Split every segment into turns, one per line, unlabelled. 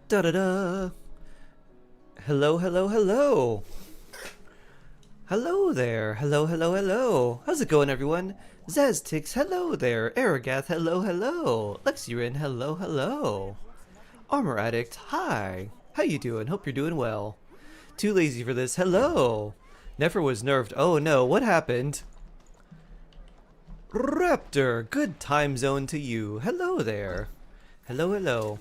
Da da da. Hello, hello, hello. Hello there. Hello, hello, hello. How's it going, everyone? Zaztix, hello there. Aragath, hello, hello. Lexirin, hello, hello. Armor Addict, hi. How you doing? Hope you're doing well. Too lazy for this, hello. Never was nerfed. Oh no, what happened? Raptor, good time zone to you. Hello there. Hello, hello.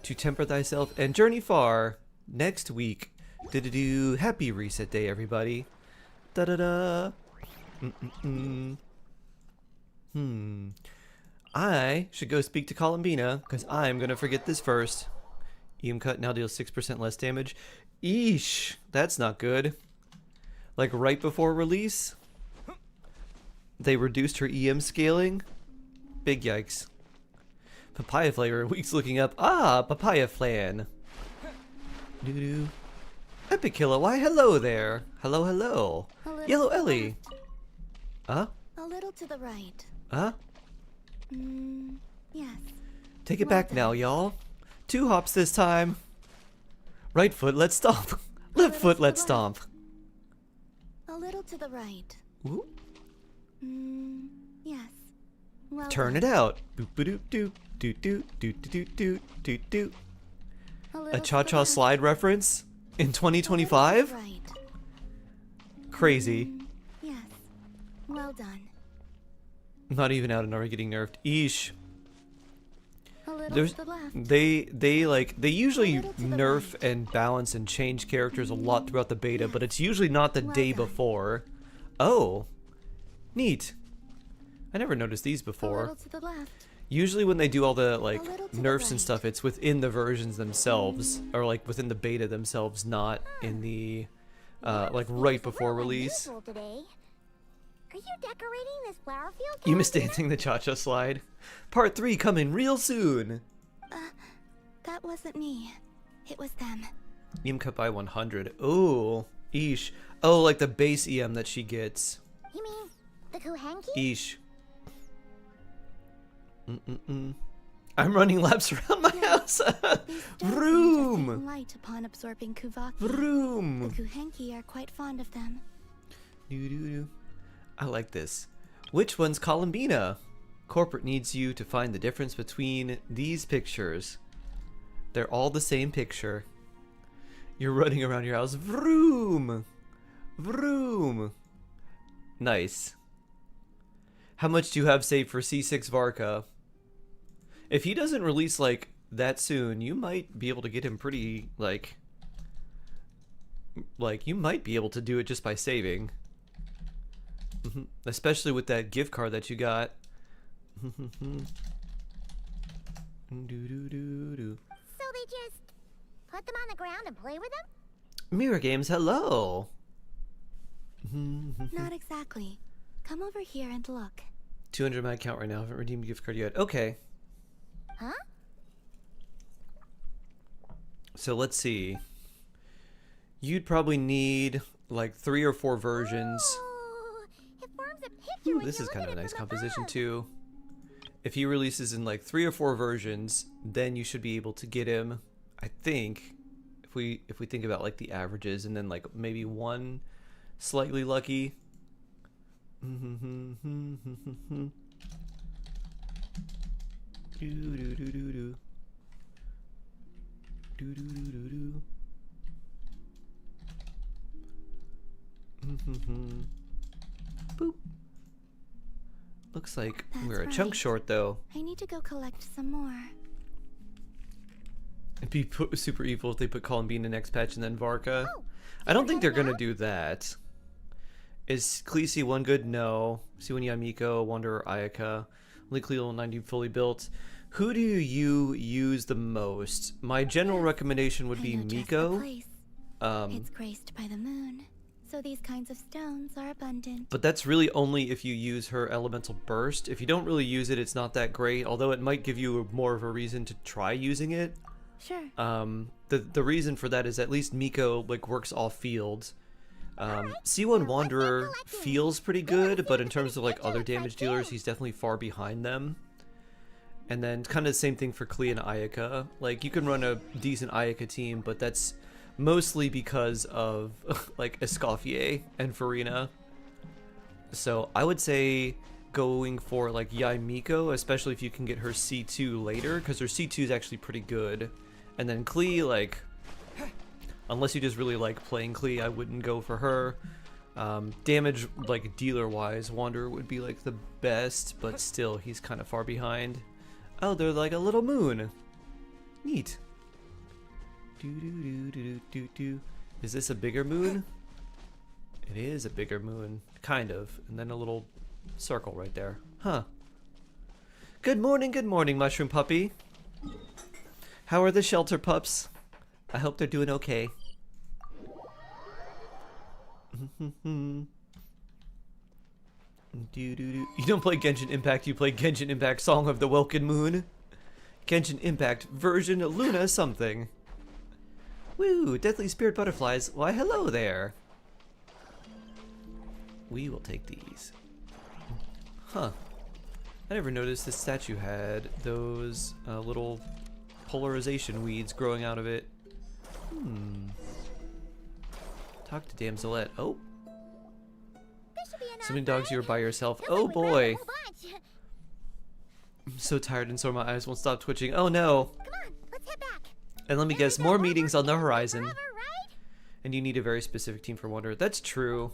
To temper thyself and journey far. Next week. Do-do-do. Happy reset day, everybody. Da-da-da. I should go speak to Columbina, because I'm going to forget this first. EM cut now deals 6% less damage. Eesh. That's not good. Like right before release, they reduced her EM scaling. Big yikes. Papaya flavor. Week's looking up. Ah, papaya flan. Doo-doo. Epic Killer, why hello there. Hello, hello. Yellow Ellie. Huh?
A little to the right.
Huh?
Yes.
Take it back now, y'all. 2 hops this time. Right foot, let's stomp. Left foot, let's stomp.
A little to the right.
Ooh.
Yes. Well
Turn it out. Boop doop doop doop doop doop doop doop doop doop. A cha-cha slide reference in 2025?
Right.
Crazy.
Yes. Well done.
Not even out and already getting nerfed. Eesh.
A little
There's
to the left.
they usually nerf and balance and change characters a lot throughout the beta, but it's usually not the day before. Oh. Neat. I never noticed these
A
before.
little to the left.
Usually when they do all the like
little to the
nerfs and
right.
stuff, it's within the versions themselves, or like within the beta themselves, not in the like right before release.
Today. Are you decorating this flower field?
You missed dancing the cha-cha slide. Part 3 coming real soon.
That wasn't me. It was them.
EM cut by 100. Ooh, eesh. Oh, like the base EM that she gets.
You mean the Kuhanki?
Eesh. I'm running laps around my house. Vroom.
Light upon absorbing Kuvaki.
Vroom.
The Kuhenki are quite fond of them.
Doo-doo-doo. I like this. Which one's Columbina? Corporate needs you to find the difference between these pictures. They're all the same picture. You're running around your house. Vroom. Vroom. Nice. How much do you have saved for C6 Varka? If he doesn't release like that soon, you might be able to get him pretty like you might be able to do it just by saving. Especially with that gift card that you got.
So they just put them on the ground and play with them?
Mirror Games, hello.
Not exactly. Come over here and look.
200 my account right now. Haven't redeemed a gift card yet. Okay.
Huh?
So let's see. You'd probably need like 3 or 4 versions.
Oh, it forms a picture
Ooh,
when
this
you
is
look
kind
at
of a
it
nice
from
composition
above.
too. If he releases in like 3 or 4 versions, then you should be able to get him. I think if we think about like the averages and then like maybe one slightly lucky. Boop. Looks like we're a chunk
right.
short though.
I need to go collect some more.
It'd be super evil if they put Columbine in next patch and then Varka.
Oh,
I don't think they're
heading
gonna
out?
do that. Is Khaleesi one good? No. Siwan Yamiko, Wanderer, Ayaka. Only Cleo 90 fully built. Who do you use the most? My general recommendation would
I
be
know just the
Miko.
place. It's graced by the moon, so these kinds of stones are abundant.
But that's really only if you use her elemental burst. If you don't really use it, it's not that great, although it might give you more of a reason to try using it.
Sure.
The reason for that is at least Miko like works off field. C1 Wanderer feels pretty good, but in terms of like other damage dealers, he's definitely far behind them. And then kind of the same thing for Klee and Ayaka. Like, you can run a decent Ayaka team, but that's mostly because of, like, Escoffier and Farina. So I would say going for, like, Yai Miko, especially if you can get her C2 later, because her C2 is actually pretty good. And then Klee, like, unless you just really like playing Klee, I wouldn't go for her. Damage, like, dealer-wise, Wanderer would be, like, the best, but still, he's kind of far behind. Oh, they're like a little moon. Neat. Is this a bigger moon? It is a bigger moon. Kind of. And then a little circle right there. Huh. Good morning, Mushroom Puppy. How are the shelter pups? I hope they're doing okay. You don't play Genshin Impact, you play Genshin Impact Song of the Welkin Moon. Genshin Impact version Luna something. Woo, Deathly Spirit Butterflies. Why, hello there. We will take these. Huh. I never noticed this statue had those little polarization weeds growing out of it. Talk to Damselette. Oh. So many dogs, you were by yourself. Oh boy. I'm so tired and sore my eyes won't stop twitching. Oh no.
Come on, let's head back.
And let me guess, more meetings on the horizon. And you need a very specific team for Wanderer. That's true.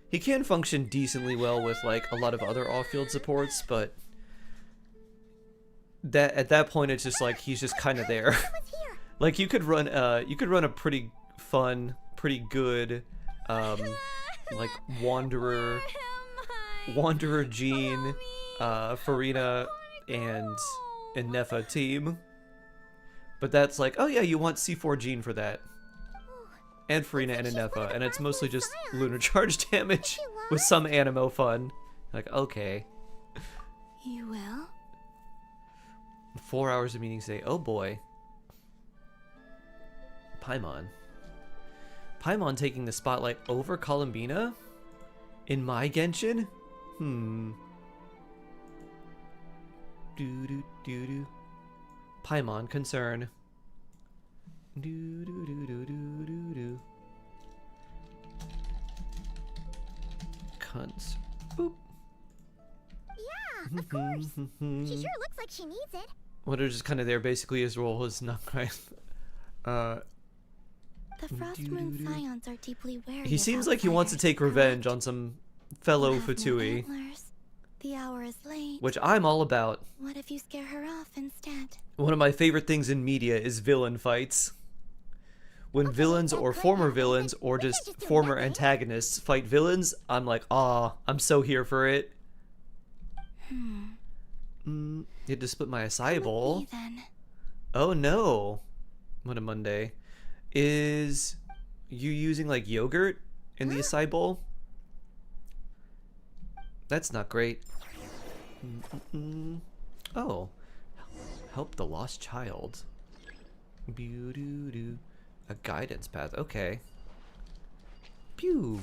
He can function decently well with like a lot of other off-field supports, but that at that point it's just like he's just kind of there. Like you could run a pretty fun, pretty good like Wanderer Jean, Farina and Nefa team. But that's like, oh yeah, you want C4 Jean for that. And Farina and Nefa, and it's mostly just lunar charge damage with some animo fun. Like, okay.
You will?
4 hours of meetings today. Oh boy. Paimon. Paimon taking the spotlight over Columbina? In my Genshin? Do. Paimon concern. Do. Cunts. Boop.
Yeah, of course. She sure looks like she needs it.
What are just kind of there basically his role is not quite.
The Frost Moon Scions are deeply wary.
He seems like he wants to take revenge on some fellow
Have no
Fatui.
antlers. The hour is late.
Which I'm all about.
What if you scare her off instead?
One of my favorite things in media is villain fights. When villains or former villains or just former antagonists fight villains, I'm like, ah, I'm so here for it. You had to split my acai bowl.
Me, then.
Oh no. What a Monday. Is you using like yogurt in the acai bowl? That's not great. Oh. Help the lost child. A guidance path. Okay. Pew.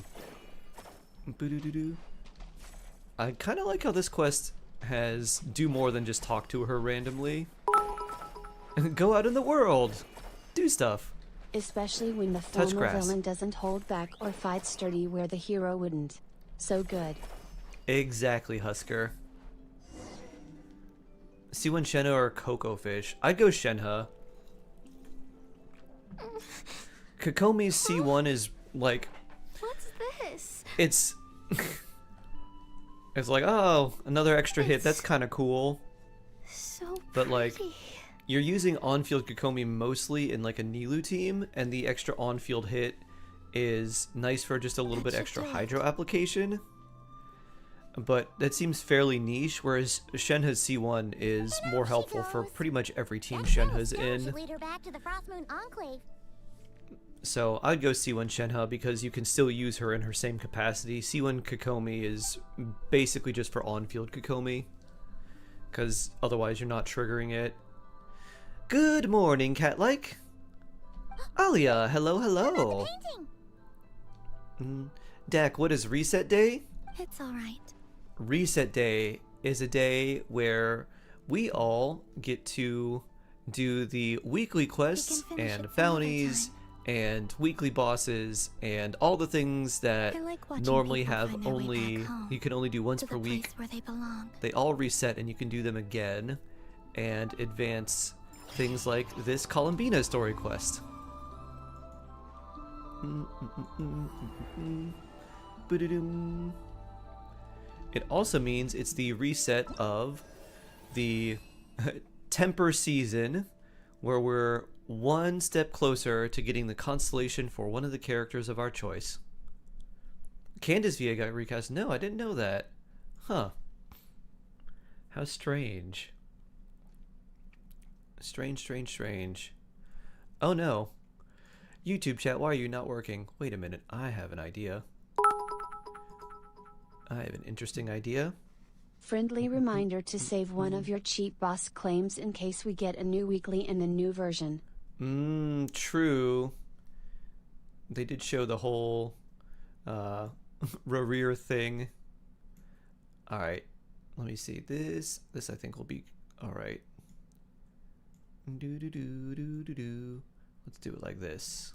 I kind of like how this quest has do more than just talk to her randomly. Go out in the world. Do stuff.
Especially when the former villain doesn't hold back or fight sturdy where the hero wouldn't. So good.
Exactly, Husker. C1 Shenhe or Cocoa Fish? I'd go Shenhe. Kokomi's C1 is like...
What's this?
It's... it's like, oh, another extra hit. That's kind of cool.
So
But like...
pretty.
You're using on-field Kokomi mostly in like a Nilou team, and the extra on-field hit is nice for just a little bit extra hydro application. But that seems fairly niche, whereas Shenhe's C1 is more helpful for pretty much every team Shenhe's in.
Should lead her back to the Frost Moon Enclave.
So I'd go C1 Shenhe because you can still use her in her same capacity. C1 Kokomi is basically just for on-field Kokomi, because otherwise you're not triggering it. Good morning, Cat-like. Alia, hello, hello. Dak, what is Reset Day?
It's all right.
Reset Day is a day where we all get to do the weekly quests
finish
and
it some other
bounties and weekly bosses and all the things that
I like watching
normally
people
have
find their way
only
back home,
you can only do once
to
per
the
week.
place where they belong.
They all reset and you can do them again and advance things like this Columbina story quest. Ba-da-dum. It also means it's the reset of the temper season, where we're one step closer to getting the constellation for one of the characters of our choice. Candace Via got recast. No, I didn't know that. Huh. How strange. Strange. Oh no. YouTube chat, why are you not working? Wait a minute, I have an idea. I have an interesting idea.
Friendly reminder to save one of your cheap boss claims in case we get a new weekly in the new version.
True. They did show the whole Rarir thing. Alright, let me see. This I think will be alright. Let's do it like this.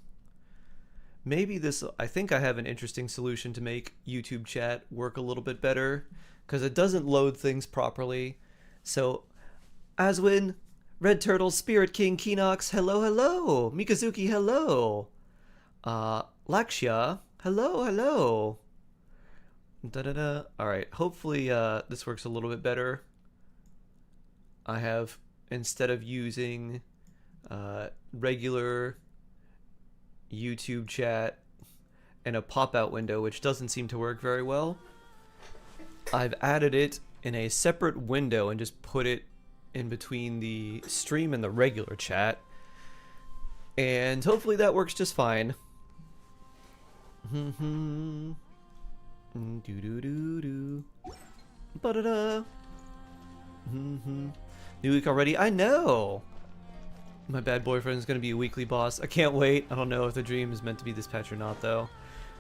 Maybe this, I think I have an interesting solution to make YouTube chat work a little bit better, because it doesn't load things properly. So, Aswin, Red Turtle, Spirit King, Keenox, hello. Mikazuki, hello. Lakshya, hello. Alright, hopefully this works a little bit better. I have, instead of using regular YouTube chat and a pop-out window, which doesn't seem to work very well, I've added it in a separate window and just put it in between the stream and the regular chat, and hopefully that works just fine. New week already? I know! My bad boyfriend is going to be a weekly boss. I can't wait. I don't know if the dream is meant to be this patch or not, though.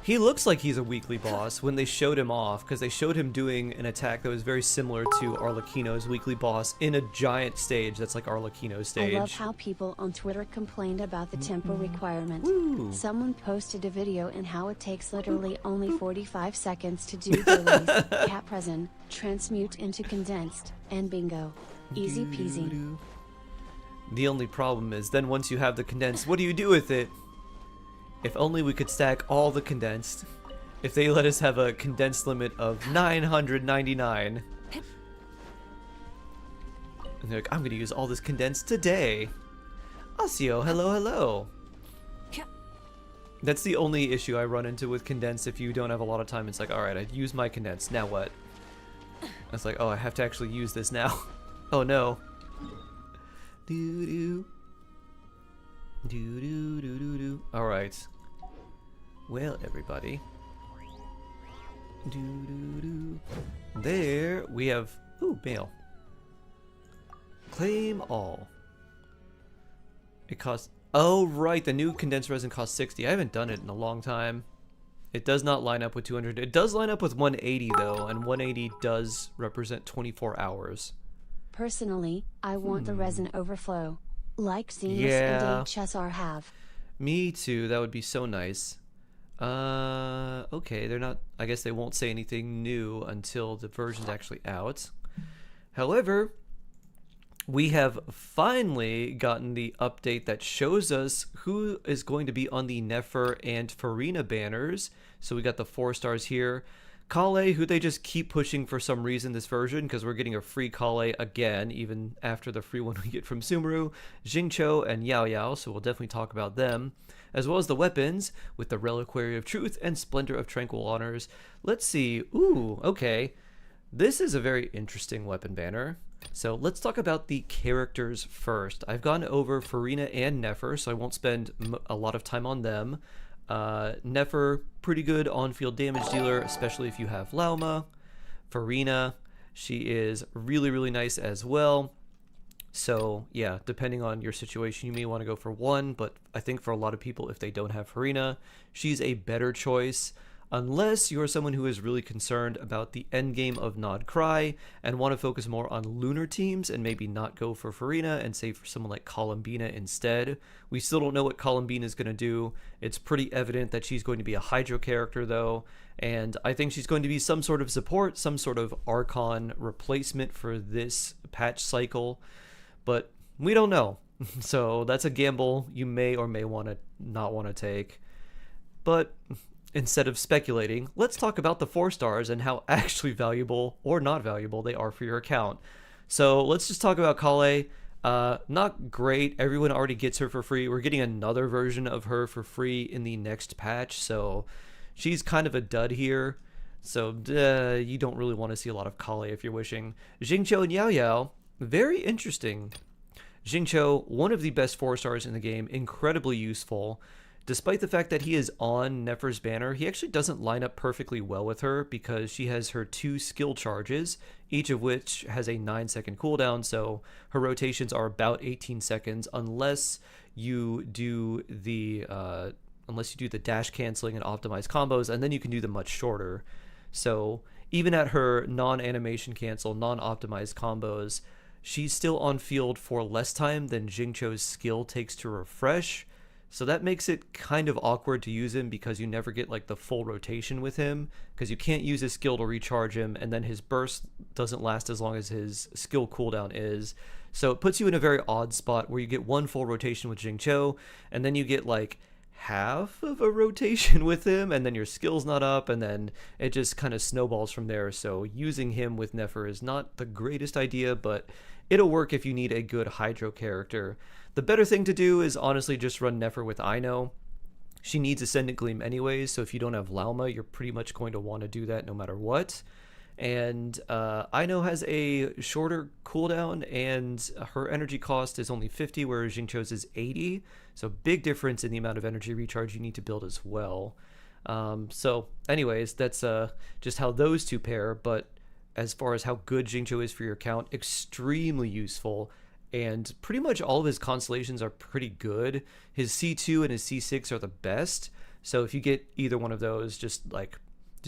He looks like he's a weekly boss when they showed him off, because they showed him doing an attack that was very similar to Arlecchino's weekly boss in a giant stage that's like Arlecchino's stage.
I love how people on Twitter complained about the tempo requirement.
Woo.
Someone posted a video in how it takes literally only 45 seconds to do release, cat present, transmute into condensed, and bingo. Easy peasy.
The only problem is then once you have the condensed, what do you do with it? If only we could stack all the condensed. If they let us have a condensed limit of 999. And they're like, I'm going to use all this condensed today. Asio, hello. That's the only issue I run into with condensed. If you don't have a lot of time, it's like, alright, I used my condensed, now what? It's like, oh, I have to actually use this now. Oh no. Alright. Well, everybody. There we have... Ooh, mail. Claim all. It costs... Oh, right, the new condensed resin costs 60. I haven't done it in a long time. It does not line up with 200. It does line up with 180, though, and 180 does represent 24 hours.
Personally, I want the resin overflow, like Xenos
Yeah.
and HSR have.
Me too, that would be so nice. Okay, they're not... I guess they won't say anything new until the version's actually out. However, we have finally gotten the update that shows us who is going to be on the Nefer and Farina banners. So we got the 4 stars here. Kale, who they just keep pushing for some reason this version, because we're getting a free Kale again, even after the free one we get from Sumeru, Jingcho, and Yao Yao, so we'll definitely talk about them, as well as the weapons, with the Reliquary of Truth and Splendor of Tranquil Honors. Let's see. Ooh, okay. This is a very interesting weapon banner. So let's talk about the characters first. I've gone over Farina and Nefer, so I won't spend a lot of time on them. Nefer, pretty good on-field damage dealer, especially if you have Lauma. Farina, she is really nice as well. So yeah, depending on your situation, you may want to go for one, but I think for a lot of people, if they don't have Farina, she's a better choice. unless you're someone who is really concerned about the end game of Nod Cry and want to focus more on lunar teams and maybe not go for Farina and say for someone like Columbina instead. We still don't know what Columbina is going to do. It's pretty evident that she's going to be a Hydro character though, and I think she's going to be some sort of support, some sort of Archon replacement for this patch cycle, but we don't know. So that's a gamble you may or may not want to take. But instead of speculating, let's talk about the 4 stars and how actually valuable or not valuable they are for your account. So let's just talk about Kale. Not great. Everyone already gets her for free. We're getting another version of her for free in the next patch, so she's kind of a dud here. So you don't really want to see a lot of Kale if you're wishing. Xingqiu and Yao Yao, very interesting. Xingqiu, one of the best 4 stars in the game, incredibly useful. Despite the fact that he is on Nefer's banner, he actually doesn't line up perfectly well with her because she has her 2 skill charges, each of which has a 9-second cooldown, so her rotations are about 18 seconds unless you do the dash canceling and optimized combos, and then you can do them much shorter. So even at her non-animation cancel, non-optimized combos, she's still on field for less time than Xingqiu's skill takes to refresh. So that makes it kind of awkward to use him because you never get like the full rotation with him because you can't use his skill to recharge him, and then his burst doesn't last as long as his skill cooldown is. So it puts you in a very odd spot where you get 1 full rotation with Xingqiu, and then you get like half of a rotation with him, and then your skill's not up, and then it just kind of snowballs from there. So using him with Nefer is not the greatest idea, but it'll work if you need a good Hydro character. The better thing to do is honestly just run Nefer with Ino. She needs Ascendant Gleam anyways, so if you don't have Lauma, you're pretty much going to want to do that no matter what. And Ino has a shorter cooldown, and her energy cost is only 50, whereas Xingqiu's is 80. So big difference in the amount of energy recharge you need to build as well. So anyways, that's just how those 2 pair, but as far as how good Xingqiu is for your account, extremely useful. And pretty much all of his constellations are pretty good. His C2 and his C6 are the best. So if you get either one of those, just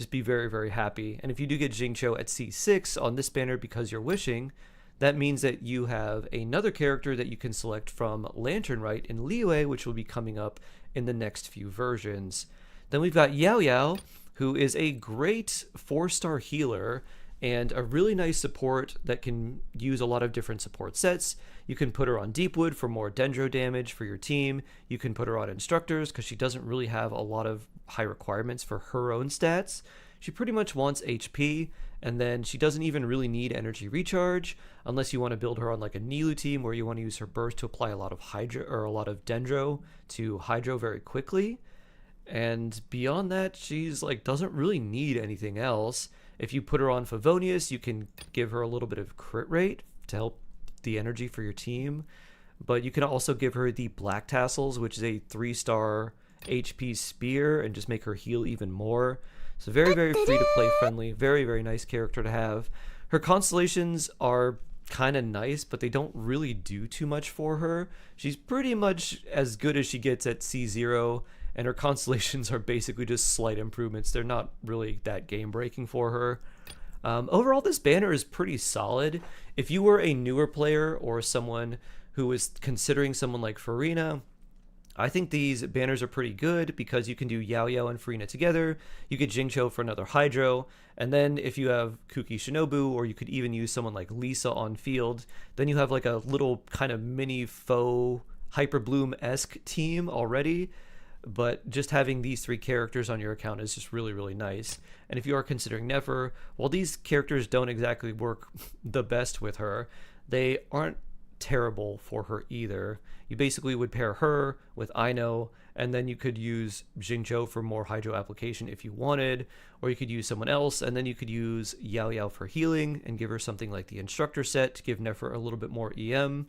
be very, very happy. And if you do get Xingqiu at C6 on this banner because you're wishing, that means that you have another character that you can select from Lantern Rite in Liyue, which will be coming up in the next few versions. Then we've got Yao Yao, who is a great 4-star healer and a really nice support that can use a lot of different support sets. You can put her on Deepwood for more Dendro damage for your team. You can put her on Instructors because she doesn't really have a lot of high requirements for her own stats. She pretty much wants HP, and then she doesn't even really need energy recharge unless you want to build her on like a Nilu team where you want to use her burst to apply a lot of Hydro or a lot of Dendro to Hydro very quickly. And beyond that, she's like doesn't really need anything else. If you put her on Favonius, you can give her a little bit of crit rate to help the energy for your team. But you can also give her the Black Tassels, which is a 3-star HP spear, and just make her heal even more. So very, very free to play friendly. Very, very nice character to have. Her constellations are kind of nice, but they don't really do too much for her. She's pretty much as good as she gets at C0, and her constellations are basically just slight improvements. They're not really that game breaking for her. Overall, this banner is pretty solid. If you were a newer player or someone who is considering someone like Farina, I think these banners are pretty good because you can do Yao Yao and Farina together. You get Xingqiu for another Hydro, and then if you have Kuki Shinobu, or you could even use someone like Lisa on field, then you have like a little kind of mini faux Hyper Bloom-esque team already. But just having these 3 characters on your account is just really, really nice. And if you are considering Nefer, while these characters don't exactly work the best with her, they aren't terrible for her either. You basically would pair her with Ino, and then you could use Xingqiu for more Hydro application if you wanted, or you could use someone else, and then you could use Yao Yao for healing and give her something like the Instructor set to give Nefer a little bit more EM.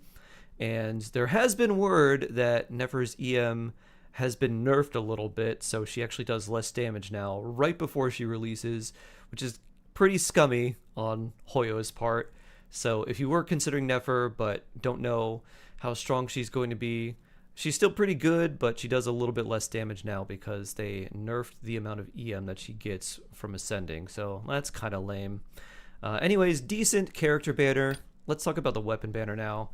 And there has been word that Nefer's EM has been nerfed a little bit, so she actually does less damage now right before she releases, which is pretty scummy on Hoyo's part. So if you were considering Nefer but don't know how strong she's going to be, She's still pretty good, but she does a little bit less damage now because they nerfed the amount of EM that she gets from ascending, so that's kind of lame. Anyways, decent character banner. Let's talk about the weapon banner now,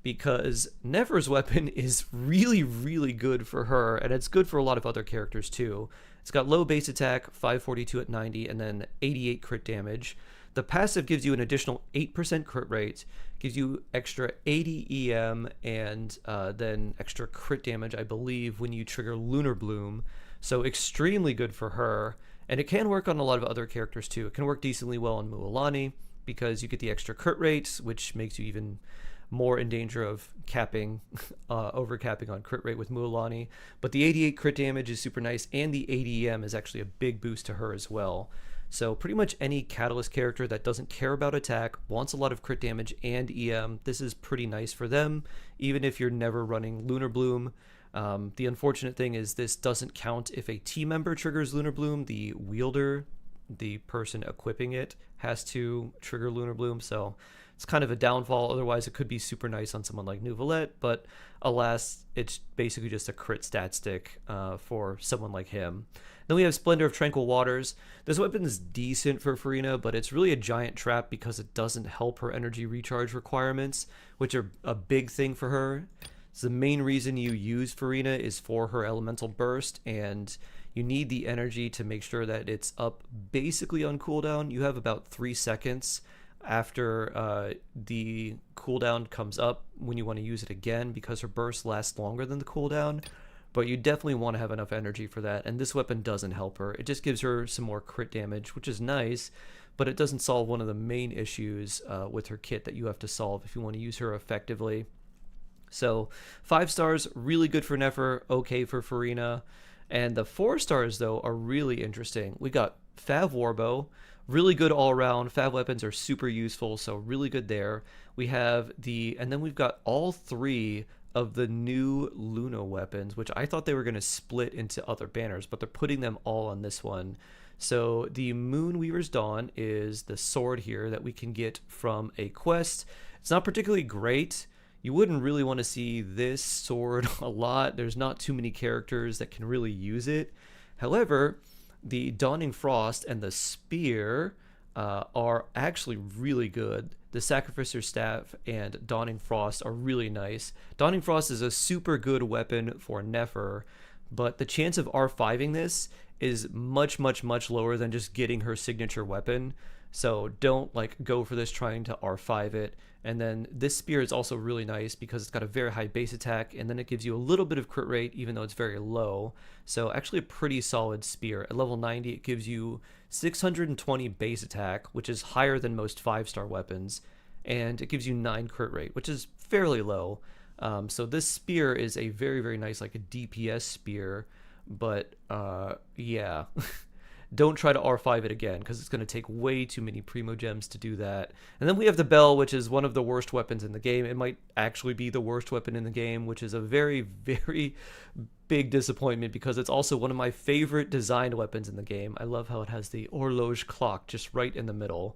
because Nefer's weapon is really, really good for her, and it's good for a lot of other characters too. It's got low base attack, 542 at 90, and then 88 crit damage. The passive gives you an additional 8% crit rate, gives you extra 80 EM, and then extra crit damage, I believe, when you trigger Lunar Bloom. So extremely good for her. And it can work on a lot of other characters too. It can work decently well on Mualani because you get the extra crit rate, which makes you even more in danger of capping, over-capping on crit rate with Mualani. But the 88 crit damage is super nice, and the 80 EM is actually a big boost to her as well. So pretty much any Catalyst character that doesn't care about attack, wants a lot of crit damage and EM, this is pretty nice for them, even if you're never running Lunar Bloom. The unfortunate thing is this doesn't count if a team member triggers Lunar Bloom. The wielder, the person equipping it, has to trigger Lunar Bloom, so it's kind of a downfall. Otherwise, it could be super nice on someone like Nouvelette, but alas, it's basically just a crit stat stick for someone like him. Then we have Splendor of Tranquil Waters. This weapon is decent for Furina, but it's really a giant trap because it doesn't help her energy recharge requirements, which are a big thing for her. So the main reason you use Furina is for her elemental burst, and you need the energy to make sure that it's up basically on cooldown. You have about 3 seconds after the cooldown comes up when you want to use it again, because her burst lasts longer than the cooldown. But you definitely want to have enough energy for that, and this weapon doesn't help her. It just gives her some more crit damage, which is nice, but it doesn't solve one of the main issues with her kit that you have to solve if you want to use her effectively. So 5 stars, really good for Nefer, okay for Furina. And the 4 stars, though, are really interesting. We got Fav Warbow, really good all around. Fav weapons are super useful, so really good there. We have and then we've got all 3 of the new Luna weapons, which I thought they were going to split into other banners, but they're putting them all on this one. So the Moonweaver's Dawn is the sword here that we can get from a quest. It's not particularly great. You wouldn't really want to see this sword a lot. There's not too many characters that can really use it. However, the Dawning Frost and the Spear are actually really good. The Sacrificer's Staff and Dawning Frost are really nice. Dawning Frost is a super good weapon for Nefer, but the chance of R5ing this is much, much, much lower than just getting her signature weapon. So don't go for this trying to R5 it. And then this spear is also really nice because it's got a very high base attack, and then it gives you a little bit of crit rate even though it's very low. So actually a pretty solid spear. At level 90 it gives you 620 base attack, which is higher than most 5-star weapons, and it gives you 9 crit rate, which is fairly low. So this spear is a very, very nice a DPS spear, but yeah. Don't try to R5 it again, because it's going to take way too many Primo Gems to do that. And then we have the Bell, which is one of the worst weapons in the game. It might actually be the worst weapon in the game, which is a very, very big disappointment, because it's also one of my favorite designed weapons in the game. I love how it has the horloge clock just right in the middle.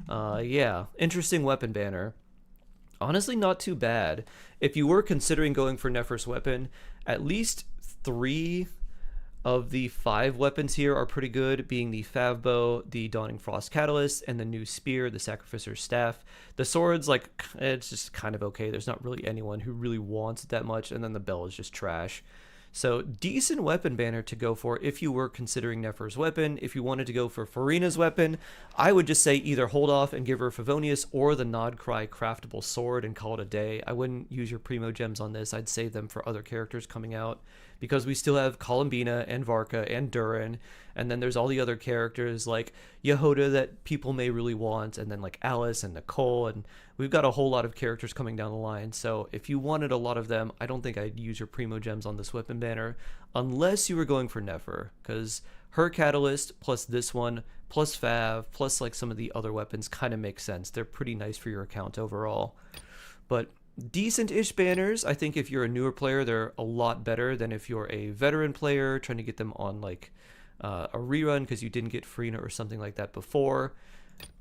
Yeah, interesting weapon banner. Honestly, not too bad. If you were considering going for Nefer's weapon, at least 3 of the 5 weapons here are pretty good, being the Fav Bow, the Dawning Frost Catalyst, and the new Spear, the Sacrificer's Staff. The sword's it's just kind of okay. There's not really anyone who really wants it that much, and then the Bell is just trash. So decent weapon banner to go for if you were considering Nefer's weapon. If you wanted to go for Furina's weapon, I would just say either hold off and give her Favonius or the Nodcry craftable sword and call it a day. I wouldn't use your Primo Gems on this. I'd save them for other characters coming out, because we still have Columbina and Varka and Durin, and then there's all the other characters like Yehoda that people may really want, and then Alice and Nicole, and we've got a whole lot of characters coming down the line. So if you wanted a lot of them, I don't think I'd use your Primo Gems on this weapon banner, unless you were going for Nefer, because her Catalyst plus this one plus Fav plus some of the other weapons kind of makes sense. They're pretty nice for your account overall. But decent-ish banners. I think if you're a newer player, they're a lot better than if you're a veteran player trying to get them on a rerun because you didn't get Furina or something like that before.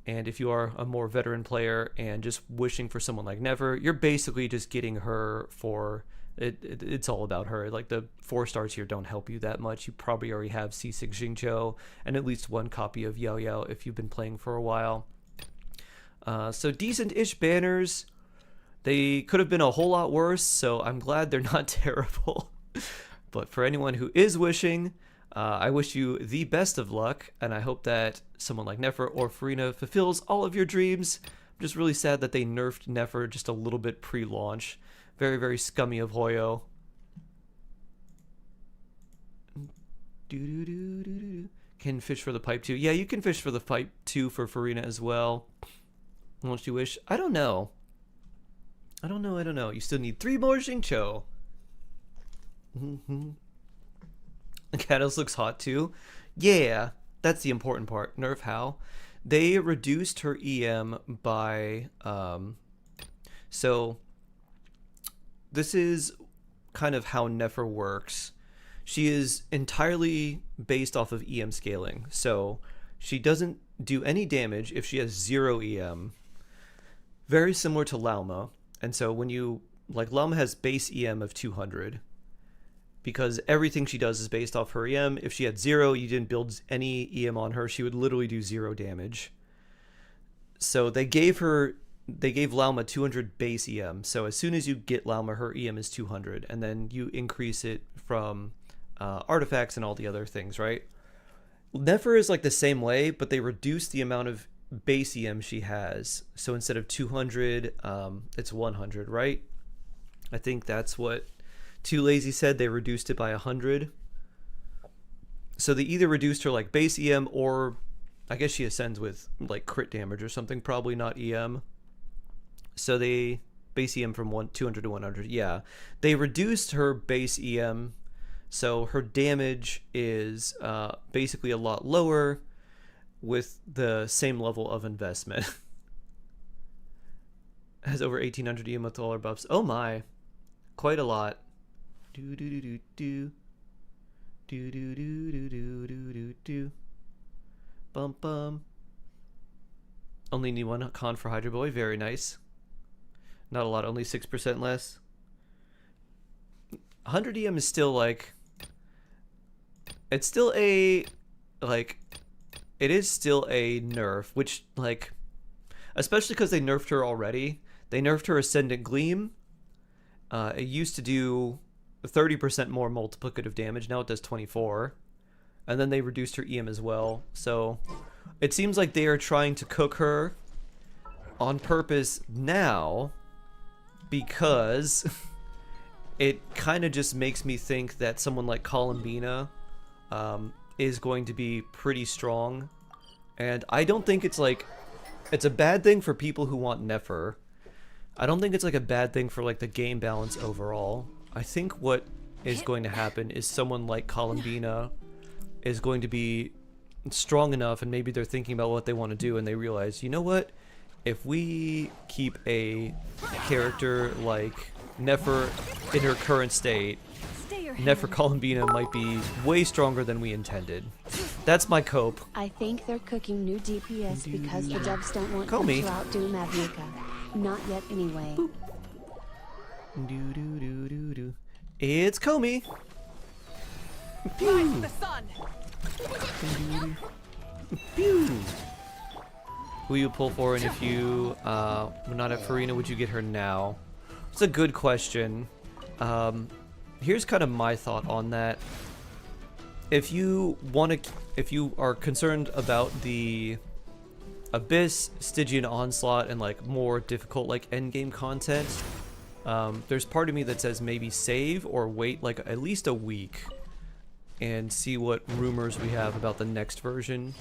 And if you are a more veteran player and just wishing for someone like Nefer, you're basically just getting her for It's all about her. Like, the 4 stars here don't help you that much. You probably already have C6 Xingqiu and at least 1 copy of Yao Yao if you've been playing for a while. So decent-ish banners. They could have been a whole lot worse, so I'm glad they're not terrible. But for anyone who is wishing, I wish you the best of luck, and I hope that someone like Nefer or Farina fulfills all of your dreams. I'm just really sad that they nerfed Nefer just a little bit pre-launch. Very, very scummy of Hoyo. Can fish for the pipe too. Yeah, you can fish for the pipe too for Farina as well. Once you wish. I don't know. I don't know. You still need 3 more Xingqiu. Kados looks hot too. Yeah, that's the important part. Nerf how? They reduced her EM by... So, this is kind of how Nefer works. She is entirely based off of EM scaling. So, she doesn't do any damage if she has 0 EM. Very similar to Lauma. And so when you, like, Lauma has base EM of 200 because everything she does is based off her EM. If she had 0, you didn't build any EM on her, she would literally do 0 damage. So they gave Lauma 200 base EM. So as soon as you get Lauma, her EM is 200, and then you increase it from artifacts and all the other things, right? Nefer is like the same way, but they reduce the amount of base EM she has. So instead of 200, it's 100, right? I think that's what Too Lazy said. They reduced it by 100. So they either reduced her like base EM, or I guess she ascends with like crit damage or something, probably not EM. So they base EM from 200 to 100. Yeah, they reduced her base EM, so her damage is basically a lot lower with the same level of investment. Has over 1800 EM with all her buffs. Oh my, quite a lot. Do do do do do do do do do do do do do. Bum bum. Only need 1 con for Hydra Boy. Very nice. Not a lot. Only 6% less. 100 EM is still like. It's still a like. It is still a nerf, which, like, especially because they nerfed her already. They nerfed her Ascendant Gleam. It used to do 30% more multiplicative damage. Now it does 24. And then they reduced her EM as well. So it seems like they are trying to cook her on purpose now, because it kind of just makes me think that someone like Columbina is going to be pretty strong. And I don't think it's like, it's a bad thing for people who want Nefer. I don't think it's like a bad thing for like the game balance overall. I think what is going to happen is someone like Columbina is going to be strong enough, and maybe they're thinking about what they want to do, and they realize, you know what, if we keep a character like Nefer in her current state, Nefer Columbina might be way stronger than we intended. That's my cope.
I think they're cooking new DPS because the devs don't want
Call
them
me.
to outdo Mavuka. Not yet anyway.
It's Comey.
Rise the sun.
Pew. Who you pull for, and if you were not at Farina, would you get her now? It's a good question. Here's kind of my thought on that. If you are concerned about the Abyss, Stygian Onslaught, and like more difficult like endgame content, there's part of me that says maybe save or wait like at least a week and see what rumors we have about the next version.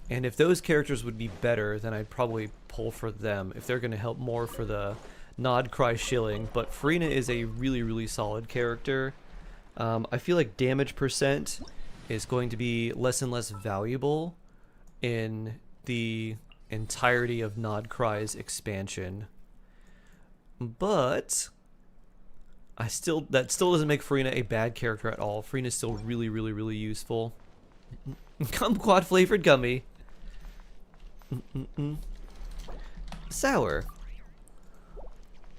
And if those characters would be better, then I'd probably pull for them if they're going to help more for the Nod Cry shilling. But Farina is a really, really solid character. I feel like damage percent is going to be less and less valuable in the entirety of Nod Cry's expansion. But that still doesn't make Farina a bad character at all. Farina is still really, really, really useful. Kumquat flavored gummy. Sour.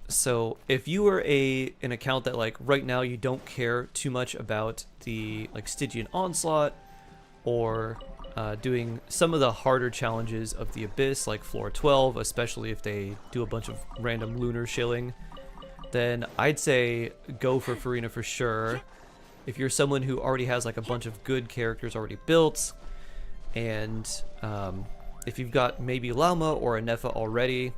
So if you were an account that like right now you don't care too much about the like Stygian Onslaught or doing some of the harder challenges of the Abyss, like floor 12, especially if they do a bunch of random lunar shilling, then I'd say go for Farina for sure. If you're someone who already has like a bunch of good characters already built, and if you've got maybe Lauma or a Nefa already,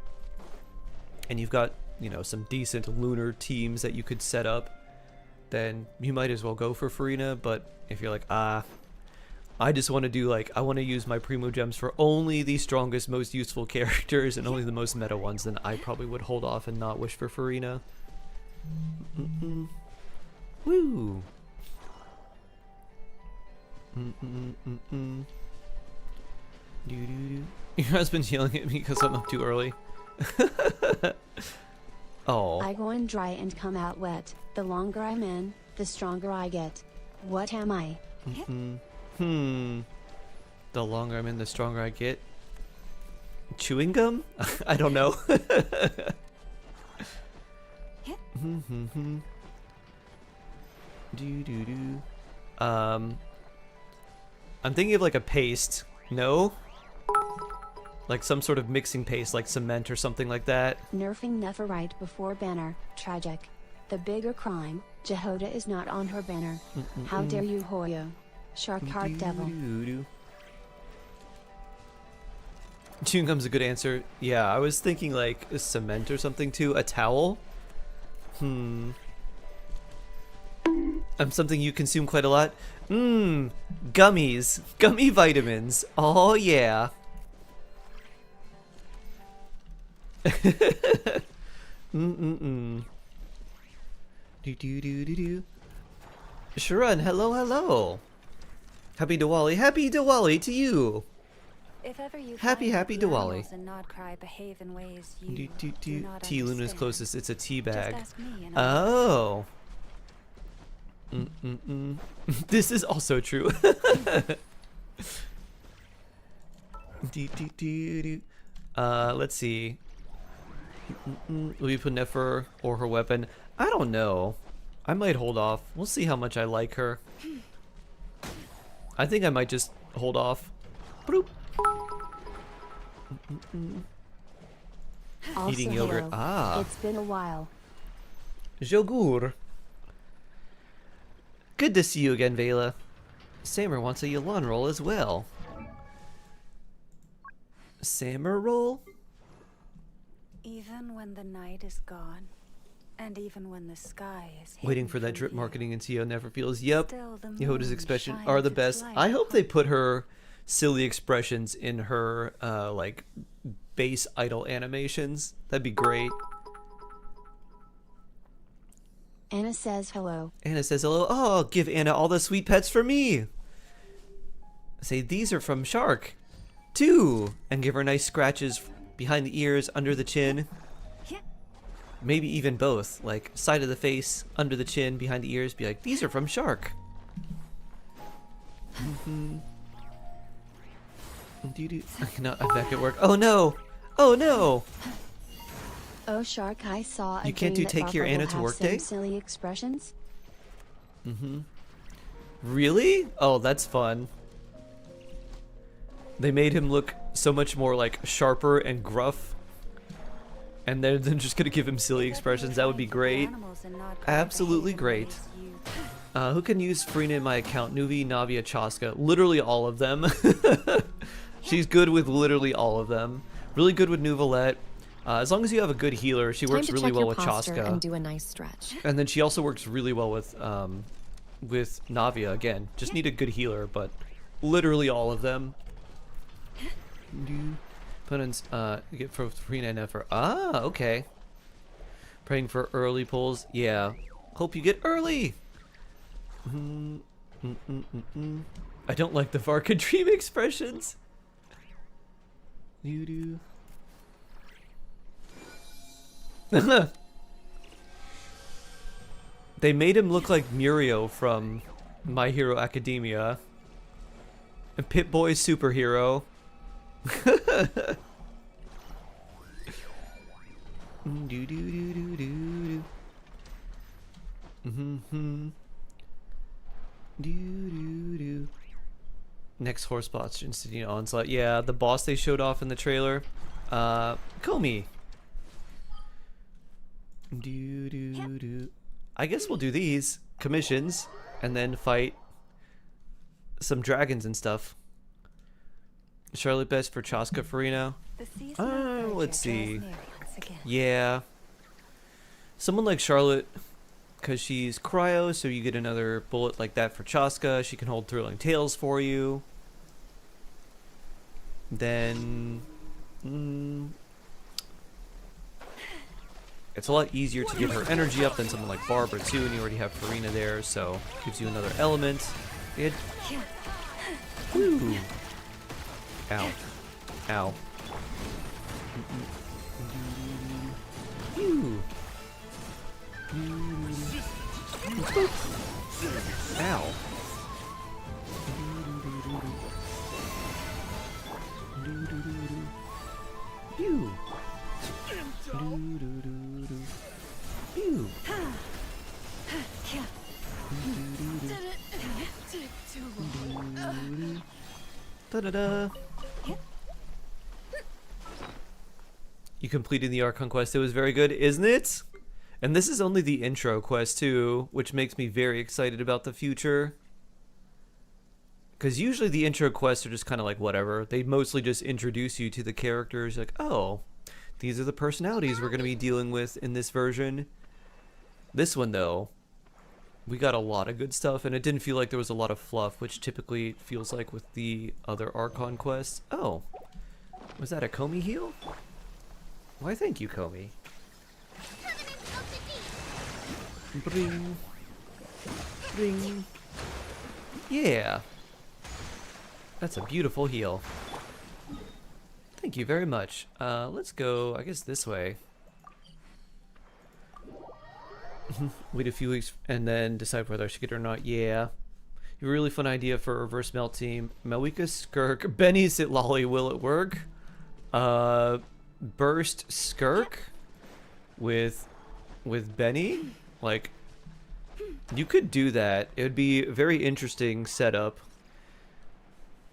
and you've got, you know, some decent lunar teams that you could set up, then you might as well go for Farina. But if you're like, I just want to do like, I want to use my Primo Gems for only the strongest, most useful characters and only the most meta ones, then I probably would hold off and not wish for Farina. Woo! Your husband's yelling at me because I'm up too early. Oh.
I go in dry and come out wet. The longer I'm in, the stronger I get. What am I?
The longer I'm in, the stronger I get. Chewing gum? I don't know. I'm thinking of like a paste. No? Like some sort of mixing paste, like cement or something like that.
Nerfing Nefa right before banner. Tragic. The bigger crime, Jehoda is not on her banner. How dare you, Hoyo? Shark Heart Devil.
Chewing gum's a good answer. Yeah, I was thinking like a cement or something too. A towel? Something you consume quite a lot? Gummies. Gummy vitamins. Oh yeah. Sharon, hello, hello. Happy Diwali. Happy Diwali to you.
If ever you
Happy Diwali.
animals and not cry behave in ways you do not
Tea Luna's
understand.
closest. It's a tea
Just
bag.
ask me and I'll
Oh. This is also true. Let's see. Will you put Nefer or her weapon? I don't know. I might hold off. We'll see how much I like her. I think I might just hold off. Bloop.
Also,
Eating yogurt.
hello.
Ah.
It's been a while.
Jogur. Good to see you again, Vela. Samer wants a Yalan roll as well. Samer roll?
Even when the night is gone, and even when the sky is
Waiting
hidden
for that
from
drip
view,
marketing into Yo never feels. Yep.
still the
Yehuda's
moon
expressions
shines
are the
its
best.
light
I hope they
upon
put her silly expressions in her like base idol animations. That'd be great.
Anna says hello.
Anna says hello. Oh, give Anna all the sweet pets for me. Say these are from Shark, too, and give her nice scratches behind the ears, under the chin. Maybe even both, like side of the face, under the chin, behind the ears. Be like, these are from Shark. I'm back at work. Oh no! Oh no!
Oh Shark, I saw a
You can't do
dream that
take care
Barker will
Anna to
have
work
some
day?
silly expressions.
Really? Oh, that's fun. They made him look so much more like sharper and gruff. And they're just gonna give him silly expressions. That would be great. Absolutely great. Who can use Farina in my account? Nuvi, Navia, Chaska. Literally all of them. She's good with literally all of them. Really good with Nuvalette. As long as you have a good healer, she works really well with Chaska.
And do a nice stretch.
And then she also works really well with Navia again. Just need a good healer, but literally all of them. Put in get for Farina and Nefer. Ah, okay. Praying for early pulls. Yeah. Hope you get early. I don't like the Varka dream expressions. You do. They made him look like Murio from My Hero Academia. And Pip-Boy superhero. Do do do do do do. Mm-hmm. Do do do. Next horse boss, Instantina Onslaught. Yeah, the boss they showed off in the trailer. Comey. Do do do. I guess we'll do these commissions and then fight some dragons and stuff. Charlotte best for Chaska Farina. Let's see. Yeah. Someone like Charlotte, because she's cryo, so you get another bullet like that for Chaska. She can hold Thrilling Tales for you. Then... it's a lot easier to get her energy up than someone like Barbara too, and you already have Farina there, so gives you another element. Woo. Ow. Ow. Ooh. Ow. Pew. Pew. Da-da-da. You completed the Archon quest. It was very good, isn't it? And this is only the intro quest too, which makes me very excited about the future. Because usually the intro quests are just kind of like whatever. They mostly just introduce you to the characters. Like, oh, these are the personalities we're going to be dealing with in this version. This one, though, we got a lot of good stuff, and it didn't feel like there was a lot of fluff, which typically feels like with the other Archon quests. Oh, was that a Comey heal? Why, thank you, Comey. Bring. Bring. Yeah. That's a beautiful heal. Thank you very much. Let's go, I guess, this way. Wait a few weeks and then decide whether I should get it or not. Yeah. You have a really fun idea for a reverse melt team. Malwika Skirk. Benny Sitlolly, will it work? Burst Skirk with Benny? Like, you could do that. It would be a very interesting setup.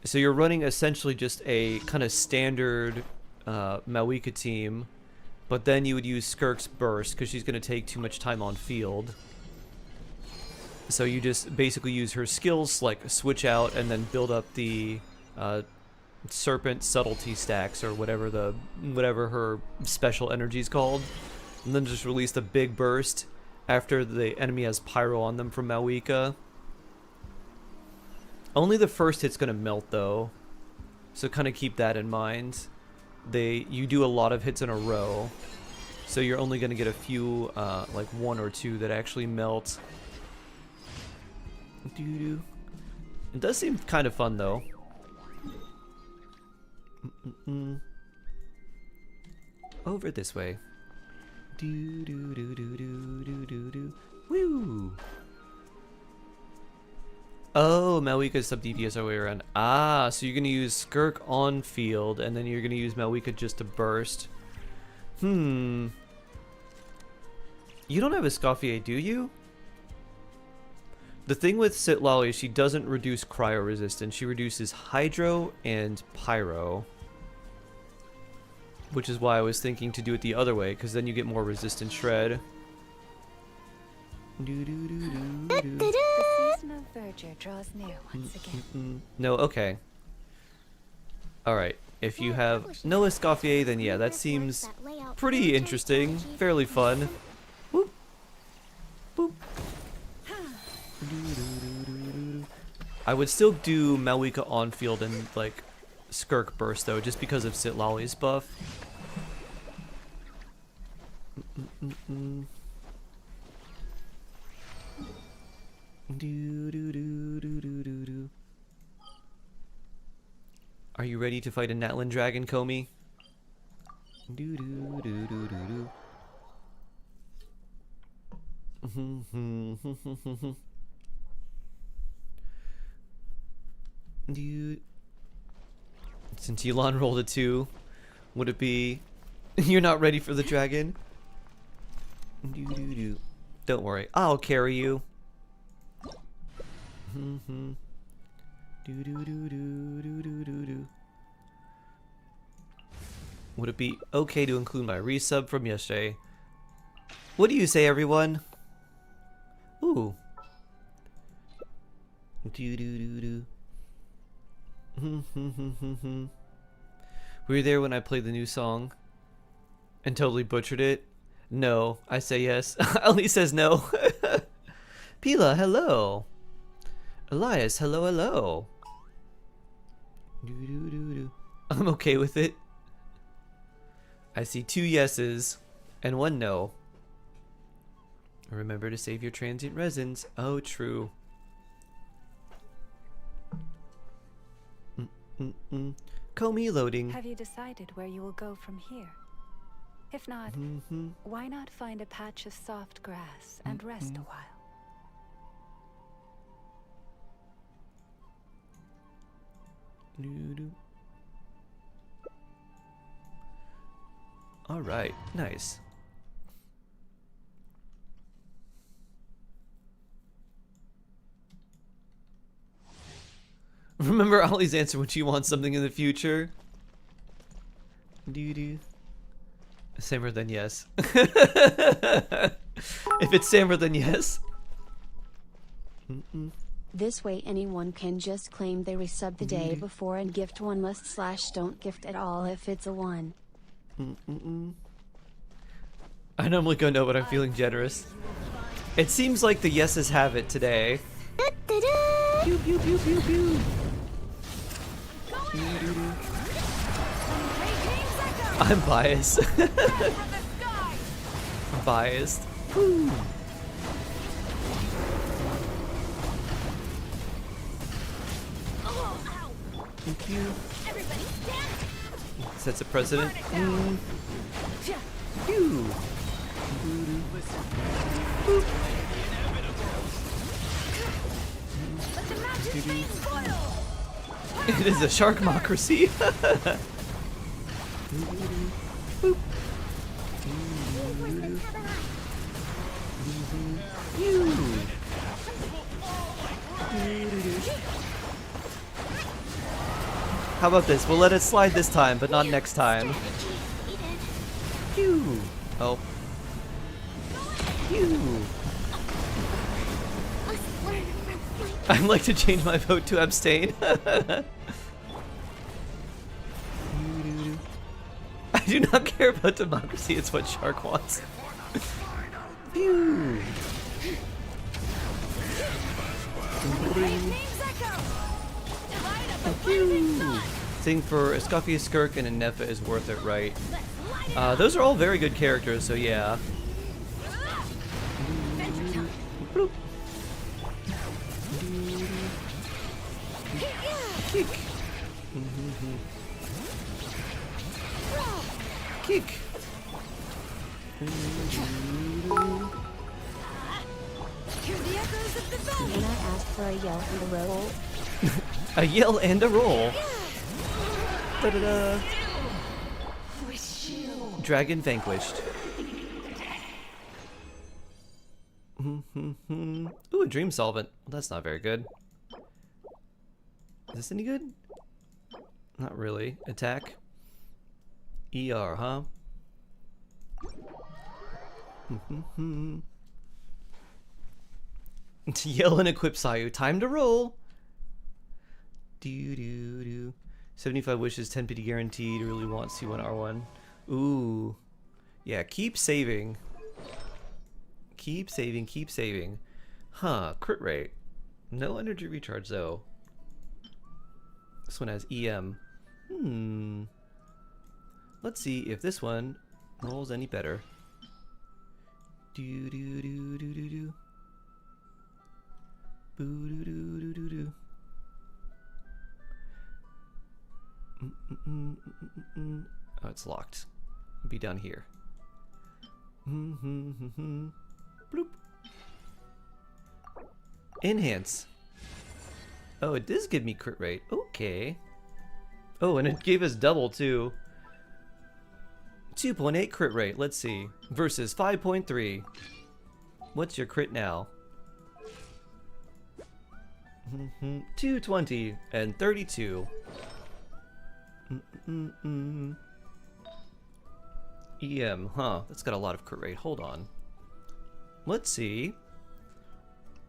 So you're running essentially just a kind of standard Malwika team, but then you would use Skirk's Burst because she's going to take too much time on field. So you just basically use her skills, like switch out and then build up the Serpent Subtlety stacks or whatever her special energy is called, and then just release the big burst after the enemy has Pyro on them from Malwika. Only the first hit's gonna melt though, so kind of keep that in mind. You do a lot of hits in a row, so you're only gonna get a few, like 1 or 2 that actually melt. It does seem kind of fun though. Over this way. Woo! Oh, Malwika's sub DPS our way around. Ah, so you're gonna use Skirk on field, and then you're gonna use Malwika just to burst. You don't have a Escoffier, do you? The thing with Sitlolly is she doesn't reduce cryo resistance. She reduces Hydro and Pyro. Which is why I was thinking to do it the other way, because then you get more resistant shred.
The season of verdure draws near once again.
No, okay. Alright, if you have no Escoffier, then yeah, that seems pretty interesting. Fairly fun. Whoop. Boop. I would still do Malwika on field and like Skirk Burst though, just because of Sitlolly's buff. Are you ready to fight a Natlan dragon, Comey? Since Elon rolled a 2, would it be you're not ready for the dragon? Doo-doo-doo. Don't worry, I'll carry you. Doo-doo-doo-doo-doo-doo-doo-doo. Would it be okay to include my resub from yesterday? What do you say, everyone? Ooh. Doo-doo-doo-doo. Were you there when I played the new song and totally butchered it? No, I say yes. Ellie says no. Pila, hello. Elias, hello, hello. I'm okay with it. I see 2 yeses and 1 no. Remember to save your transient resins. Oh, true. Comey loading.
Have you decided where you will go from here? If not, why not find a patch of soft grass and rest a while?
All right, nice. Remember Ollie's answer when she wants something in the future? Doo-doo. Samer than yes. If it's Samer than yes.
This way anyone can just claim they resubbed the day before and gift one list / don't gift at all if it's a 1.
I normally go no, but I'm feeling generous. It seems like the yeses have it today. Pew, pew, pew, pew, pew. I'm biased. Biased. Woo. Thank you. Sets a precedent. Pew. It is a sharkmocracy. How about this? We'll let it slide this time, but not next time. Pew. Oh. Pew. I'd like to change my vote to abstain. I do not care about democracy, it's what Shark wants. Pew. Sing for Escoffius Skirk and a Nefa is worth it, right? Those are all very good characters, so yeah. Bloop. Kick. Kick.
Can I ask for a yell and a roll?
A yell and a roll. Da-da-da. Dragon vanquished. Ooh, a dream solvent. Well, that's not very good. Is this any good? Not really. Attack. ER, huh? To yell and equip Sayu. Time to roll. Do do do. 75 wishes, 10 pity guaranteed. Really want C1 R1. Ooh. Yeah, keep saving. Keep saving, keep saving. Huh, crit rate. No energy recharge though. This one has EM. Let's see if this one rolls any better. Do do do do do do. Boo do do do do do. Oh, it's locked. It'll be down here. Bloop. Enhance. Oh, it does give me crit rate. Okay. Oh, and it gave us double too. 2.8 crit rate. Let's see. Versus 5.3. What's your crit now? 220 and 32. EM, huh? That's got a lot of crit rate. Hold on. Let's see.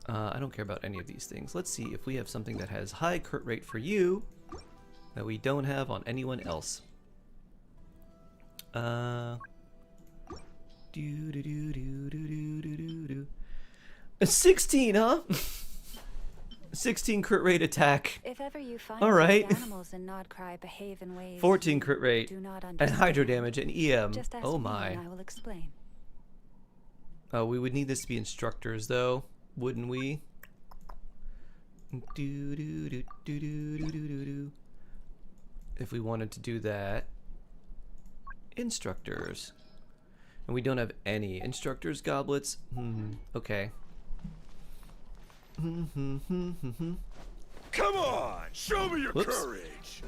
I don't care about any of these things. Let's see if we have something that has high crit rate for you that we don't have on anyone else. A 16, huh? 16 crit rate attack.
If ever you find
All right.
the animals in Nodcry behave in ways
14
you
crit rate
do not
and hydro
understand,
damage and EM.
just ask
Oh
me
my.
and I will explain.
Oh, we would need this to be instructors though, wouldn't we? If we wanted to do that. Instructors. And we don't have any instructors goblets. Okay.
Come on, show me your
Whoops.
courage.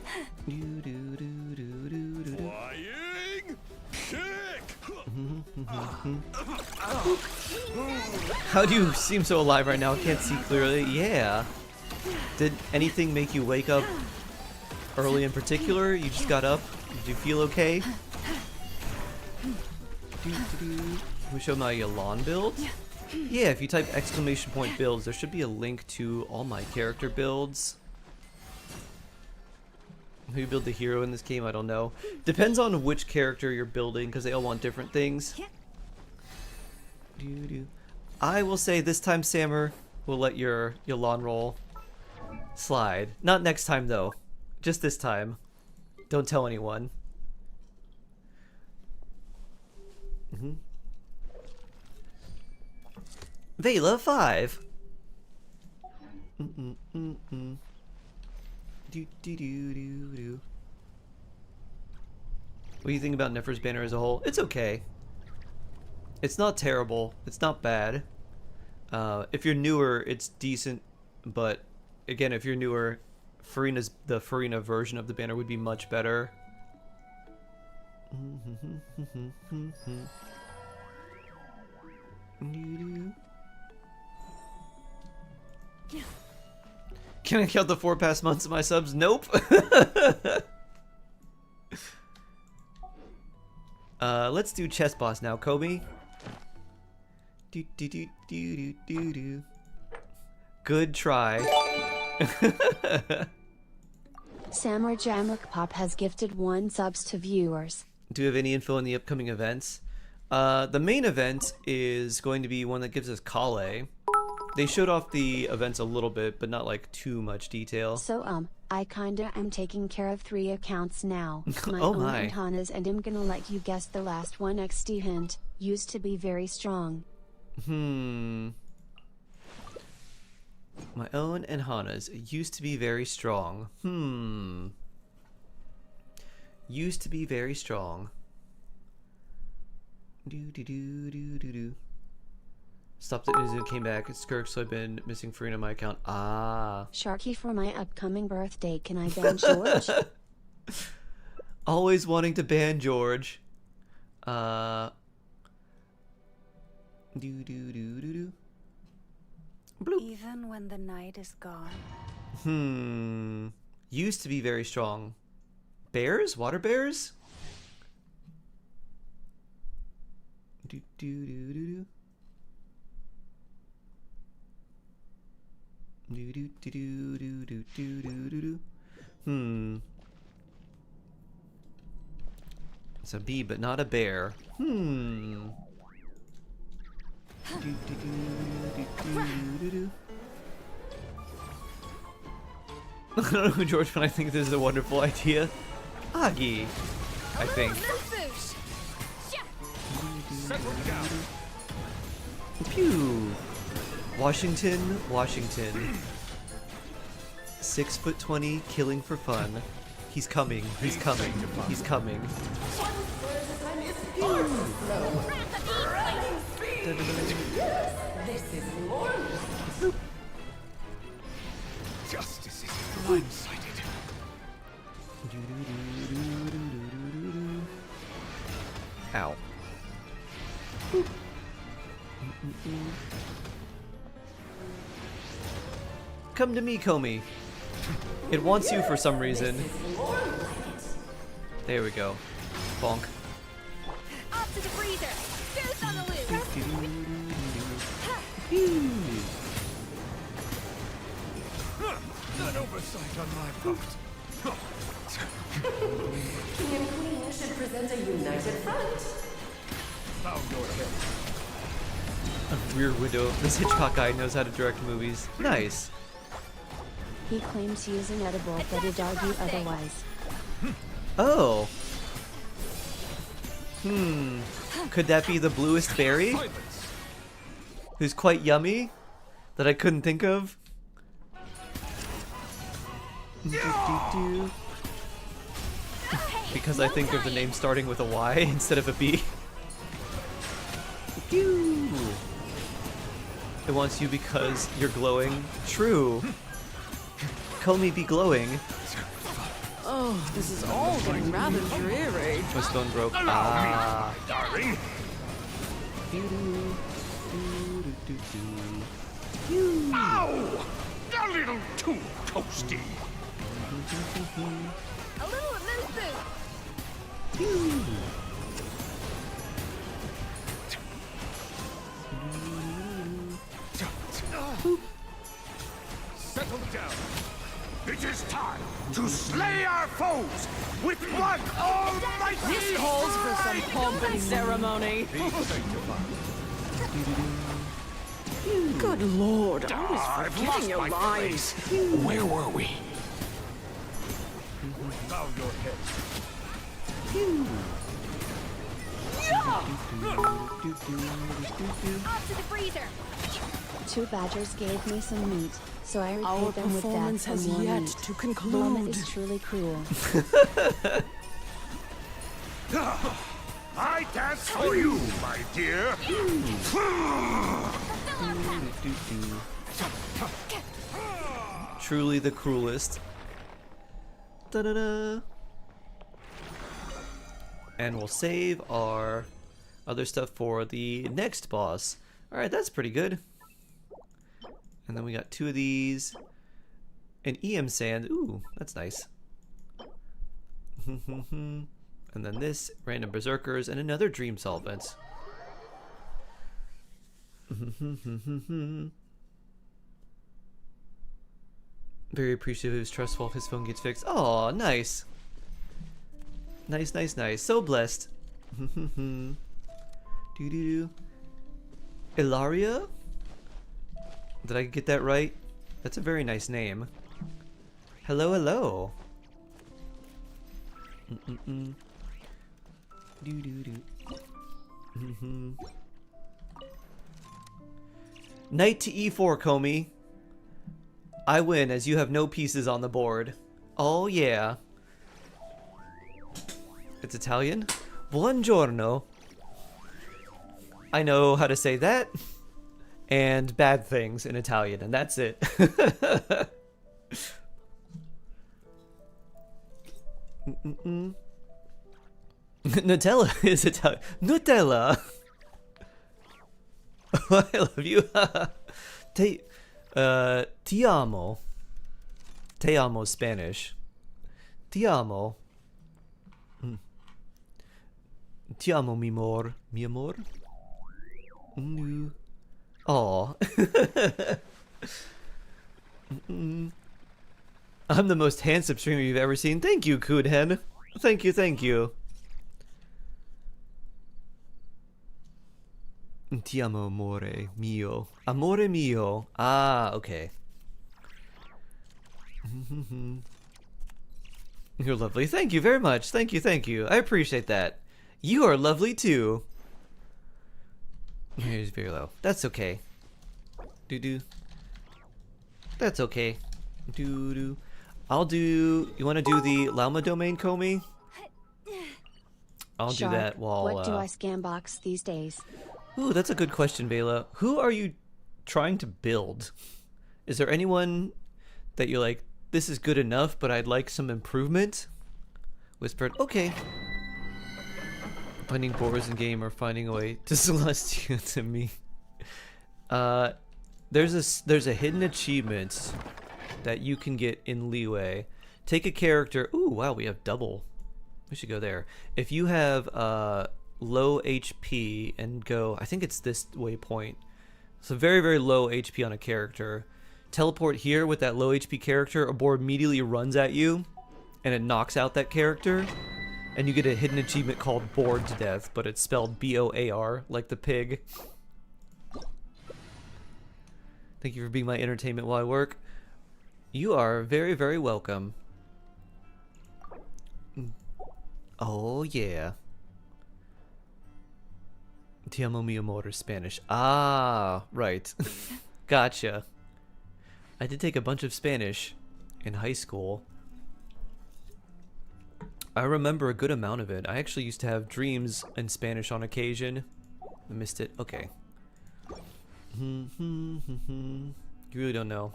Flying kick.
How do you seem so alive right now? I can't see clearly. Yeah. Did anything make you wake up early in particular? You just got up? Did you feel okay? Can we show my Elan build? Yeah, if you type !point builds, there should be a link to all my character builds. Who you build the hero in this game, I don't know. Depends on which character you're building, because they all want different things. I will say this time, Sammer, we'll let your Elan roll slide. Not next time, though. Just this time. Don't tell anyone. Vela 5. What do you think about Nefer's banner as a whole? It's okay. It's not terrible. It's not bad. If you're newer, it's decent. But again, if you're newer, the Farina version of the banner would be much better. Can I count the 4 past months of my subs? Nope. Let's do chess boss now, Kobe. Good try.
Samar Jamrock Pop has gifted 1 subs to viewers.
Do you have any info on the upcoming events? The main event is going to be one that gives us Kale. They showed off the events a little bit, but not like too much detail.
So I kinda am taking care of 3 accounts now. My
Oh
own
my.
and Hana's, and I'm gonna let you guess the last one. XD hint, used to be very strong.
My own and Hana's used to be very strong. Used to be very strong. Stopped it as it came back. It's Skirk, so I've been missing Farina on my account. Ah.
Sharky, for my upcoming birthday, can I ban George?
Always wanting to ban George. Bloop.
Even when the night is gone.
Used to be very strong. Bears? Water bears? It's a bee, but not a bear. I don't know who George, but I think this is a wonderful idea. Agi, I think. Pew. Washington, Washington. 6'20", killing for fun. He's coming. He's coming. He's coming.
Justice is one-sided.
Ow. Come to me, Comey. It wants you for some reason. There we go. Bonk.
Off to the freezer. Goose on the loose.
An oversight on my part.
King and Queen should present a united front.
Bow your head.
Rear Window. This Hitchcock guy knows how to direct movies. Nice.
He claims he is inedible, but he'd argue otherwise.
Oh. Could that be the bluest berry?
Silence.
Who's quite yummy? That I couldn't think of? Because I think of the name starting with a Y instead of a B. It wants you because you're glowing. True. Comey be glowing.
Oh, this is all getting rather dreary.
My stone broke.
Allow me, darling. Ow! A little too toasty.
A little moose boot.
Settle down. It is time to slay our foes with one almighty.
This calls for some pomp and ceremony.
Be sanctified.
Good lord, I was
I've
forgetting
lost
your
my
lines.
Where were we? Bow your head.
Off to the freezer.
2 badgers gave me some meat, so I
Our
repaid them with
performance
death
has
and more
yet
meat.
to
Vomit
conclude.
is truly cruel.
I dance for you, my dear.
Truly the cruelest. Da-da-da. And we'll save our other stuff for the next boss. Alright, that's pretty good. And then we got 2 of these. An EM sand. Ooh, that's nice. And then this, random berserkers, and another dream solvent. Very appreciative of his trustful if his phone gets fixed. Oh, nice. Nice, nice, nice. So blessed. Doo-doo-doo. Ilaria? Did I get that right? That's a very nice name. Hello, hello. Doo-doo-doo. Knight to e4, Comey. I win as you have no pieces on the board. Oh yeah. It's Italian? Buongiorno. I know how to say that and bad things in Italian, and that's it. Nutella is Italian. Nutella! I love you. Ti amo. Te amo Spanish. Ti amo. Ti amo, mi amor. Mi amor? Aw. I'm the most handsome streamer you've ever seen. Thank you, Coonhen. Thank you, thank you. Ti amo, amore mio. Amore mio. Ah, okay. You're lovely. Thank you very much. Thank you, thank you. I appreciate that. You are lovely too. Here's very low. That's okay. Doo-doo. That's okay. Doo-doo. I'll do... You want to do the Llama domain, Comey? I'll
Shark,
do that while...
what do I scambox these days?
Ooh, that's a good question, Bela. Who are you trying to build? Is there anyone that you're like, this is good enough, but I'd like some improvement? Whispered, okay. Finding boars in game or finding a way to Celestia to me. There's a hidden achievement that you can get in Leeway. Take a character. Ooh, wow, we have double. We should go there. If you have low HP and go, I think it's this waypoint. So very, very low HP on a character. Teleport here with that low HP character. A boar immediately runs at you, and it knocks out that character. And you get a hidden achievement called Bored to Death, but it's spelled B-O-A-R, like the pig. Thank you for being my entertainment while I work. You are very, very welcome. Oh, yeah. Te amo mi amor is Spanish. Ah, right. Gotcha. I did take a bunch of Spanish in high school. I remember a good amount of it. I actually used to have dreams in Spanish on occasion. I missed it. Okay. You really don't know.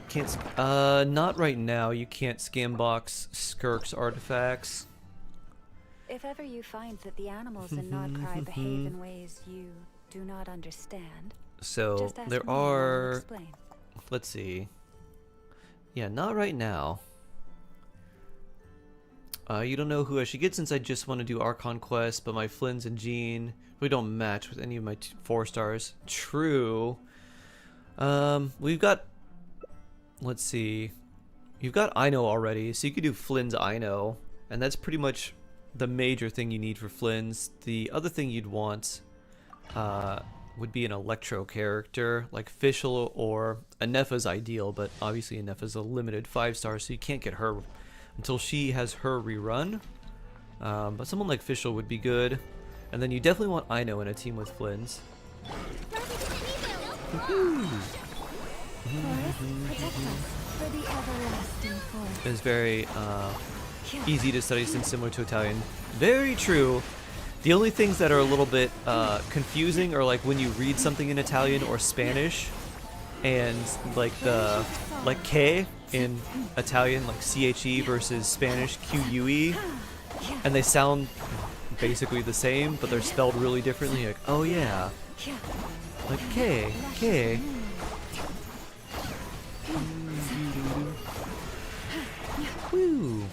Can't. Not right now. You can't scam box Skirk's artifacts.
If ever you find that the animals in Nodcry behave in ways you do not understand,
so
just ask
there
me and I'll
are.
explain.
Let's see. Yeah, not right now. You don't know who I should get since I just want to do Archon Quest, but my Flynn's and Jean really don't match with any of my 4 stars. True. We've got. Let's see. You've got Ino already, so you could do Flynn's Ino, and that's pretty much the major thing you need for Flynn's. The other thing you'd want would be an Electro character, like Fischl or Anefa's ideal, but obviously Anefa's a limited 5 stars, so you can't get her until she has her rerun. But someone like Fischl would be good. And then you definitely want Ino in a team with Flynn's. It's very easy to study since similar to Italian. Very true. The only things that are a little bit confusing are like when you read something in Italian or Spanish, and like the K in Italian, like CHE versus Spanish QUE, and they sound basically the same, but they're spelled really differently. Like, oh yeah, like K. Woo.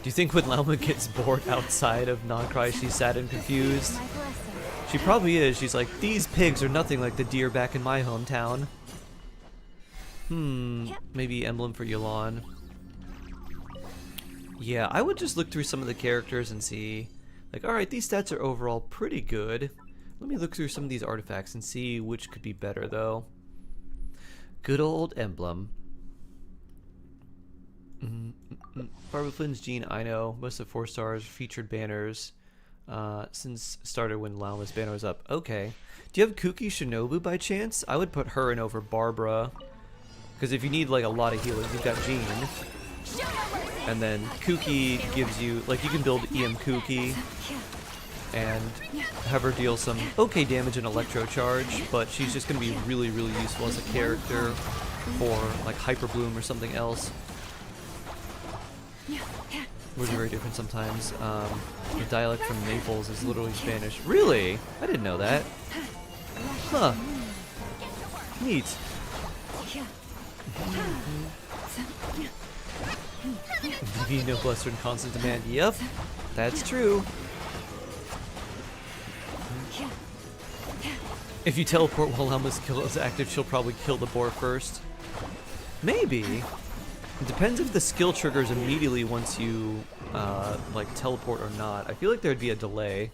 Do you think when Lauma gets bored outside of Nodcry, she's sad and confused? She probably is. She's like, these pigs are nothing like the deer back in my hometown. Maybe emblem for Yolan. Yeah, I would just look through some of the characters and see, like, alright, these stats are overall pretty good. Let me look through some of these artifacts and see which could be better, though. Good old emblem. Barbara Flynn's Jean, I know. Most of 4 stars, featured banners. Since started when Lauma's banner was up. Okay. Do you have Kuki Shinobu by chance? I would put her in over Barbara. Because if you need like a lot of healing, you've got Jean. And then Kuki gives you, like, you can build EM Kuki and have her deal some okay damage and electro charge, but she's just going to be really, really useful as a character for like Hyper Bloom or something else. Words are very different sometimes. The dialect from Naples is literally Spanish. Really? I didn't know that. Huh. Neat. Maybe no Western constant demand. Yep, that's true. If you teleport while Lauma's skill is active, she'll probably kill the boar first. Maybe. It depends if the skill triggers immediately once you like teleport or not. I feel like there'd be a delay.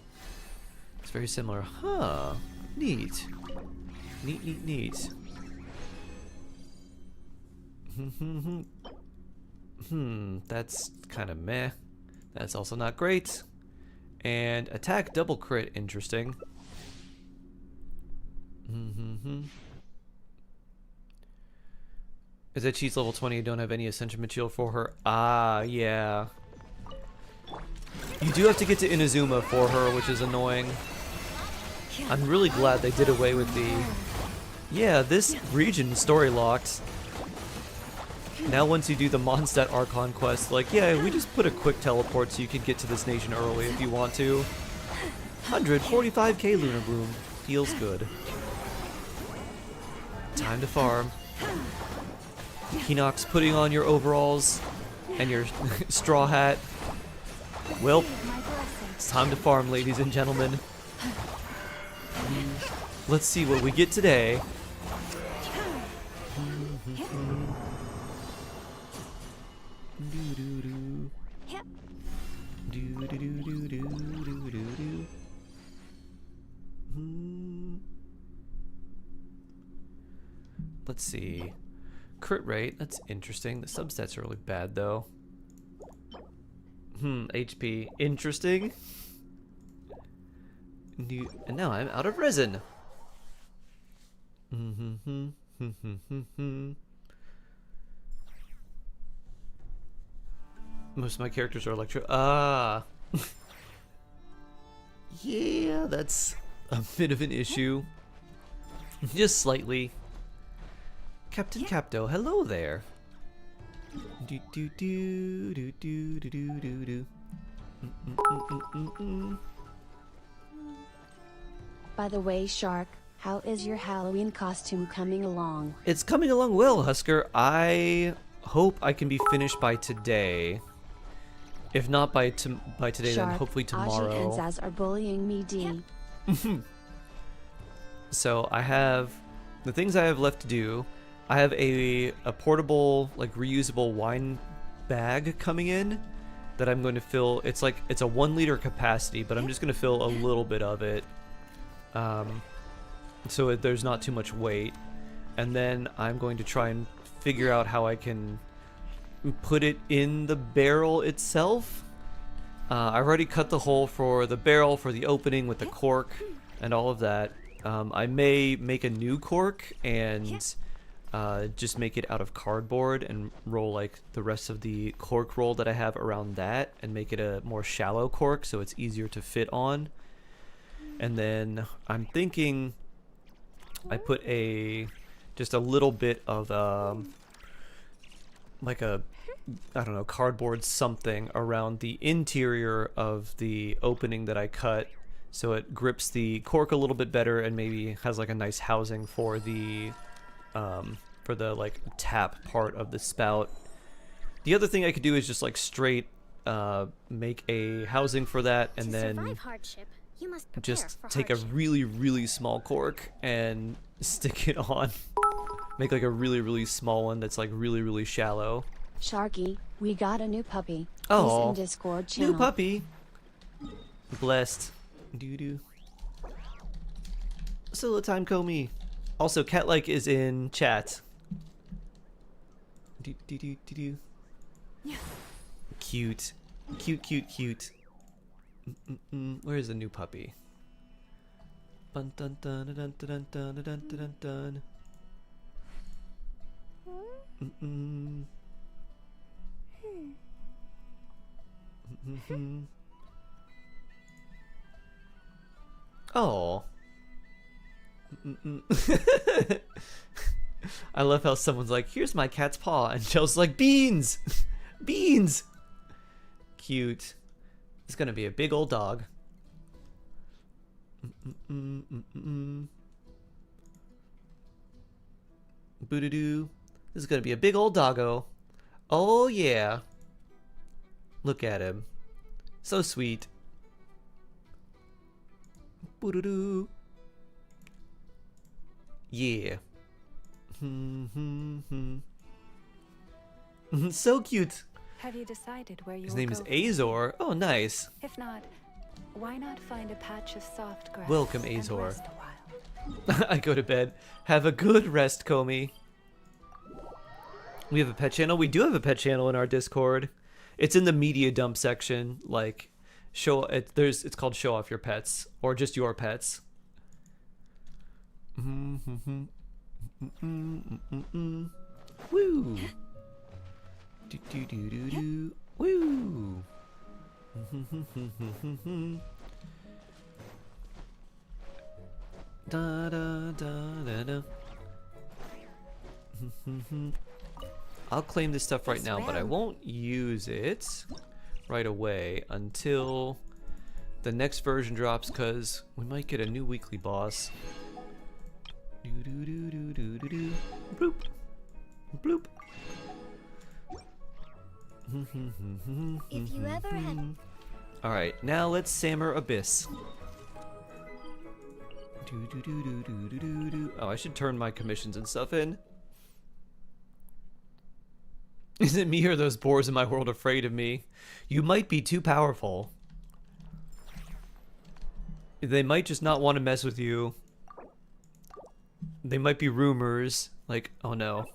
It's very similar. Huh. Neat. Neat. That's kind of meh. That's also not great. And attack double crit, interesting. Is that she's level 20 and don't have any Ascension Material for her? Ah, yeah. You do have to get to Inazuma for her, which is annoying. I'm really glad they did away with the... Yeah, this region story locked. Now once you do the Mondstadt Archon quest, like, yeah, we just put a quick teleport so you can get to this nation early if you want to. 145k Lunar Bloom. Feels good. Time to farm. Hinox putting on your overalls and your straw hat. Well, it's time to farm, ladies and gentlemen. Let's see what we get today. Let's see. Crit rate, that's interesting. The substats are really bad though. HP, interesting. And now I'm out of resin. Most of my characters are electro. Yeah, that's a bit of an issue. Just slightly. Captain Capto, hello there. Do do do do do do do do do.
By the way, Shark, how is your Halloween costume coming along?
It's coming along well, Husker. I hope I can be finished by today. If not by today,
Shark,
then hopefully tomorrow.
Aji and Zaz are bullying me, D.
So I have the things I have left to do. I have a portable, like, reusable wine bag coming in that I'm going to fill. It's like, it's a 1 liter capacity, but I'm just going to fill a little bit of it, so there's not too much weight. And then I'm going to try and figure out how I can put it in the barrel itself. I've already cut the hole for the barrel for the opening with the cork and all of that. I may make a new cork and just make it out of cardboard and roll like the rest of the cork roll that I have around that and make it a more shallow cork so it's easier to fit on. And then I'm thinking I put just a little bit of like a, I don't know, cardboard something around the interior of the opening that I cut so it grips the cork a little bit better and maybe has like a nice housing for the like tap part of the spout. The other thing I could do is just like straight make a housing for that and then
you must prepare
just
for
take
hardship.
a really small cork and stick it on. Make like a really small one that's like really shallow.
Sharky, we got a new puppy.
Oh,
He's in Discord channel.
new puppy. Blessed. Doo-doo. Still a time Comey. Also, Catlike is in chat. Do. Cute. Cute. Where is the new puppy? Dun dun dun dun dun dun dun dun dun. Oh. I love how someone's like, here's my cat's paw, and Jell's like, beans! Beans! Cute. It's gonna be a big old dog. Boo-doo-doo. This is gonna be a big old doggo. Oh yeah. Look at him. So sweet. Boo-doo-doo. Yeah. So cute.
Have you decided where you
His
will
name is
go from
Azor.
here?
Oh, nice.
If not, why not find a patch of soft grass?
Welcome,
and
Azor.
rest a while?
I go to bed. Have a good rest, Comey. We have a pet channel. We do have a pet channel in our Discord. It's in the media dump section. Like, it's called Show Off Your Pets or just your pets. Woo. Do. Woo. Da da da da da. I'll claim this stuff right now, but I won't use it right away until the next version drops, because we might get a new weekly boss. Do do do do do do do. Bloop. Bloop.
If you ever had...
Alright, now let's Sammer Abyss. Do, do, do, do, do, do, do, do. Oh, I should turn my commissions and stuff in. Is it me or those boars in my world afraid of me? You might be too powerful. They might just not want to mess with you. They might be rumors. Like, oh no.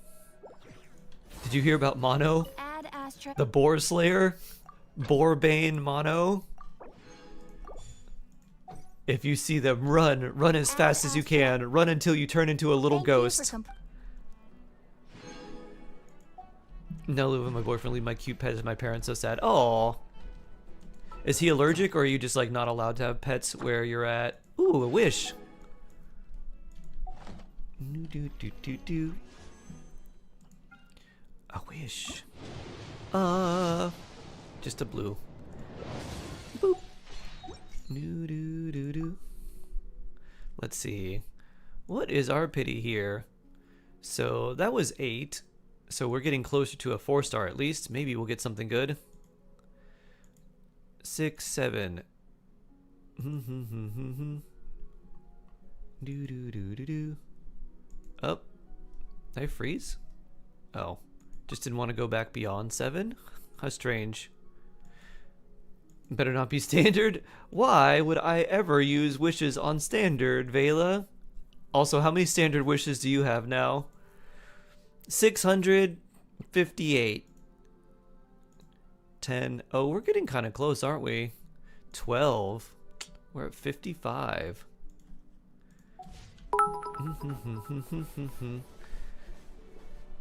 Did you hear about Mono?
Add Astra...
The Boar Slayer? Boarbane Mono? If you see them, run as fast as you can. Run until you turn into a little ghost. No, live with my boyfriend, leave my cute pet as my parents, so sad. Oh, is he allergic, or are you just like not allowed to have pets where you're at? Ooh, a wish. Do do do do. A wish. Just a blue. Boop. Do do do do. Let's see. What is our pity here? So that was 8. So we're getting closer to a 4-star at least. Maybe we'll get something good. 6, 7. Do do do do do. Up. Did I freeze? Oh. Just didn't want to go back beyond 7? How strange. Better not be standard. Why would I ever use wishes on standard, Vela? Also, how many standard wishes do you have now? 658. 10. Oh, we're getting kind of close, aren't we? 12. We're at 55.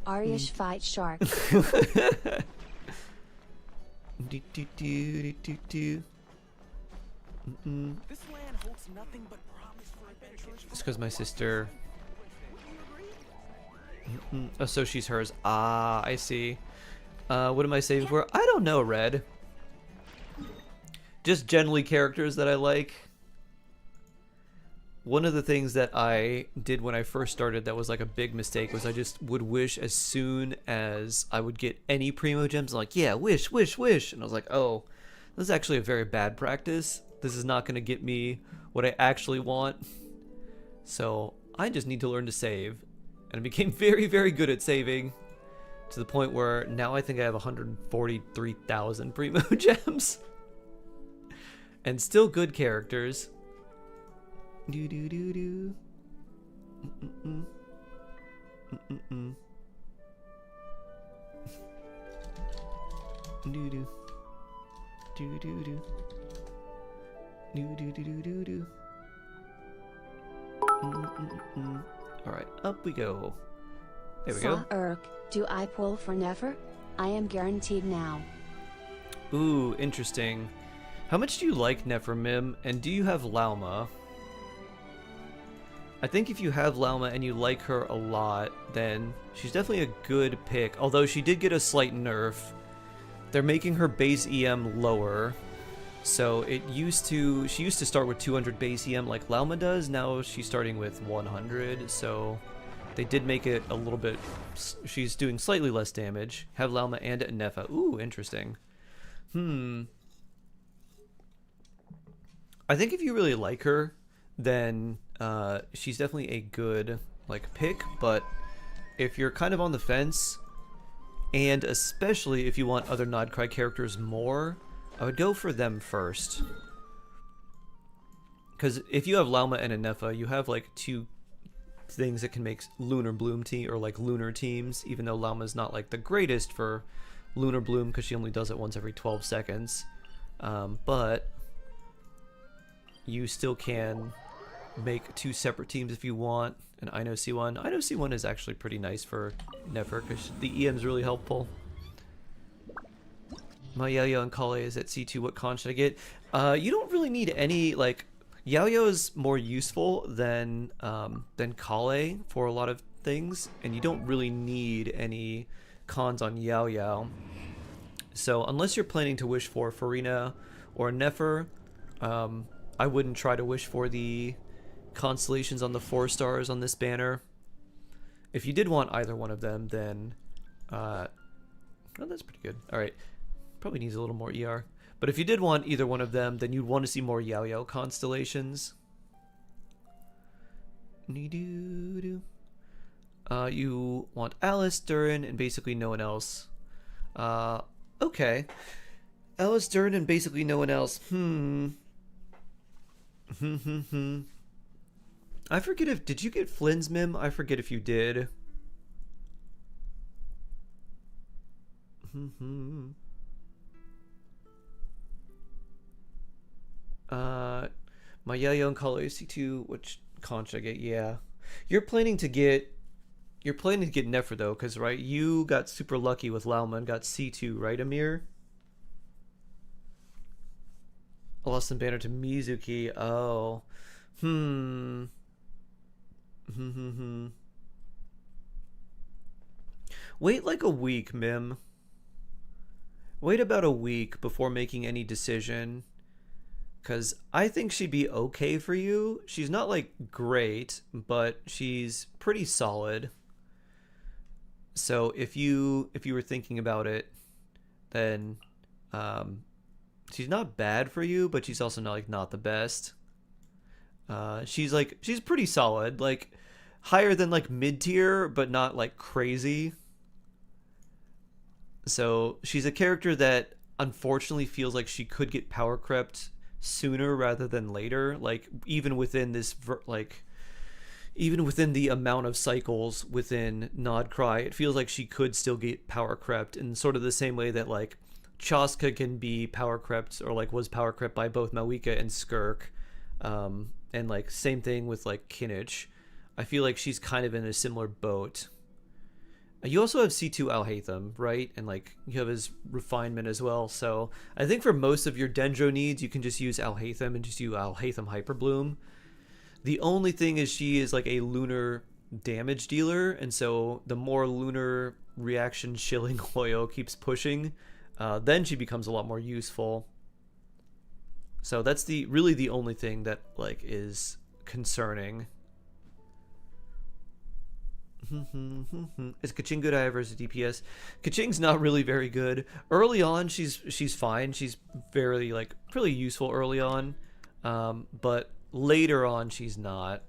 Ariash fight shark.
Do, do, do, do, do, do.
This land holds nothing but promise for adventurers.
It's because my sister. Oh, so she's hers. Ah, I see. What am I saving for? I don't know, Red. Just generally characters that I like. One of the things that I did when I first started that was like a big mistake was I just would wish as soon as I would get any Primo Gems. I'm like, yeah, wish, wish, wish. And I was like, oh, this is actually a very bad practice. This is not going to get me what I actually want. So I just need to learn to save. And I became very, very good at saving. To the point where now I think I have 143,000 Primo Gems. And still good characters. Do do do do. Do do. Do do do. Do do do do do do. Alright, up we go. There we go.
Do I pull for Nefer? I am guaranteed now.
Ooh, interesting. How much do you like Nefermim, and do you have Lauma? I think if you have Lauma and you like her a lot, then she's definitely a good pick. Although she did get a slight nerf. They're making her base EM lower. So she used to start with 200 base EM like Lauma does. Now she's starting with 100. So they did make it a little bit. She's doing slightly less damage. Have Lauma and Nefa. Ooh, interesting. I think if you really like her, then she's definitely a good like pick. But if you're kind of on the fence, and especially if you want other Nodcry characters more, I would go for them first. Because if you have Lauma and Anefa, you have like 2 things that can make Lunar Bloom team or like lunar teams, even though Lauma's not like the greatest for Lunar Bloom because she only does it once every 12 seconds. But you still can make 2 separate teams if you want. And I know C1. I know C1 is actually pretty nice for Nefer because the EM is really helpful. My Yaoyo and Kale is at C2. What con should I get? You don't really need any, like, Yaoyo is more useful than Kale for a lot of things, and you don't really need any cons on Yao Yao. So unless you're planning to wish for Farina or Nefer, I wouldn't try to wish for the constellations on the 4 stars on this banner. If you did want either one of them, then oh, that's pretty good. All right, probably needs a little more ER. But if you did want either one of them, then you'd want to see more Yao Yao constellations. You want Alice, Durin, and basically no one else. Okay. Alice, Durin, and basically no one else. I forget if... Did you get Flynn's Mim? I forget if you did. My Yao Yao and Kalo C2, which con should I get? Yeah. You're planning to get Nefer though, because right, you got super lucky with Lauma and got C2, right, Amir? I lost some banner to Mizuki. Oh. Wait like a week, Mim. Wait about a week before making any decision. Because I think she'd be okay for you. She's not, like, great, but she's pretty solid. So if you were thinking about it, then she's not bad for you, but she's also not, like, not the best. She's pretty solid. Like, higher than, like, mid-tier, but not, like, crazy. So she's a character that, unfortunately, feels like she could get power crept sooner rather than later, like even within this even within the amount of cycles within Nod Cry, it feels like she could still get power crept in sort of the same way that like Chaska can be power crept, or like was power crept by both Mawika and Skirk, and like same thing with like Kinich. I feel like she's kind of in a similar boat. You also have C2 Alhaitham, right? And like you have his refinement as well. So I think for most of your Dendro needs, you can just use Alhaitham and just use Alhaitham Hyperbloom. The only thing is she is like a lunar damage dealer, and so the more lunar reaction shilling Hoyo keeps pushing, then she becomes a lot more useful. So that's really the only thing that like is concerning. Is Kaching good versus DPS? Kaching's not really very good. Early on, she's fine. She's very like pretty useful early on, but later on she's not.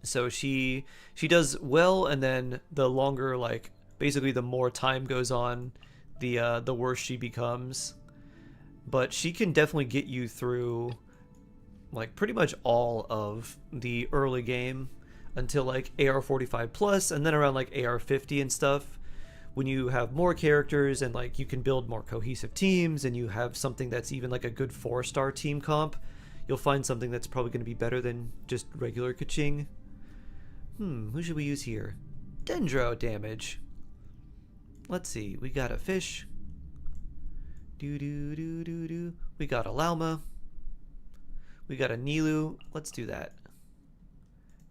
So she does well, and then the longer like basically the more time goes on, the worse she becomes. But she can definitely get you through like pretty much all of the early game until like AR 45 plus, and then around like AR 50 and stuff, when you have more characters and like you can build more cohesive teams, and you have something that's even like a good 4-star team comp, you'll find something that's probably going to be better than just regular Kaching. Who should we use here? Dendro damage. Let's see, we got a fish. We got a Lauma. We got a Nilu. Let's do that.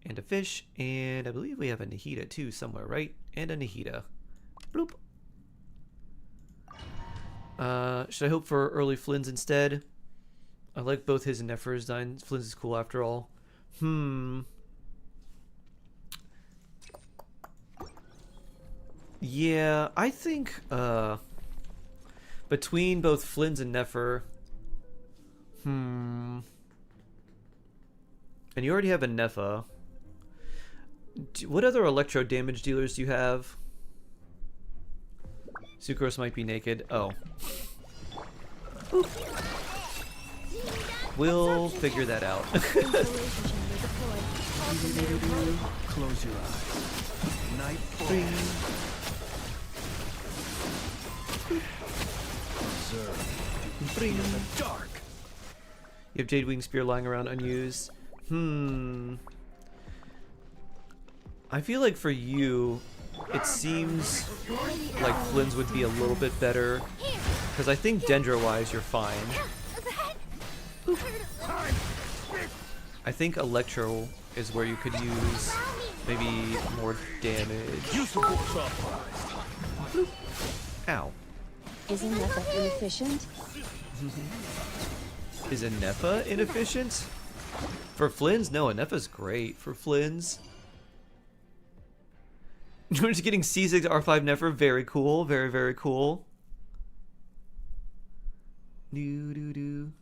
And a fish, and I believe we have a Nahida too somewhere, right? And a Nahida. Bloop. Should I hope for early Flynn's instead? I like both his and Nefer's designs. Flynn's is cool after all. Yeah, I think between both Flynn's and Nefer. And you already have a Nefa. What other electro damage dealers do you have? Sucrose might be naked. Oh. Oop. We'll figure that out.
Close your eyes. Nightfall. Observe. In the dark.
You have Jade Wing Spear lying around unused. I feel like for you, it seems like Flynn's would be a little bit better, because I think Dendro-wise you're fine. I think Electro is where you could use maybe more damage. Ow.
Is Nefa inefficient?
Is a Nefa inefficient? For Flynn's? No, a Nefa's great. For Flynn's. We're just getting C6 R5 Nefer. Very cool. Very, very cool. Do do do.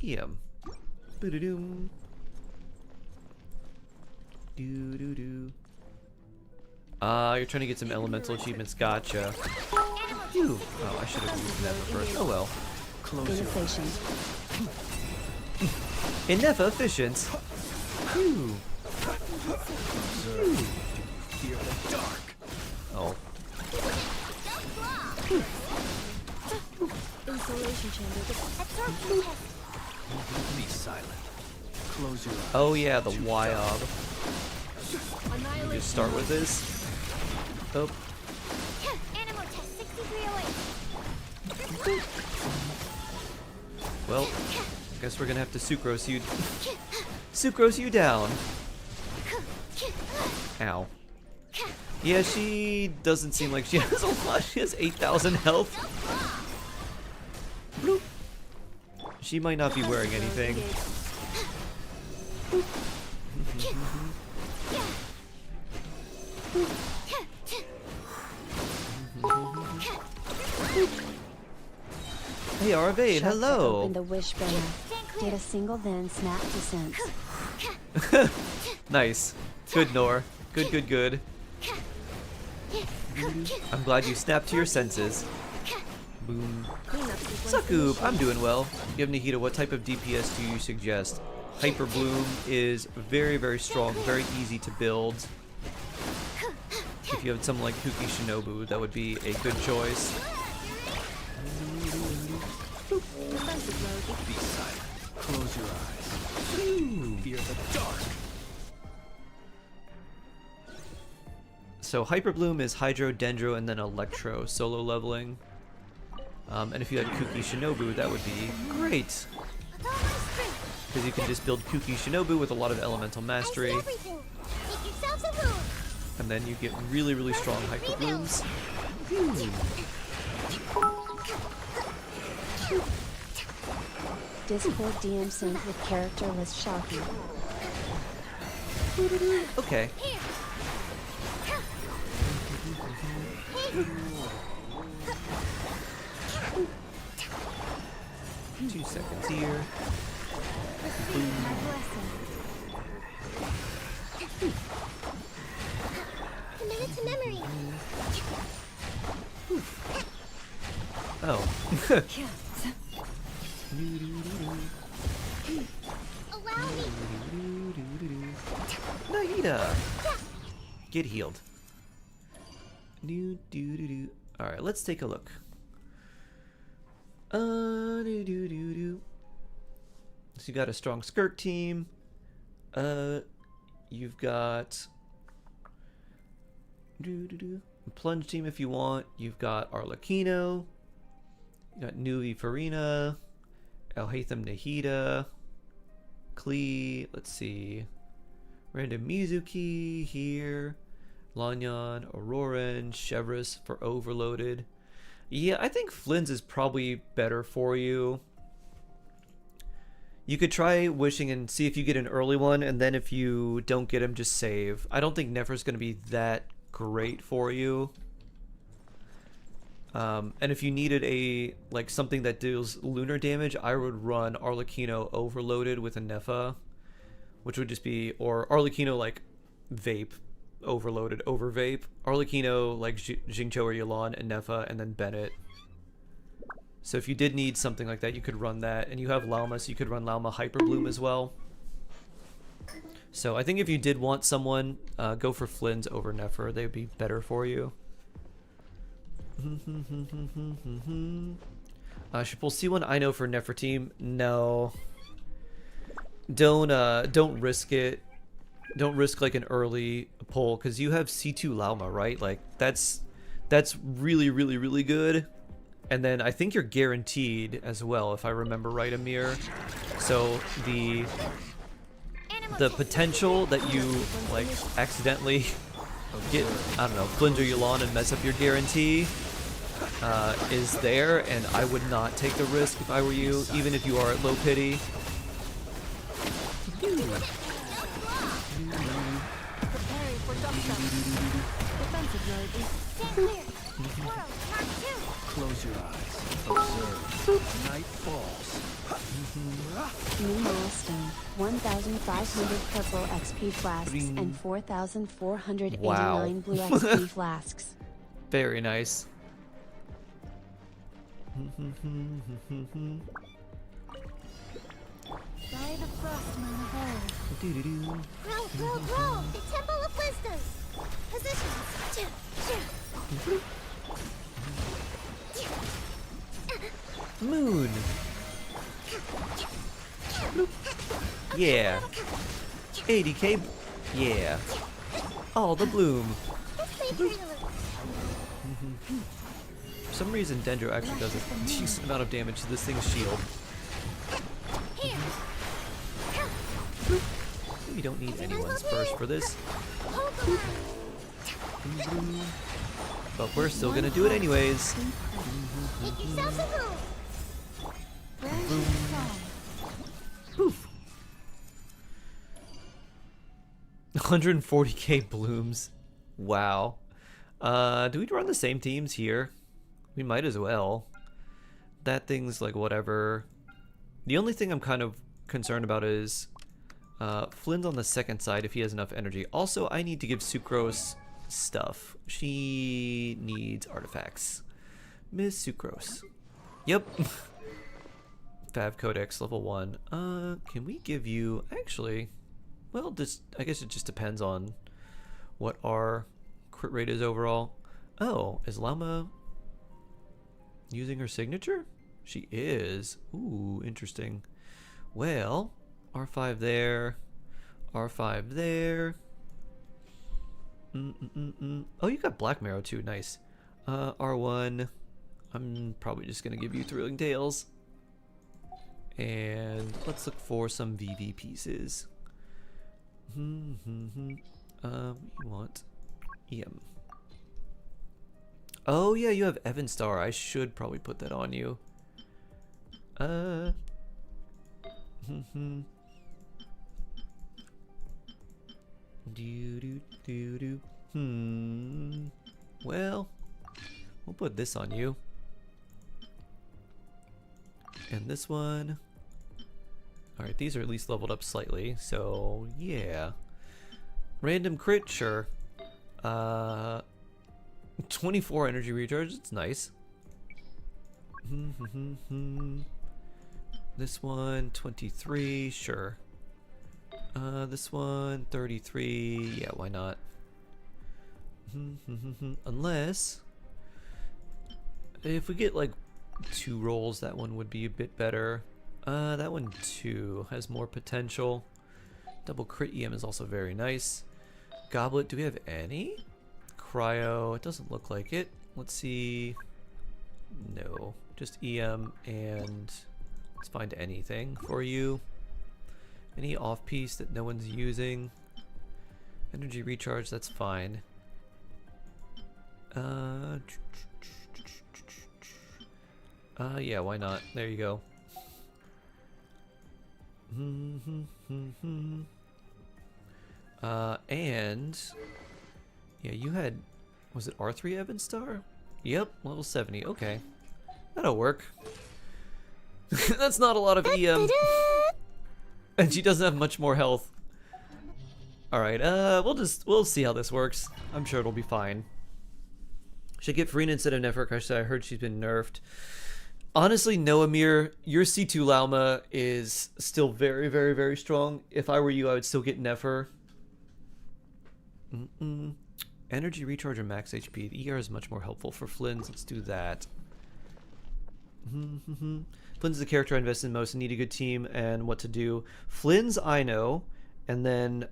EM. Boo-doo-doom. Do do do. You're trying to get some elemental achievements. Gotcha. Phew. Oh, I should have used Nefa first. Oh well.
Inefficient.
Nefa efficient. Phew.
Fear the dark.
Oh.
Insulation chamber.
Be silent. Close your eyes.
Oh yeah, the YOB. Just start with this. Oh.
Animal test 6308.
Well, guess we're gonna have to sucrose you down. Ow. Yeah, she doesn't seem like she has a lot. She has 8,000 health. Bloop. She might not be wearing anything. Hey, Arvade, hello.
Open the wish banner. Did a single then snap to sense.
Nice. Good, Nor. Good, good, good. I'm glad you snapped to your senses. Boom. Suckoob, I'm doing well. You have Nahida, what type of DPS do you suggest? Hyper Bloom is very, very strong, very easy to build. If you have something like Kuki Shinobu, that would be a good choice.
Be silent. Close your eyes. Fear the dark.
So Hyper Bloom is Hydro, Dendro, and then Electro solo leveling. And if you had Kuki Shinobu, that would be great. Because you can just build Kuki Shinobu with a lot of elemental mastery. And then you get really, really strong Hyper Blooms.
Discord DM sync with characterless Shocky.
Okay. 2 seconds here.
Commit to memory.
Oh.
Allow me.
Nahida! Get healed. Alright, let's take a look. So you got a strong skirt team. You've got a plunge team if you want. You've got Arlecchino. You got Nuvi Farina. Alhaitham Nahida. Klee. Let's see. Random Mizuki here. Lanyan, Auroran, Chevrolet for Overloaded. Yeah, I think Flynn's is probably better for you. You could try wishing and see if you get an early one, and then if you don't get him, just save. I don't think Nefer's going to be that great for you. And if you needed a something that deals lunar damage, I would run Arlecchino Overloaded with a Nefa, which would just be, or Arlecchino Vape Overloaded over Vape. Arlecchino Xingqiu or Yulan and Nefa, and then Bennett. So if you did need something like that, you could run that. And you have Lauma, so you could run Lauma Hyper Bloom as well. So I think if you did want someone, go for Flynn's over Nefer. They would be better for you. Should pull C1 I know for Nefer team. No. Don't risk it. Don't risk an early pull, because you have C2 Lauma, right? That's really, really, really good. And then I think you're guaranteed as well, if I remember right, Amir. So the the potential that you like accidentally get, I don't know, flinge or Yulan and mess up your guarantee is there, and I would not take the risk if I were you, even if you are at low pity.
Preparing for dump shot. Defensive mode is stand clear. Squirrel, mark 2.
Close your eyes. Observe. Night falls.
New milestone, 1,500 purple XP flasks and 4,489
Wow.
blue XP flasks.
Very nice.
By the frostman of old.
Doo-doo-doo.
Roll, roll, roll. The Temple of Wisdom. Positions.
Moon. Yeah. 80k. Yeah. All the bloom. For some reason, Dendro actually does a decent amount of damage to this thing's shield.
Here.
We don't need anyone's first for this,
Hold the line.
but we're still gonna do it anyways.
Make yourselves at home.
Poof. 140k blooms. Wow. Do we run the same teams here? We might as well. That thing's like whatever. The only thing I'm kind of concerned about is Flynn's on the second side if he has enough energy. Also, I need to give Sucrose stuff. She needs artifacts. Miss Sucrose. Yep. Fav Codex level 1. Can we give you... Actually, well, this, I guess it just depends on what our crit rate is overall. Oh, is Llama using her signature? She is. Ooh, interesting. Well, R5 there. R5 there. Oh, you got Black Marrow too. Nice. R1. I'm probably just going to give you Thrilling Tales. And let's look for some VV pieces. We want EM. Oh yeah, you have Evan Star. I should probably put that on you. Well, we'll put this on you. And this one. Alright, these are at least leveled up slightly, so yeah. Random crit, sure. 24 energy recharge, it's nice. This one, 23, sure. This one, 33, yeah, why not? Unless, if we get like 2 rolls, that one would be a bit better. That one too has more potential. Double crit EM is also very nice. Goblet, do we have any? Cryo, it doesn't look like it. Let's see. No, just EM, and let's find anything for you. Any off piece that no one's using. Energy recharge, that's fine. Yeah, why not? There you go. And yeah, you had, was it R3 Evan Star? Yep, level 70. Okay, that'll work. That's not a lot of EM, and she doesn't have much more health. All right, we'll see how this works. I'm sure it'll be fine. Should get Farina instead of Neferkrishna. I heard she's been nerfed. Honestly, no, Amir, your C2 Lauma is still very, very, very strong. If I were you, I would still get Nefer. Energy recharge or max HP. The ER is much more helpful for Flynn's. Let's do that. Flynn's the character I invest in most and need a good team and what to do. Flynn's I know. And then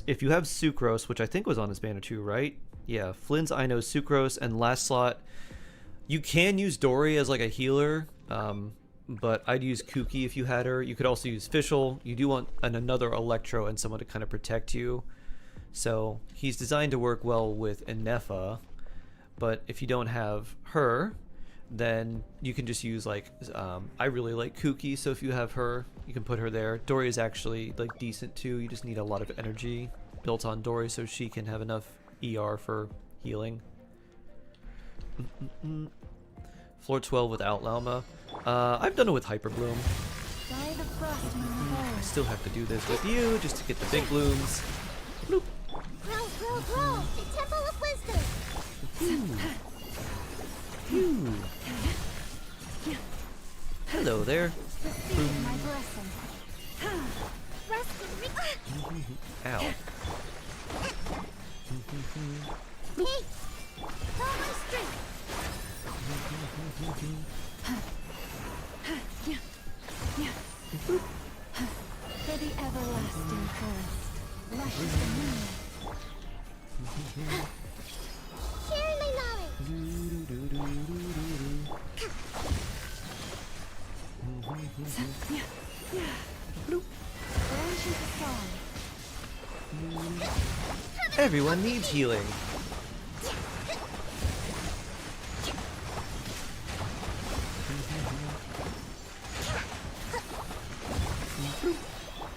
if you have Sucrose, which I think was on his banner too, right? Yeah, Flynn's I know, Sucrose, and last slot, you can use Dory as like a healer, but I'd use Kuki if you had her. You could also use Fischl. You do want another Electro and someone to kind of protect you. So he's designed to work well with Inefa, but if you don't have her, then you can just use like I really like Kuki, so if you have her, you can put her there. Dory is actually like decent too. You just need a lot of energy built on Dory so she can have enough ER for healing. Floor 12 without Lauma. I've done it with Hyper Bloom.
By the frost moon
I still have to do this with you just to get the big blooms. Bloop.
Grow! The Temple of Wisdom!
Phew. Hello there.
Receive my blessing. Rest in me.
Ow.
Hey! Follow my strength!
For the everlasting forest, lush as the moon.
Share my knowledge!
Branches of song.
Everyone needs healing.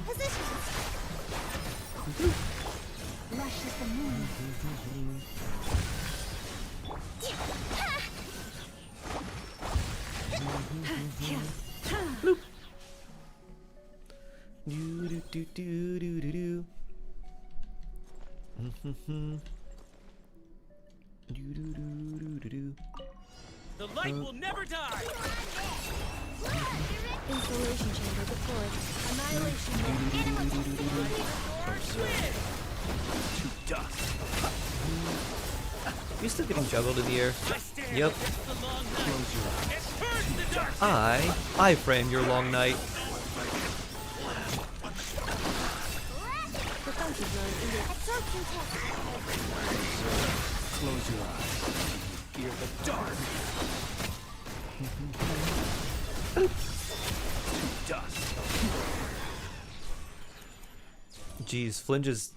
Positions!
Lush as the moon.
Do do do do do do do. Do do do do do do.
The light will never die!
Installation chamber deployed. Annihilation mode. Animals
To dust.
You still getting juggled in the air?
I stand
Yep.
against the long night and purge the dark!
I frame your long night.
Defensive mode ended. Absorption test.
Close your eyes. Fear the dark. To dust.
Jeez, Flinge is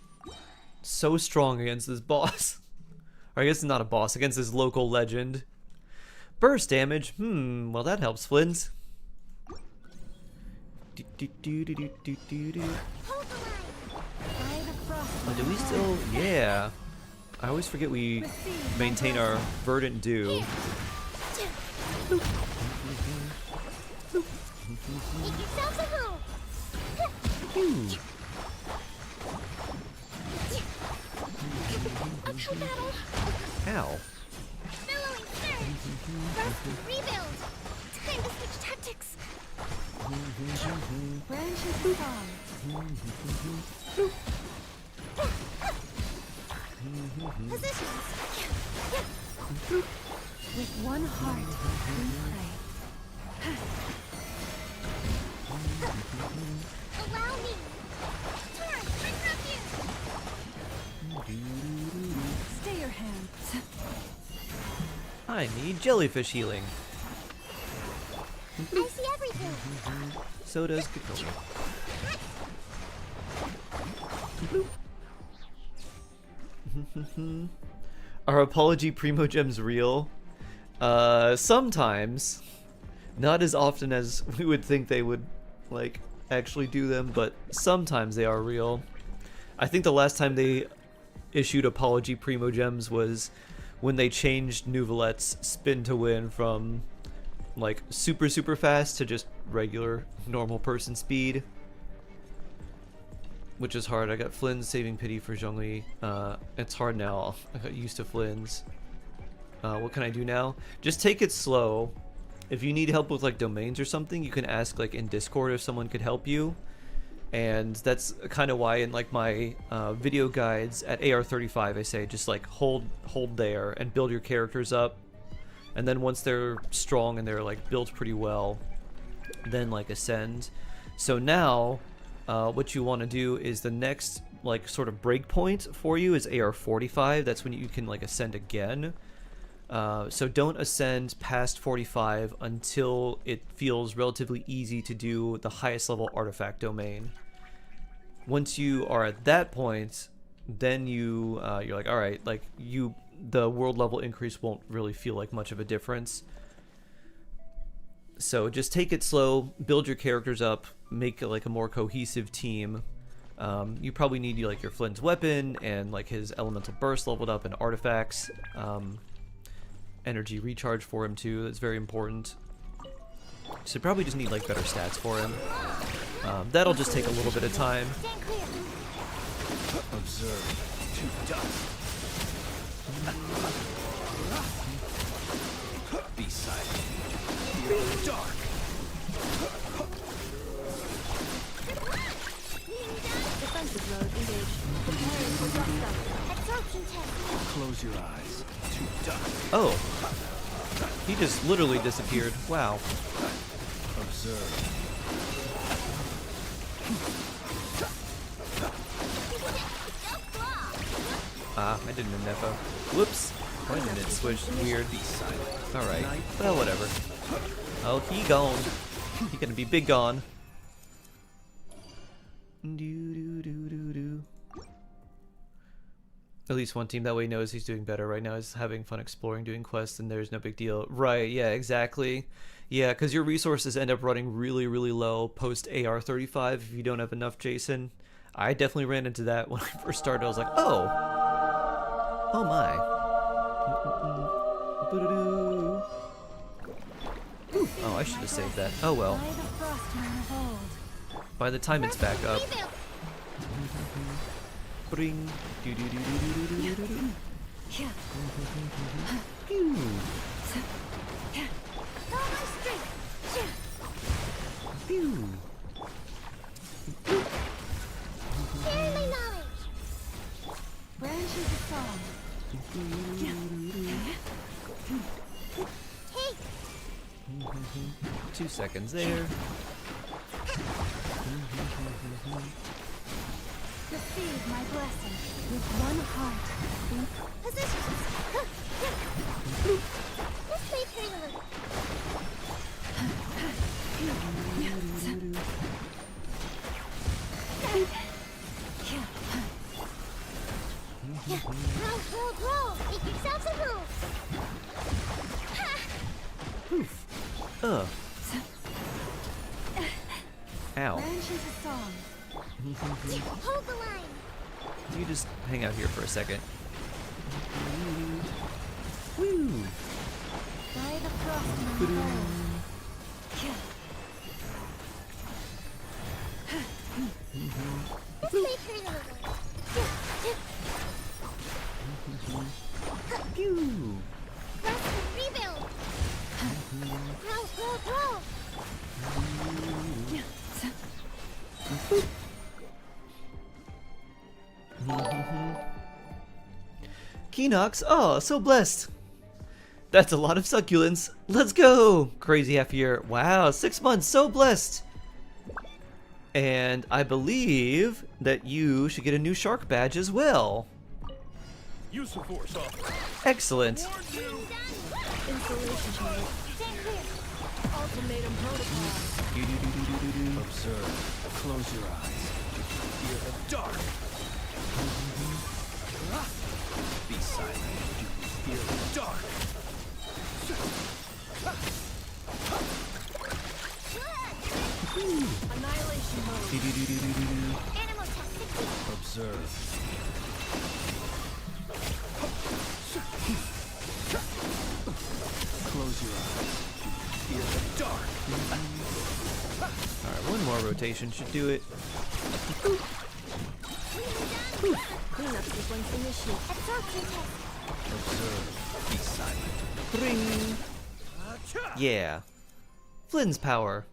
so strong against this boss. Or I guess it's not a boss, against this local legend. Burst damage. Well that helps, Flinz.
Hold the line.
By the frost
Oh, do we still? Yeah. I always forget we maintain our Verdant Dew.
Make yourselves a home. Uphill battle.
Ow.
Billowing surge. Rest, rebuild. Time to switch tactics.
branches of song.
Positions.
With one heart, we pray.
Allow me. Torrent, bring refuge.
Stay your hands.
I need jellyfish healing.
I see everything.
So does Kikomi. Are apology primo gems real? Sometimes. Not as often as we would think they would, like, actually do them, but sometimes they are real. I think the last time they issued apology primo gems was when they changed Nouvelette's spin to win from, like, super fast to just regular normal person speed. Which is hard. I got Flynn's Saving Pity for Zhongli. It's hard now. I got used to Flynn's. What can I do now? Just take it slow. If you need help with like domains or something, you can ask like in Discord if someone could help you. And that's kind of why in like my video guides at AR35 I say just like hold there and build your characters up. And then once they're strong and they're like built pretty well, then like ascend. So now what you want to do is the next like sort of break point for you is AR45. That's when you can like ascend again. So don't ascend past 45 until it feels relatively easy to do the highest level artifact domain. Once you are at that point, then you're like, all right, like the world level increase won't really feel like much of a difference. So just take it slow, build your characters up, make like a more cohesive team. You probably need like your Flynn's weapon and like his elemental burst leveled up and artifacts. Energy recharge for him too, that's very important. So probably just need like better stats for him. That'll just take a little bit of time.
Observe to dust. Be silent. Fear the dark.
Defensive mode engaged. Preparing for drop zone. Absorption test.
Close your eyes to dust.
Oh, he just literally disappeared. Wow.
Observe.
Ah, I didn't Nepo. Whoops. Why didn't it switch? Weird.
Be silent.
Alright. Well, whatever. Oh, he gone. He gonna be big gone. At least one team that way knows he's doing better right now, is having fun exploring, doing quests, and there's no big deal. Right, yeah, exactly. Yeah, because your resources end up running really, really low post AR-35 if you don't have enough Jason. I definitely ran into that when I first started. I was like, oh. Oh my. Oh, I should have saved that. Oh well. By the time it's back up. Bring. Do do do do do do do do. Pew.
Share my knowledge.
Branches of song.
Take.
2 seconds there.
Receive my blessing with one heart.
Positions. This may turn a little. Roll. Make yourselves a move.
Ugh. Ow.
Branches of song.
Hold the line.
You just hang out here for a second. Woo!
By the frost and the
This may turn a little.
Pew!
Rest and rebuild. Roll.
Keenox, oh, so blessed. That's a lot of succulents. Let's go! Crazy half year. Wow, 6 months, so blessed. And I believe that you should get a new shark badge as well.
Use of force off.
Excellent.
insulation chamber.
Stand clear.
Ultimatum protocol.
Observe. Close your eyes. Fear the dark. Be silent. Fear the dark.
Annihilation mode.
Animal toxicity.
Observe. Close your eyes. Fear the dark.
Alright, one more rotation should do it.
Cleanup sequence initiate.
Absorption test.
Observe. Be silent.
Bring. Yeah. Flynn's power.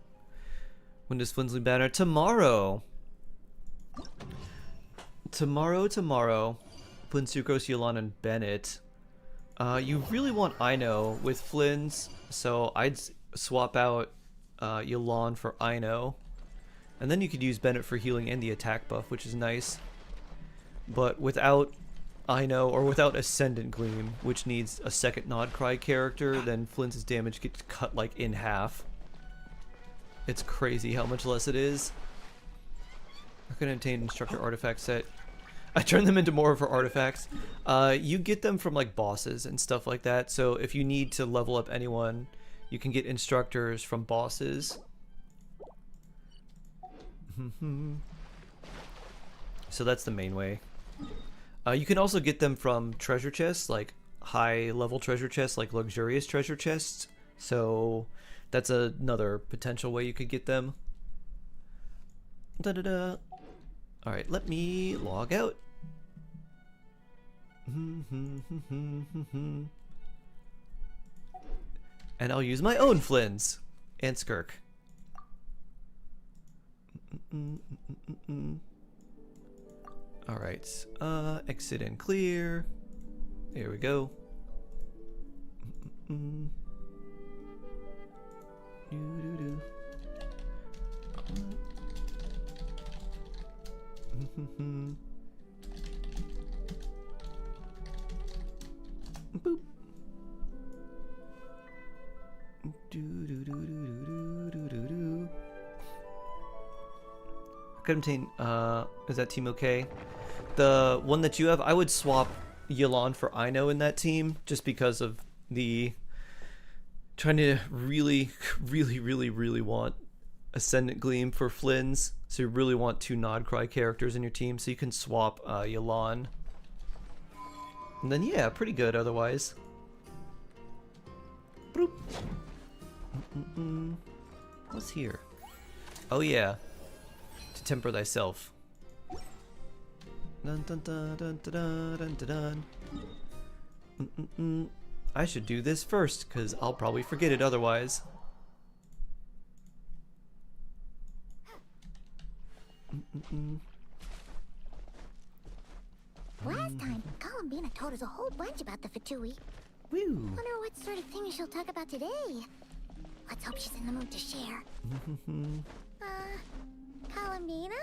When does Flynn's leave banner? Tomorrow. Tomorrow. Flynn, Sucrose, Yolan, and Bennett. You really want Ino with Flynn's, so I'd swap out Yolan for Ino. And then you could use Bennett for healing and the attack buff, which is nice. But without I know, or without Ascendant Gleam, which needs a second Nod Cry character, then Flynn's damage gets cut like in half. It's crazy how much less it is. I'm gonna obtain Instructor Artifact set. I turn them into more of her artifacts. You get them from like bosses and stuff like that, so if you need to level up anyone, you can get instructors from bosses. So that's the main way. You can also get them from treasure chests, like high level treasure chests, like luxurious treasure chests. So that's another potential way you could get them. Da-da-da. Alright, let me log out. And I'll use my own Flynn's and Skirk. Alright, exit and clear. There we go. Boop. I could obtain, is that team okay? The one that you have, I would swap Yelan for Ino in that team, just because of the trying to really want Ascendant Gleam for Flynn's. So you really want 2 Nod Cry characters in your team, so you can swap Yelan. And then yeah, pretty good otherwise. Boop. What's here? Oh yeah, to temper thyself. Dun, dun, dun, dun, dun, dun, dun, dun. I should do this first, because I'll probably forget it otherwise.
Last time, Columbina told us a whole bunch about the Fatui.
Woo!
Wonder what sort of thing she'll talk about today. Let's hope she's in the mood to share. Columbina?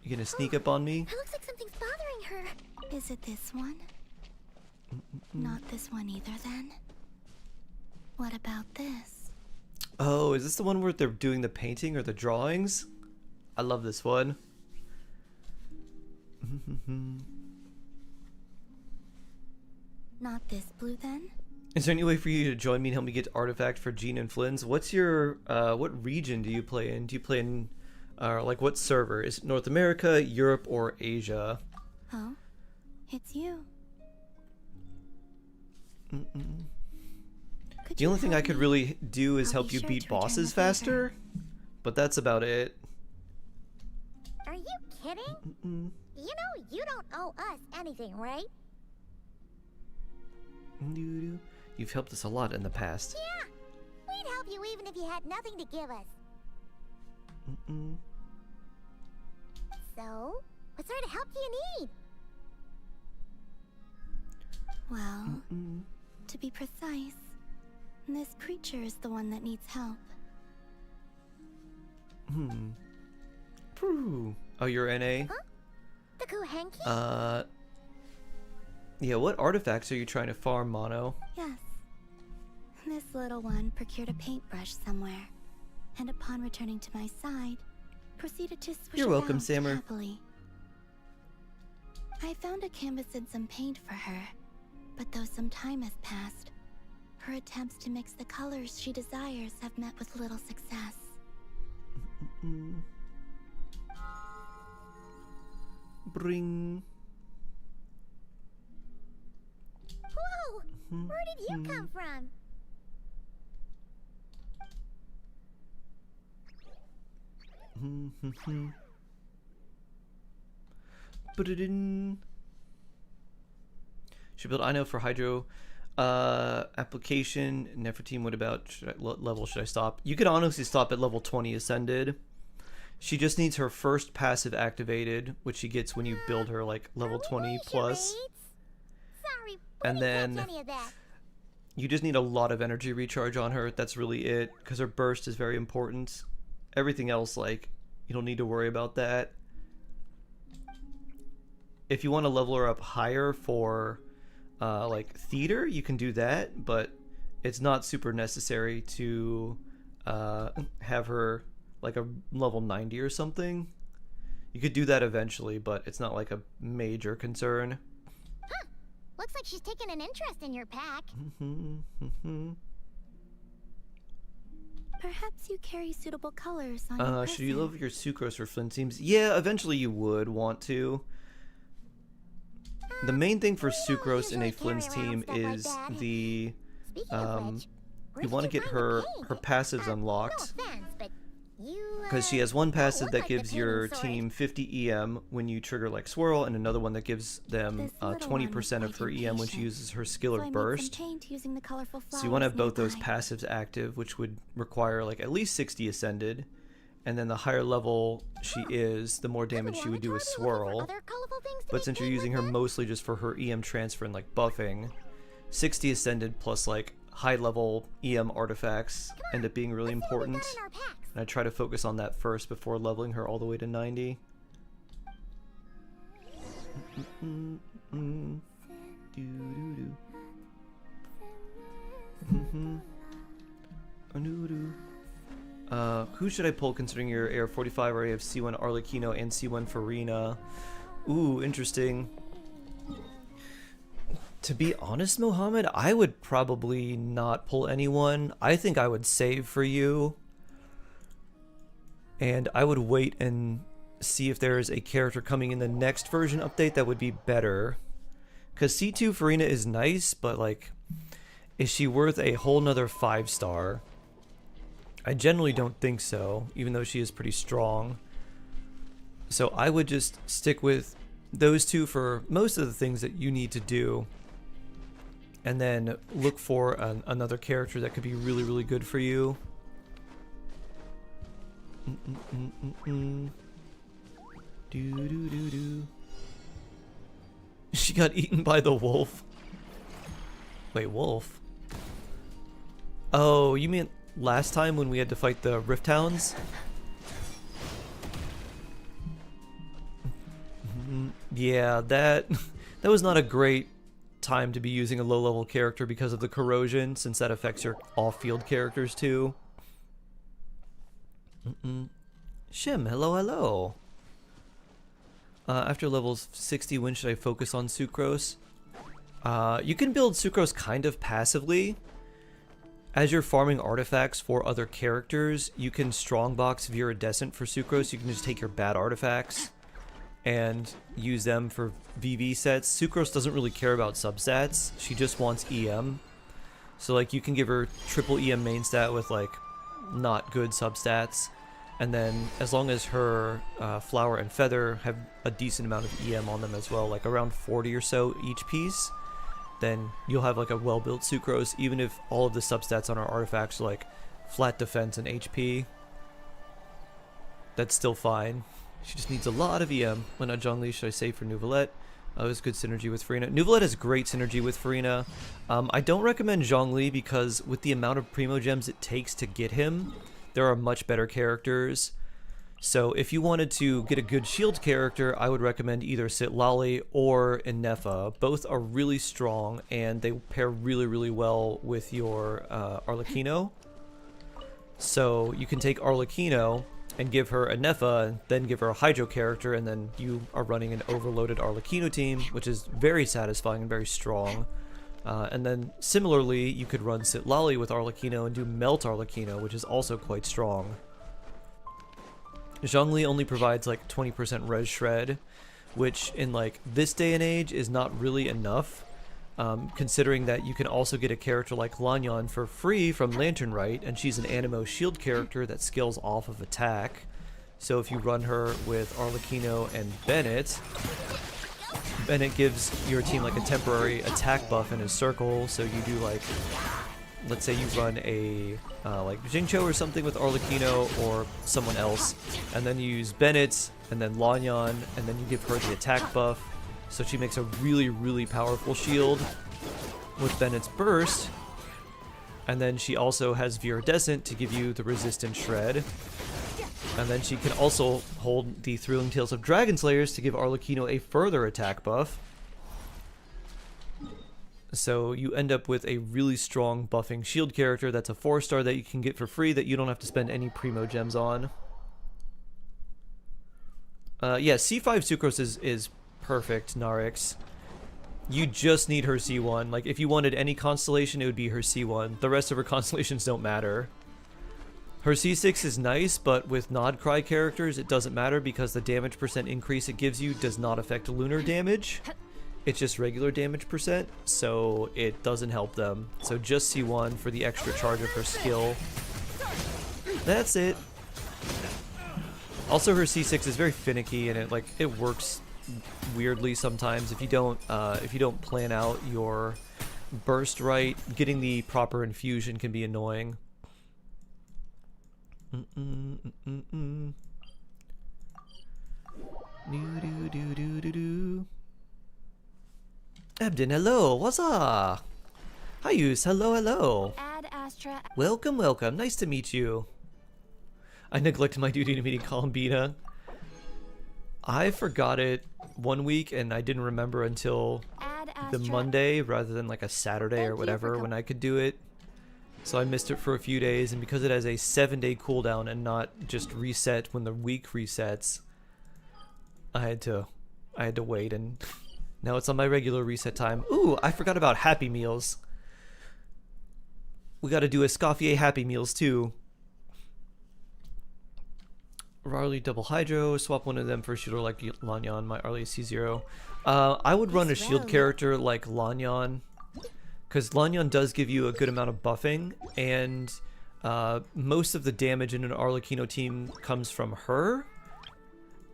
You gonna sneak up on me?
It looks like something's bothering her.
Is it this one? Not this one either, then? What about this?
Oh, is this the one where they're doing the painting or the drawings? I love this one.
Not this blue, then?
Is there any way for you to join me and help me get artifact for Jean and Flynn's? What's your, what region do you play in? Do you play in, like what server? Is it North America, Europe, or Asia?
Oh, it's you.
The only thing I could really do is
I'll
help
be
you
sure
beat
to return the
bosses
favor.
faster, but that's about it.
Are you kidding? You know you don't owe us anything, right?
You've helped us a lot in the past.
Yeah, we'd help you even if you had nothing to give us. So, what sort of help do you need?
Well, to be precise, this creature is the one that needs help.
Phew. Oh, you're NA?
Huh? The Kuhenki?
Yeah, what artifacts are you trying to farm, Mono?
Yes. This little one procured a paintbrush somewhere, and upon returning to my side, proceeded to swish
You're
it
welcome,
out
Sammer.
happily. I found a canvas and some paint for her, but though some time has passed, her attempts to mix the colors she desires have met with little success.
Bring.
Whoa! Where did you come from?
Put it in. Should build Ino for Hydro. Application. Nefertiti, what about what level should I stop? You could honestly stop at level 20 Ascended. She just needs her first passive activated, which she gets when you build her like level 20 plus.
Sorry, we
And
didn't
then
catch any of that.
you just need a lot of energy recharge on her. That's really it, because her burst is very important. Everything else, like, you don't need to worry about that. if you want to level her up higher for like theater, you can do that, but it's not super necessary to have her like a level 90 or something. You could do that eventually, but it's not like a major concern.
Huh. Looks like she's taken an interest in your pack.
Perhaps you carry suitable colors on your
Should you
person.
level your sucrose for Flynn teams? Yeah, eventually you would want to. The main thing for
We don't
sucrose in a
usually
Flynn's
carry around
team
stuff like
is
that.
the
Speaking of which, where
you
did
want to
you
get
find the
her
pig?
passives unlocked.
No offense, but you,
Because she has one
don't
passive
look
that
like the
gives your
painting sort.
team 50 EM when you trigger like Swirl, and another one that gives them
This little one
20% of
was
her
quite
EM when she
impatient,
uses her
So
skill
I
or
made some
burst.
paint using the colorful flowers
So you want to have both those
nearby.
passives active, which would require like at least 60 ascended. And then the higher level she is, the more damage she would do with Swirl. But since you're using her mostly just for her EM transfer and like buffing, 60 ascended plus like high level EM artifacts end up being really important. And I try to focus on that first before leveling her all the way to 90. Who should I pull considering your AR 45 already have C1 Arlecchino and C1 Farina? Ooh, interesting. To be honest, Mohammed, I would probably not pull anyone. I think I would save for you. And I would wait and see if there is a character coming in the next version update that would be better. Because C2 Farina is nice, but like, is she worth a whole nother 5-star? I generally don't think so, even though she is pretty strong. So I would just stick with those two for most of the things that you need to do. And then look for another character that could be really, really good for you. She got eaten by the wolf. Wait, wolf? Oh, you mean last time when we had to fight the Rift Hounds? Yeah, that was not a great time to be using a low-level character because of the corrosion, since that affects your off-field characters too. Shim, hello, hello. After levels 60, when should I focus on Sucrose? You can build Sucrose kind of passively. As you're farming artifacts for other characters, you can strongbox Viridescent for Sucrose. You can just take your bad artifacts and use them for VV sets. Sucrose doesn't really care about substats. She just wants EM. So like you can give her triple EM main stat with like not good substats. And then as long as her Flower and Feather have a decent amount of EM on them as well, like around 40 or so each piece, then you'll have like a well-built Sucrose, even if all of the substats on our artifacts are like flat defense and HP. That's still fine. She just needs a lot of EM. When not Zhongli, should I save for Nuvolette? It was good synergy with Farina. Nuvolette has great synergy with Farina. I don't recommend Zhongli because with the amount of Primo Gems it takes to get him, there are much better characters. So if you wanted to get a good shield character, I would recommend either Sitlali or Inefa. Both are really strong and they pair really, really well with your Arlecchino. So you can take Arlecchino and give her Inefa, and then give her a Hydro character, and then you are running an overloaded Arlecchino team, which is very satisfying and very strong. And then similarly, you could run Sitlali with Arlecchino and do Melt Arlecchino, which is also quite strong. Zhongli only provides like 20% res shred, which in like this day and age is not really enough, considering that you can also get a character like Lanyan for free from Lantern Rite, and she's an Animo shield character that scales off of attack. So if you run her with Arlecchino and Bennett gives your team like a temporary attack buff in his circle, so you do like, let's say you run a like Jingcho or something with Arlecchino or someone else, and then you use Bennett and then Lanyan, and then you give her the attack buff, so she makes a really, really powerful shield with Bennett's burst, and then she also has Viridescent to give you the resistance shred. And then she can also hold the Thrilling Tales of Dragon Slayers to give Arlecchino a further attack buff. So you end up with a really strong buffing shield character that's a 4-star that you can get for free that you don't have to spend any Primo Gems on. Yeah, C5 Sucrose is perfect, Narix. You just need her C1. Like, if you wanted any constellation, it would be her C1. The rest of her constellations don't matter. Her C6 is nice, but with Nod Cry characters, it doesn't matter because the damage percent increase it gives you does not affect lunar damage. It's just regular damage percent, so it doesn't help them. So just C1 for the extra charge of her skill. That's it. Also, her C6 is very finicky, and it works weirdly sometimes if you don't plan out your burst right. Getting the proper infusion can be annoying. Abdin, hello, what's up? Hius, hello.
Add Astra.
Welcome, nice to meet you. I neglected my duty to meeting Columbina. I forgot it one week and I didn't remember until the Monday rather than like a Saturday or whatever when I could do it. So I missed it for a few days, and because it has a 7-day cooldown and not just reset when the week resets, I had to wait, and now it's on my regular reset time. Ooh, I forgot about Happy Meals. We gotta do Escoffier Happy Meals too. Rarley double hydro, swap one of them for a shooter like Lanyan, my Arlie C0. I would run a shield character like Lanyan, because Lanyan does give you a good amount of buffing, and most of the damage in an Arlecchino team comes from her,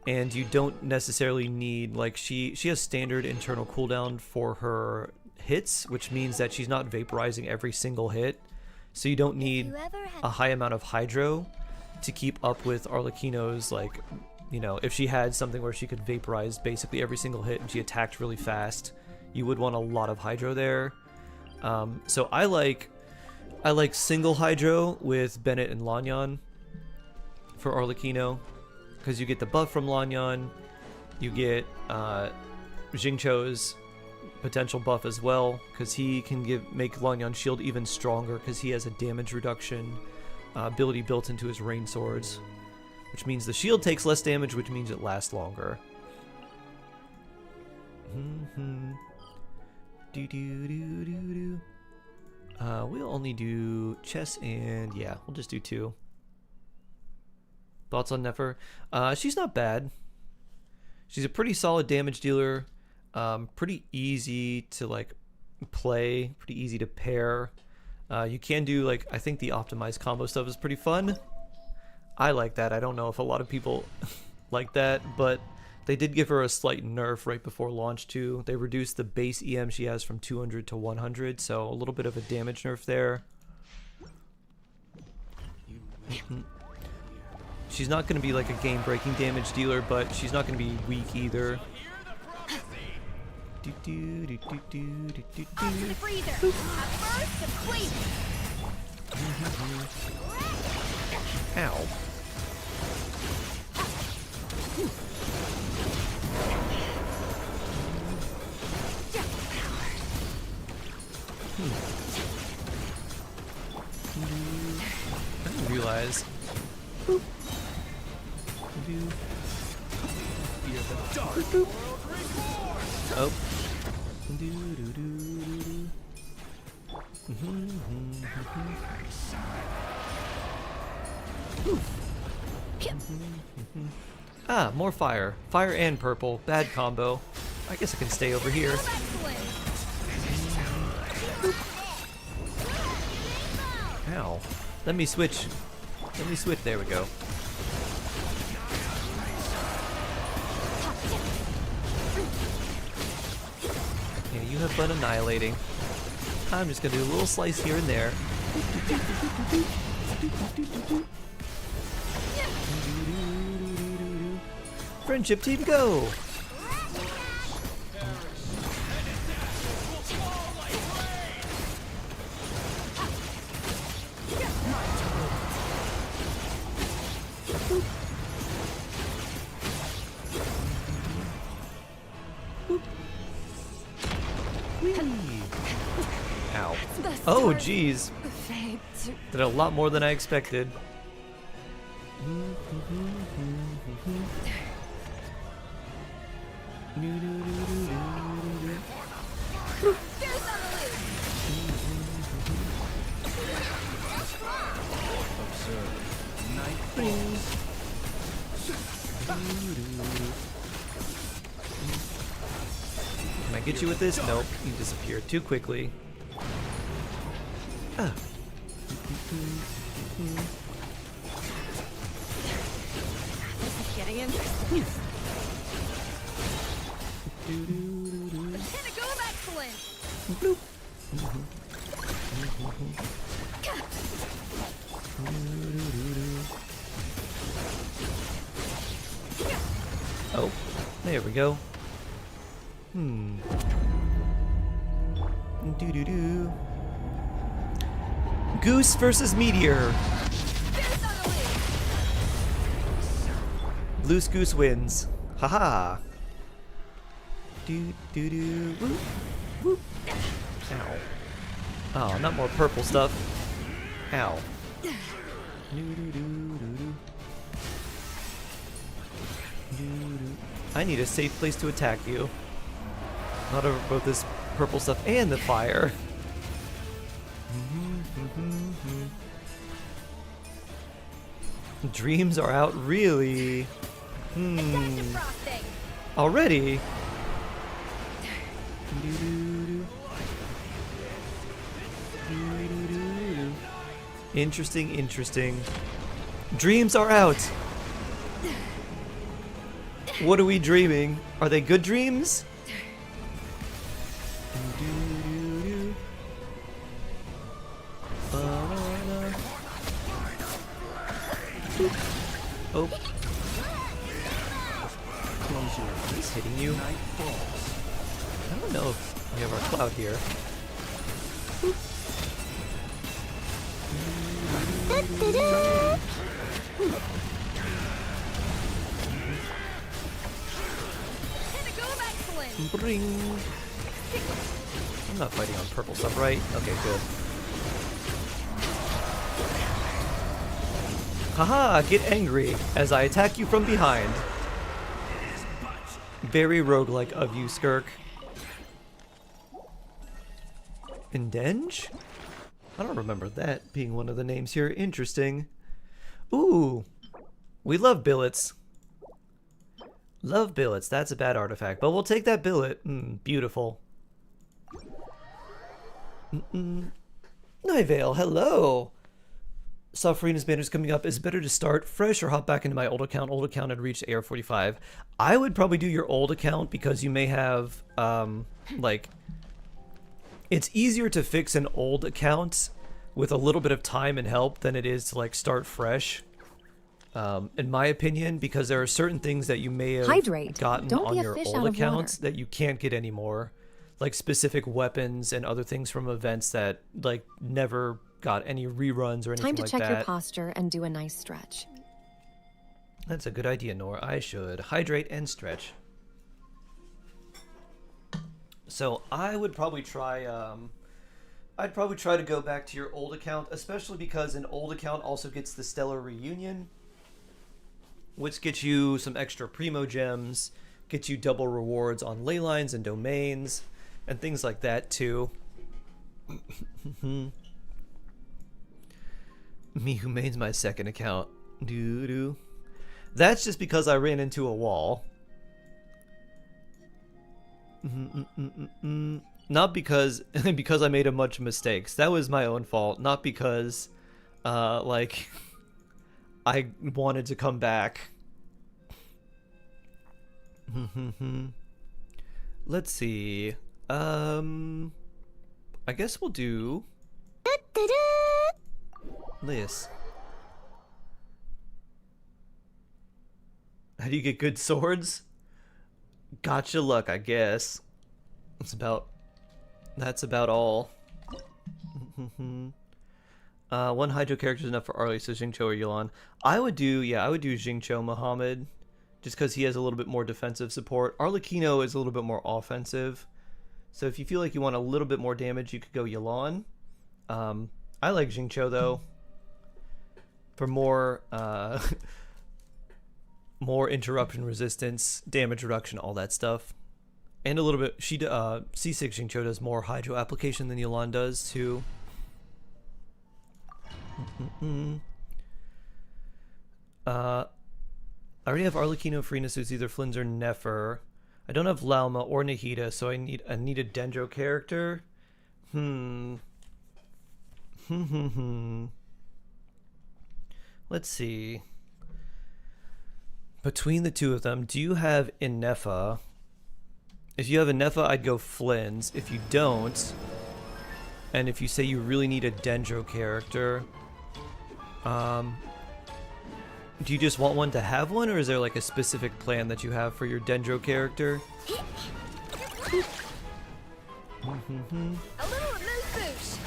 and you don't necessarily need, like, she has standard internal cooldown for her hits, which means that she's not vaporizing every single hit, so you don't need a high amount of hydro to keep up with Arlecchino's, like, you know, if she had something where she could vaporize basically every single hit and she attacked really fast, you would want a lot of hydro there. So I like single hydro with Bennett and Lanyan for Arlecchino, because you get the buff from Lanyan, you get Xingqiu's potential buff as well, because he can make Lanyan's shield even stronger because he has a damage reduction ability built into his rain swords, which means the shield takes less damage, which means it lasts longer. We'll only do chess and yeah, we'll just do 2. Thoughts on Nefer? She's not bad. She's a pretty solid damage dealer. Pretty easy to like play, pretty easy to pair. You can do, like, I think the optimized combo stuff is pretty fun. I like that. I don't know if a lot of people like that, but they did give her a slight nerf right before launch too. They reduced the base EM she has from 200 to 100, so a little bit of a damage nerf there. She's not going to be like a game-breaking damage dealer, but she's not going to be weak either. Ow. I didn't realize. Boop. Oh. Ah, more fire. Fire and purple. Bad combo. I guess I can stay over here. Ow. Let me switch. There we go. Yeah, you have fun annihilating. I'm just gonna do a little slice here and there. Friendship team, go! Oh, geez.
Fade to
Did a lot more than I expected. Can I get you with this? Nope, you disappeared too quickly. Ah.
This is getting interesting.
Pinnacle of excellence!
Oh, there we go. Doo-doo-doo. Goose versus Meteor. Loose Goose wins. Haha. Do-do-doo. Whoop. Whoop. Ow. Oh, not more purple stuff. Ow. Doo-doo-doo-doo-doo. Doo-doo. I need a safe place to attack you. Not over both this purple stuff and the fire. Dreams are out, really? Already? Interesting, interesting. Dreams are out! What are we dreaming? Are they good dreams? Oh. He's hitting you. I don't know if we have our cloud here. Bring. I'm not fighting on purple stuff, right? Okay, good. Haha, get angry as I attack you from behind. Very roguelike of you, Skirk. Indenge? I don't remember that being one of the names here. Interesting. Ooh. We love billets. Love billets. That's a bad artifact, but we'll take that billet. Beautiful. Nivale, hello. Sophrina's banner's coming up. Is it better to start fresh or hop back into my old account? Old account had reached AR45. I would probably do your old account because you may have, like, it's easier to fix an old account with a little bit of time and help than it is to, like, start fresh. In my opinion, because there are certain things that you may have gotten on your old accounts that you can't get anymore. Like specific weapons and other things from events that, like, never got any reruns or anything like that.
Time to check your posture and do a nice stretch.
That's a good idea, Nora. I should hydrate and stretch. So I would probably try, I'd probably try to go back to your old account, especially because an old account also gets the Stellar Reunion, which gets you some extra Primo Gems, gets you double rewards on ley lines and domains, and things like that too. Me who made my second account. Doo-doo. That's just because I ran into a wall. Not because because I made a bunch of mistakes. That was my own fault. Not because like I wanted to come back. Let's see. I guess we'll do this. How do you get good swords? Gotcha luck, I guess. That's about all. One Hydro character is enough for Arlie, so Xingqiu or Yulan. I would do Xingqiu Muhammad, just because he has a little bit more defensive support. Arlecchino is a little bit more offensive. So if you feel like you want a little bit more damage, you could go Yulan. I like Xingqiu though. For more more interruption resistance, damage reduction, all that stuff. And a little bit, C6 Xingqiu does more hydro application than Yulan does too. I already have Arlecchino, Farina, so it's either Flynn's or Nefer. I don't have Lauma or Nahida, so I need a Dendro character. Let's see. Between the two of them, do you have Inefa? If you have Inefa, I'd go Flynn's. If you don't, and if you say you really need a Dendro character, do you just want one to have one, or is there like a specific plan that you have for your Dendro character?
A little amuse bouche.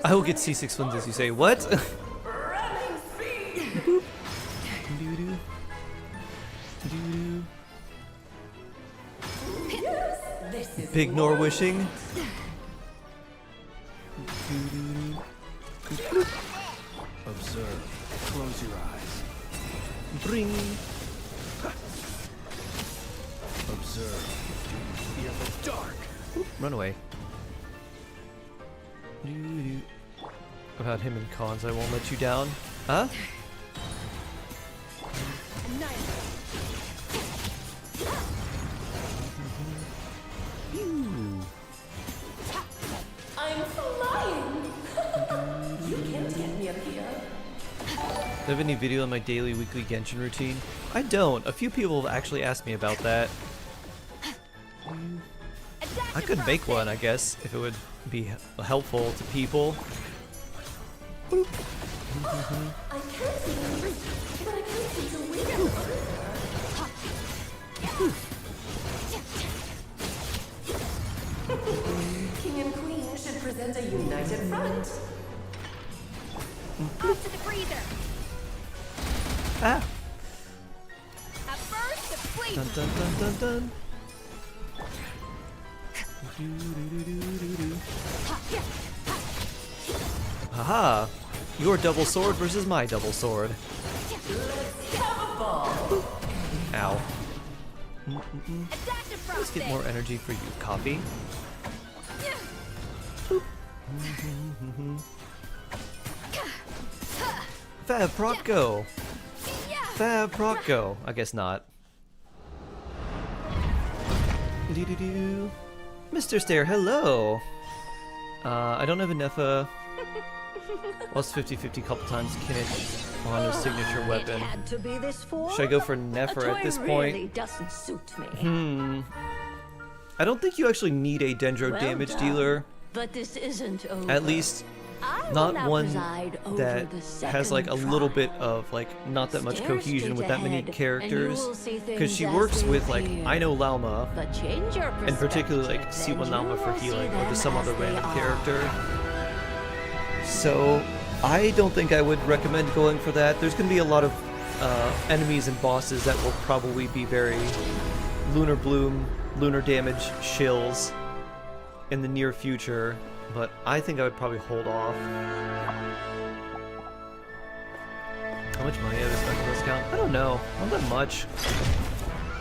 I will get C6 Flynn's as you say. What? Big Nor wishing.
Observe. Close your eyes.
Bring.
Observe. Fear the dark.
Run away. About him and cons, I won't let you down. Huh?
I'm flying! You can't get me up here.
Do I have any video on my daily, weekly Genshin routine? I don't. A few people have actually asked me about that. I could make one, I guess, if it would be helpful to people.
I can't see the route, but I can see the window. King and Queen should present a united front.
Off to the freezer.
Ah!
At first, the fleet.
Dun dun dun dun dun. Haha! Your double sword versus my double sword. Ow. Let's get more energy for you, Coffee. Fab proc go! Fab proc go! I guess not. Doo-doo-doo. Mr. Stare, hello! I don't have enough, lost 50-50 a couple times. Kinich on his signature weapon.
Had to be this for?
Should I go for Nefer at this point?
Really doesn't suit me.
I don't think you actually need a Dendro
Well
damage
done.
dealer.
But this isn't over.
At least
I will
not
now
one
preside over
that
the
has like a
second
little
trial.
bit of like not that much
Stare
cohesion with
straight
that many
ahead, and
characters.
you will see
Because
things
she
as
works
they
with like,
appear.
I know Lauma,
But change your
and particularly like
perspective,
C1
and
Lauma
you
for
will see
healing, or
them
just some
as
other
they
random
are.
character. So I don't think I would recommend going for that. There's going to be a lot of enemies and bosses that will probably be very Lunar Bloom, Lunar Damage shills in the near future, but I think I would probably hold off. How much money have I spent on this account? I don't know. Not that much.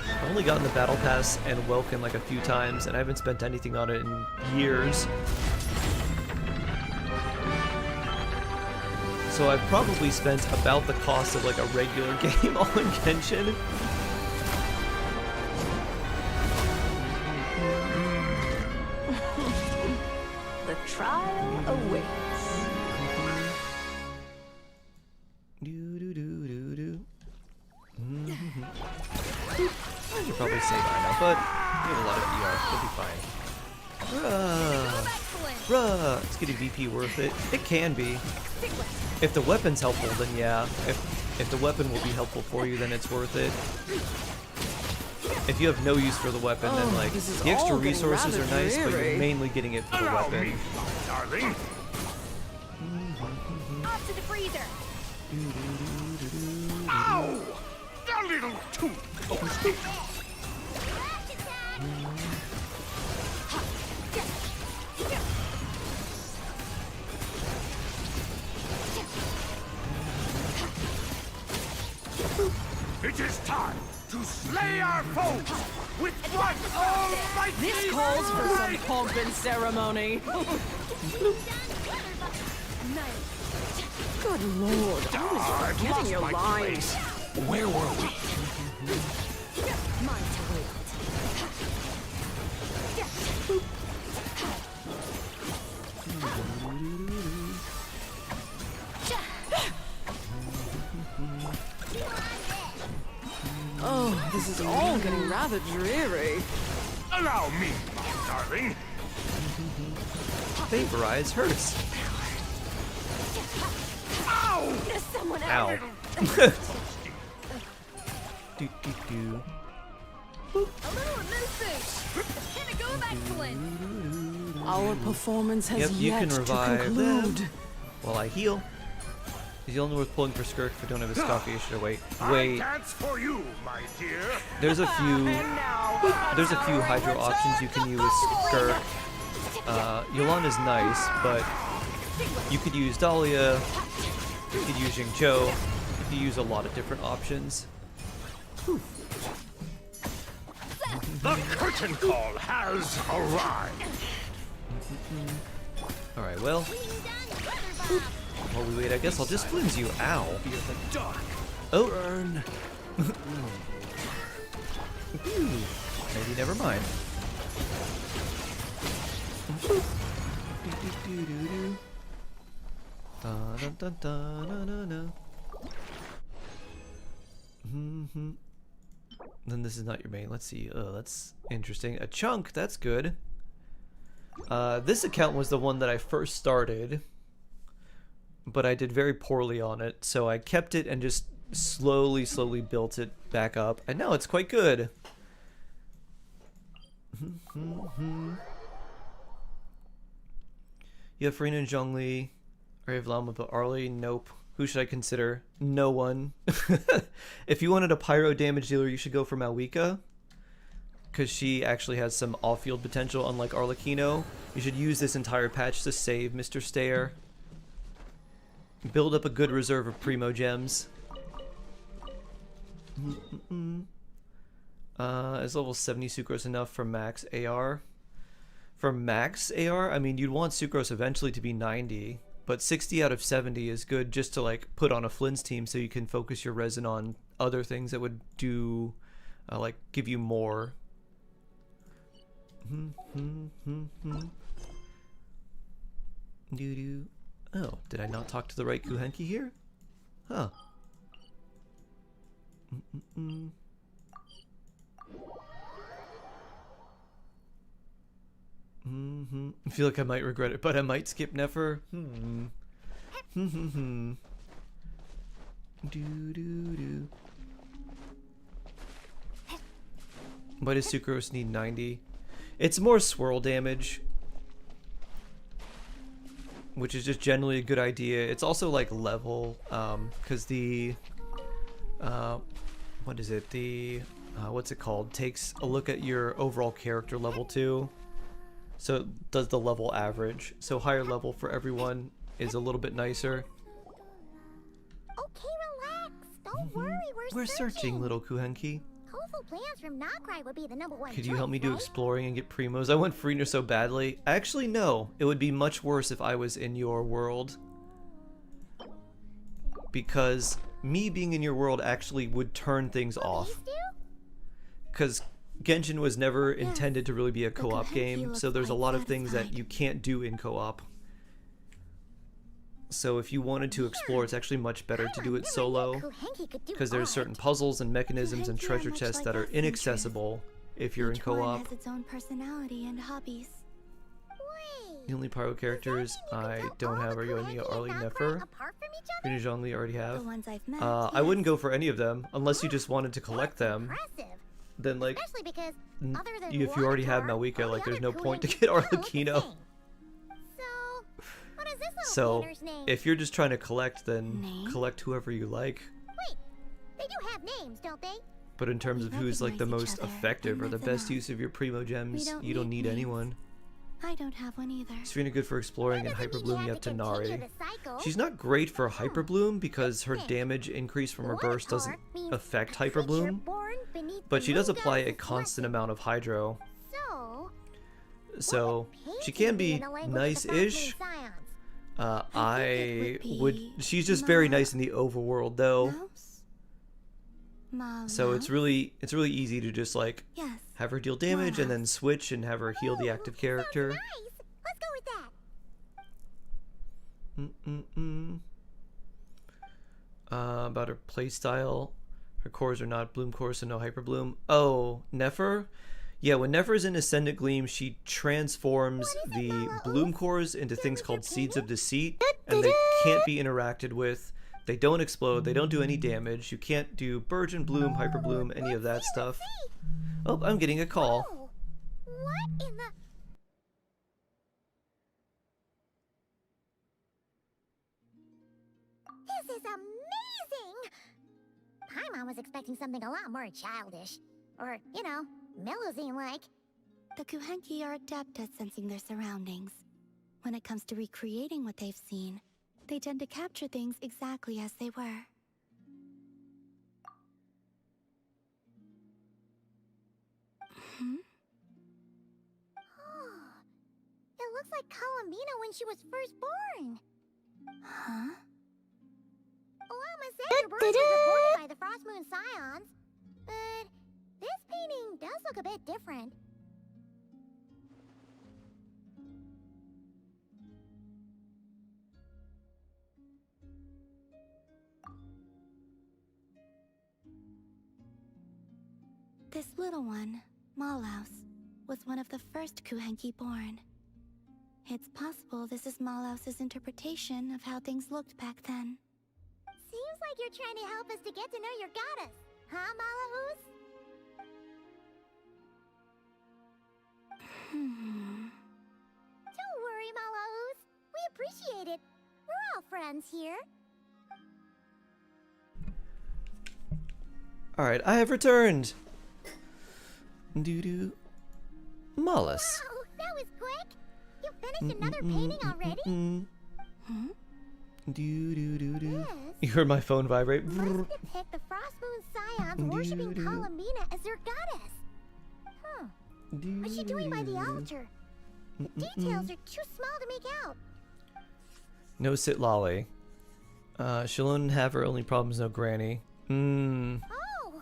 I've only gotten the Battle Pass and Welkin like a few times, and I haven't spent anything on it in years. So I've probably spent about the cost of like a regular game on Genshin.
The trial awaits.
I should probably say by now, but we have a lot of ER. We'll be fine. Bruh! It's getting VP worth it. It can be. If the weapon's helpful, then yeah. If the weapon will be helpful for you, then it's worth it. If you have no use for the weapon, then like
this is
the extra
all getting
resources are
rather
nice, but
dreary.
you're mainly getting it for the
Allow
weapon.
me, darling.
Off to the freezer.
Ow! A little too close. It is time to slay our foes with one almighty.
This calls for some pomp and ceremony. Good lord, I was forgetting your lines.
Where were we?
Mine to wield. Oh, this is all getting rather dreary.
Allow me, my darling.
Vaporize hurts.
Ow!
There's someone
Ow.
out.
Do, do, do.
A little elusive. Pinnacle of excellence. Our performance has
Yep, you
yet
can
to
revive
conclude.
them while I heal. Is the only worth pulling for Skirk if I don't have a Scoffy? Should I wait?
I
Wait.
dance for you, my dear.
There's a few hydro options you can use with Skirk. Yolanda's nice, but you could use Dahlia, you could use Jingzhou, you could use a lot of different options.
The curtain call has arrived.
Alright, well. While we wait, I guess I'll just flinch you. Ow.
Fear the dark.
Oh.
Burn.
Maybe never mind. Dun, dun, dun, dun, dun, dun. Then this is not your main. Let's see. Oh, that's interesting. A chunk. That's good. This account was the one that I first started, but I did very poorly on it, so I kept it and just slowly built it back up, and now it's quite good. You have Farina and Zhongli. Or you have Lama, but Arlie? Nope. Who should I consider? No one. If you wanted a pyro damage dealer, you should go for Malwika, because she actually has some off-field potential, unlike Arlecchino. You should use this entire patch to save Mr. Stayer. Build up a good reserve of Primo Gems. Is level 70 Sucrose enough for max AR? For max AR, I mean, you'd want Sucrose eventually to be 90, but 60 out of 70 is good just to like put on a Flynn's team so you can focus your resin on other things that would do, like, give you more. Doo-doo. Oh, did I not talk to the right Kuhenki here? Huh. I feel like I might regret it, but I might skip Nefer. Doo-doo-doo. Why does Sucrose need 90? It's more swirl damage, which is just generally a good idea. It's also like level, because the, what is it? The, what's it called? Takes a look at your overall character level too. So it does the level average. So higher level for everyone is a little bit nicer.
Okay, relax. Don't worry,
We're searching, little Kuhenki.
Hopeful plans from Nokrai would be the #1
Could you help me
choice,
do exploring and get primos? I want Farina so badly. Actually, no. It would be much worse if I was in your world. Because me being in your world actually would turn things off.
Please do?
Because Genshin was never intended to really be a co-op game, so there's a lot of things that you can't do in co-op. So if you wanted to explore, it's actually much better to do it solo, because there's certain puzzles and mechanisms and treasure chests that are inaccessible if you're in
Each one
co-op.
has its own personality and hobbies.
The only pyro characters I don't have are Yonia, Arlie, Nefer. Farina, Zhongli already
The
have.
ones I've met.
I wouldn't go for any of them, unless you just wanted to collect them.
Impressive.
Then, like,
Especially because other than
if you already have
Water,
Malwika,
all
like,
the
there's
other
no point to
Kuhenki
get
still look the
Arlecchino.
same. So, what is this little
So,
painter's name?
if you're just trying to collect, then
Name?
collect whoever you like.
Wait, they do have names, don't they?
But in terms
We
of who's like the
recognize each
most
other,
effective
and
or the
that's
best
enough.
use of your Primo Gems,
don't
you don't
need
need
names.
anyone.
I don't have one either.
Serena good for exploring, and Hyper Bloom you have to Nari.
continue the cycle.
She's not great for Hyper Bloom because her damage increase from her burst doesn't affect Hyper Bloom, but she does apply a constant amount of Hydro. So she can be nice-ish. She's just very nice in the overworld though. So it's really easy to just like have her deal damage and then switch and have her heal the active character.
Nice. Let's go with that.
About her playstyle, her cores are not Bloom cores, so no Hyper Bloom. Oh, Nefer? Yeah, when Nefer's in Ascendant Gleam, she transforms the Bloom cores into things called Seeds of Deceit, and they can't be interacted with. They don't explode, they don't do any damage. You can't do Burgeon Bloom, Hyper Bloom, any of that stuff. Oh, I'm getting a call.
Oh, what in the... This is amazing! Paimon was expecting something a lot more childish. Or, you know, Melusine-like.
The Kuhenki are adept at sensing their surroundings. When it comes to recreating what they've seen, they tend to capture things exactly as they were.
It looks like Columbina when she was first born.
Huh?
Lama said your birth was reported by the Frost Moon Scions, but this painting does look a bit different.
This little one, Malaus, was one of the first Kuhenki born. It's possible this is Malaus's interpretation of how things looked back then.
Seems like you're trying to help us to get to know your goddess, huh, Malaus? Don't worry, Malaus. We appreciate it. We're all friends here.
Alright, I have returned! Doo-doo. Mollis.
Wow, that was quick. You finished another painting already?
Doo-doo-doo-doo.
Yes.
You heard my phone vibrate.
Must depict the Frost Moon Scions worshipping Columbina as their goddess. Huh. What's she doing by the altar? The details are too small to make out.
No sit lolly. She'll only have her only problems, no granny.
Oh,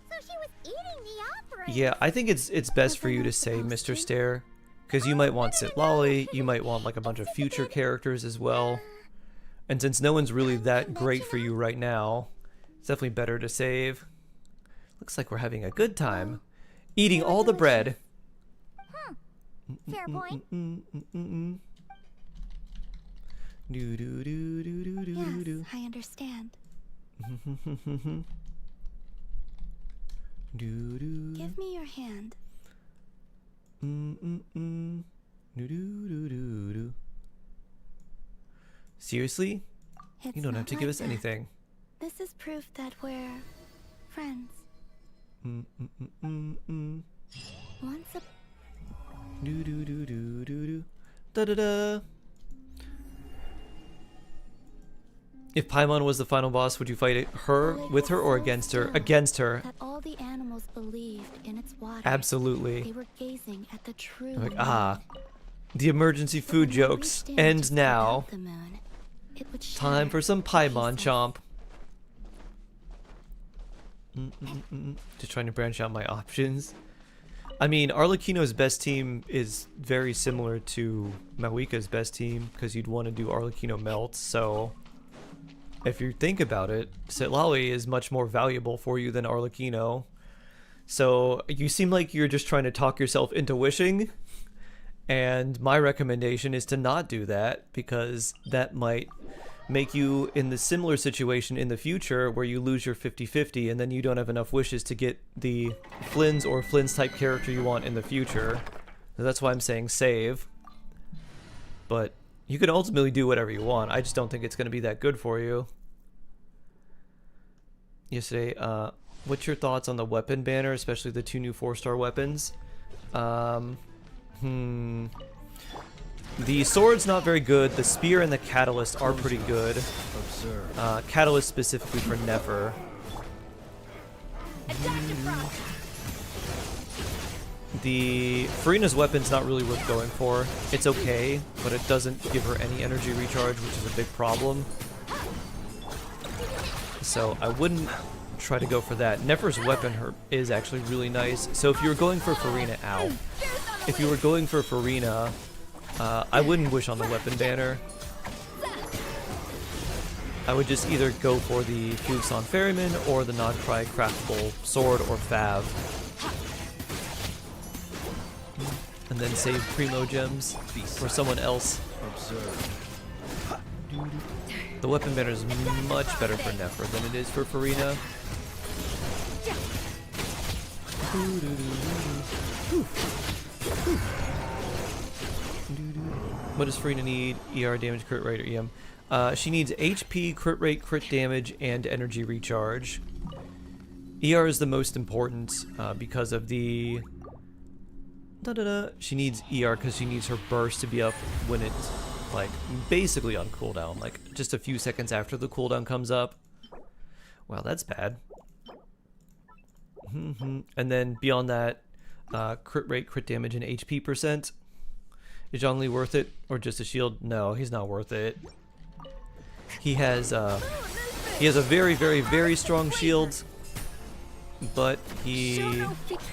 so she was eating the offering.
Yeah, I think it's best for you to say Mr. Stare, because you might want Sit Lolly, you might want like a bunch of future characters as well. And since no one's really that great for you right now, it's definitely better to save. Looks like we're having a good time. Eating all the bread.
Fair point.
Yes, I understand. Give me your hand.
Seriously?
It's
You don't have
not
to
like
give us
that.
anything.
This is proof that we're friends. Once a
Da-da-da. If Paimon was the final boss, would you fight it, her, with her, or against her? Against her.
that all the animals believed in its water.
Absolutely.
They were gazing at the true
Like,
moon.
ah. The emergency food
When they
jokes
reached in
end
to
now.
scope out the moon, it would
Time
shatter
for some
to
Paimon
pieces.
chomp. Just trying to branch out my options. I mean, Arlecchino's best team is very similar to Mawika's best team, because you'd want to do Arlecchino melts, so if you think about it, Sitlali is much more valuable for you than Arlecchino. So you seem like you're just trying to talk yourself into wishing, and my recommendation is to not do that, because that might make you in the similar situation in the future where you lose your 50-50 and then you don't have enough wishes to get the Flynn's or Flynn's type character you want in the future. So that's why I'm saying save. But you can ultimately do whatever you want. I just don't think it's going to be that good for you. Yesterday, what's your thoughts on the weapon banner, especially the 2 new 4-star weapons? The sword's not very good. The spear and the catalyst are pretty good. Catalyst specifically for Nefer. The Farina's weapon's not really worth going for. It's okay, but it doesn't give her any energy recharge, which is a big problem. So I wouldn't try to go for that. Nefer's weapon is actually really nice. So if you were going for Farina, if you were going for Farina, I wouldn't wish on the weapon banner. I would just either go for the Fuxon Ferryman or the Nodcry craftable sword or Fav. And then save Primo gems for someone else. The weapon banner is much better for Nefer than it is for Farina. What does Farina need? ER, damage, crit rate, or EM? She needs HP, crit rate, crit damage, and energy recharge. ER is the most important because of the... She needs ER because she needs her burst to be up when it's, like, basically on cooldown. Like, just a few seconds after the cooldown comes up. Wow, that's bad. And then beyond that, crit rate, crit damage, and HP percent. Is Zhongli worth it? Or just a shield? No, he's not worth it. He has a very, very, very strong shield, but he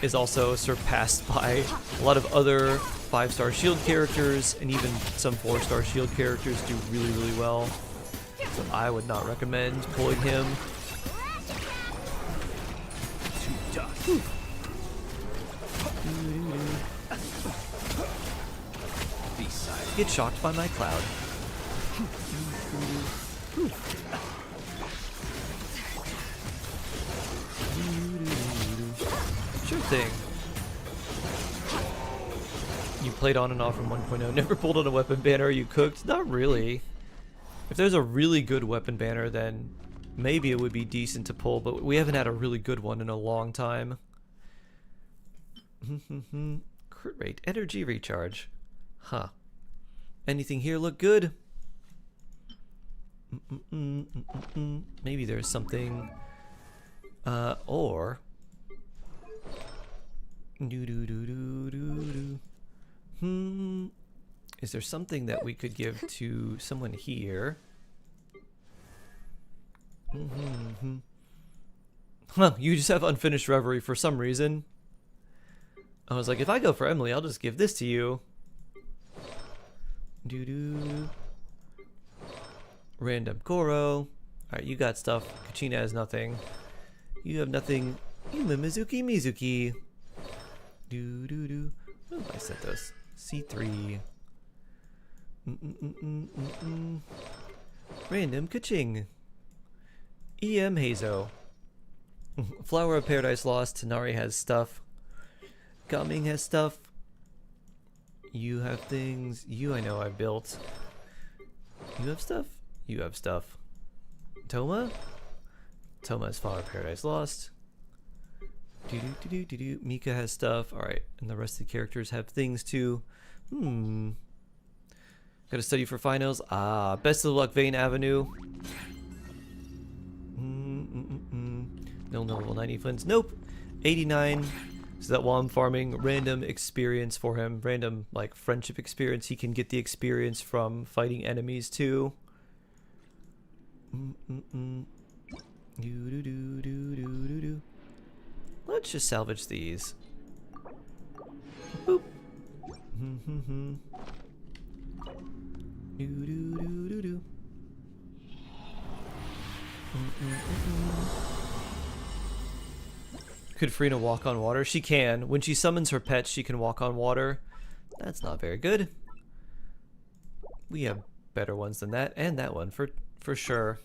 is also surpassed by a lot of other 5-star shield characters, and even some 4-star shield characters do really, really well. So I would not recommend pulling him. Get shocked by my cloud. Sure thing. You played on and off from 1.0. Never pulled on a weapon banner. You cooked? Not really. If there's a really good weapon banner, then maybe it would be decent to pull, but we haven't had a really good one in a long time. Crit rate, energy recharge. Huh. Anything here look good? Maybe there's something. Or. Is there something that we could give to someone here? Huh, you just have unfinished reverie for some reason. I was like, if I go for Emily, I'll just give this to you. Random Goro. Alright, you got stuff. Kachina has nothing. You have nothing. Yuma Mizuki Mizuki. Oh, I set this. C3. Random Kaching. EM Hazo. Flower of Paradise Lost. Tanari has stuff. Gaming has stuff. You have things. You I know I built. You have stuff? You have stuff. Toma? Toma has Flower of Paradise Lost. Mika has stuff. Alright, and the rest of the characters have things too. Gotta study for finals. Ah, best of luck, Vane Avenue. No level 90 Flints. Nope. 89. So that while I'm farming random experience for him, random like friendship experience, he can get the experience from fighting enemies too. Let's just salvage these. Boop. Could Farina walk on water? She can. When she summons her pets, she can walk on water. That's not very good. We have better ones than that, and that one for sure.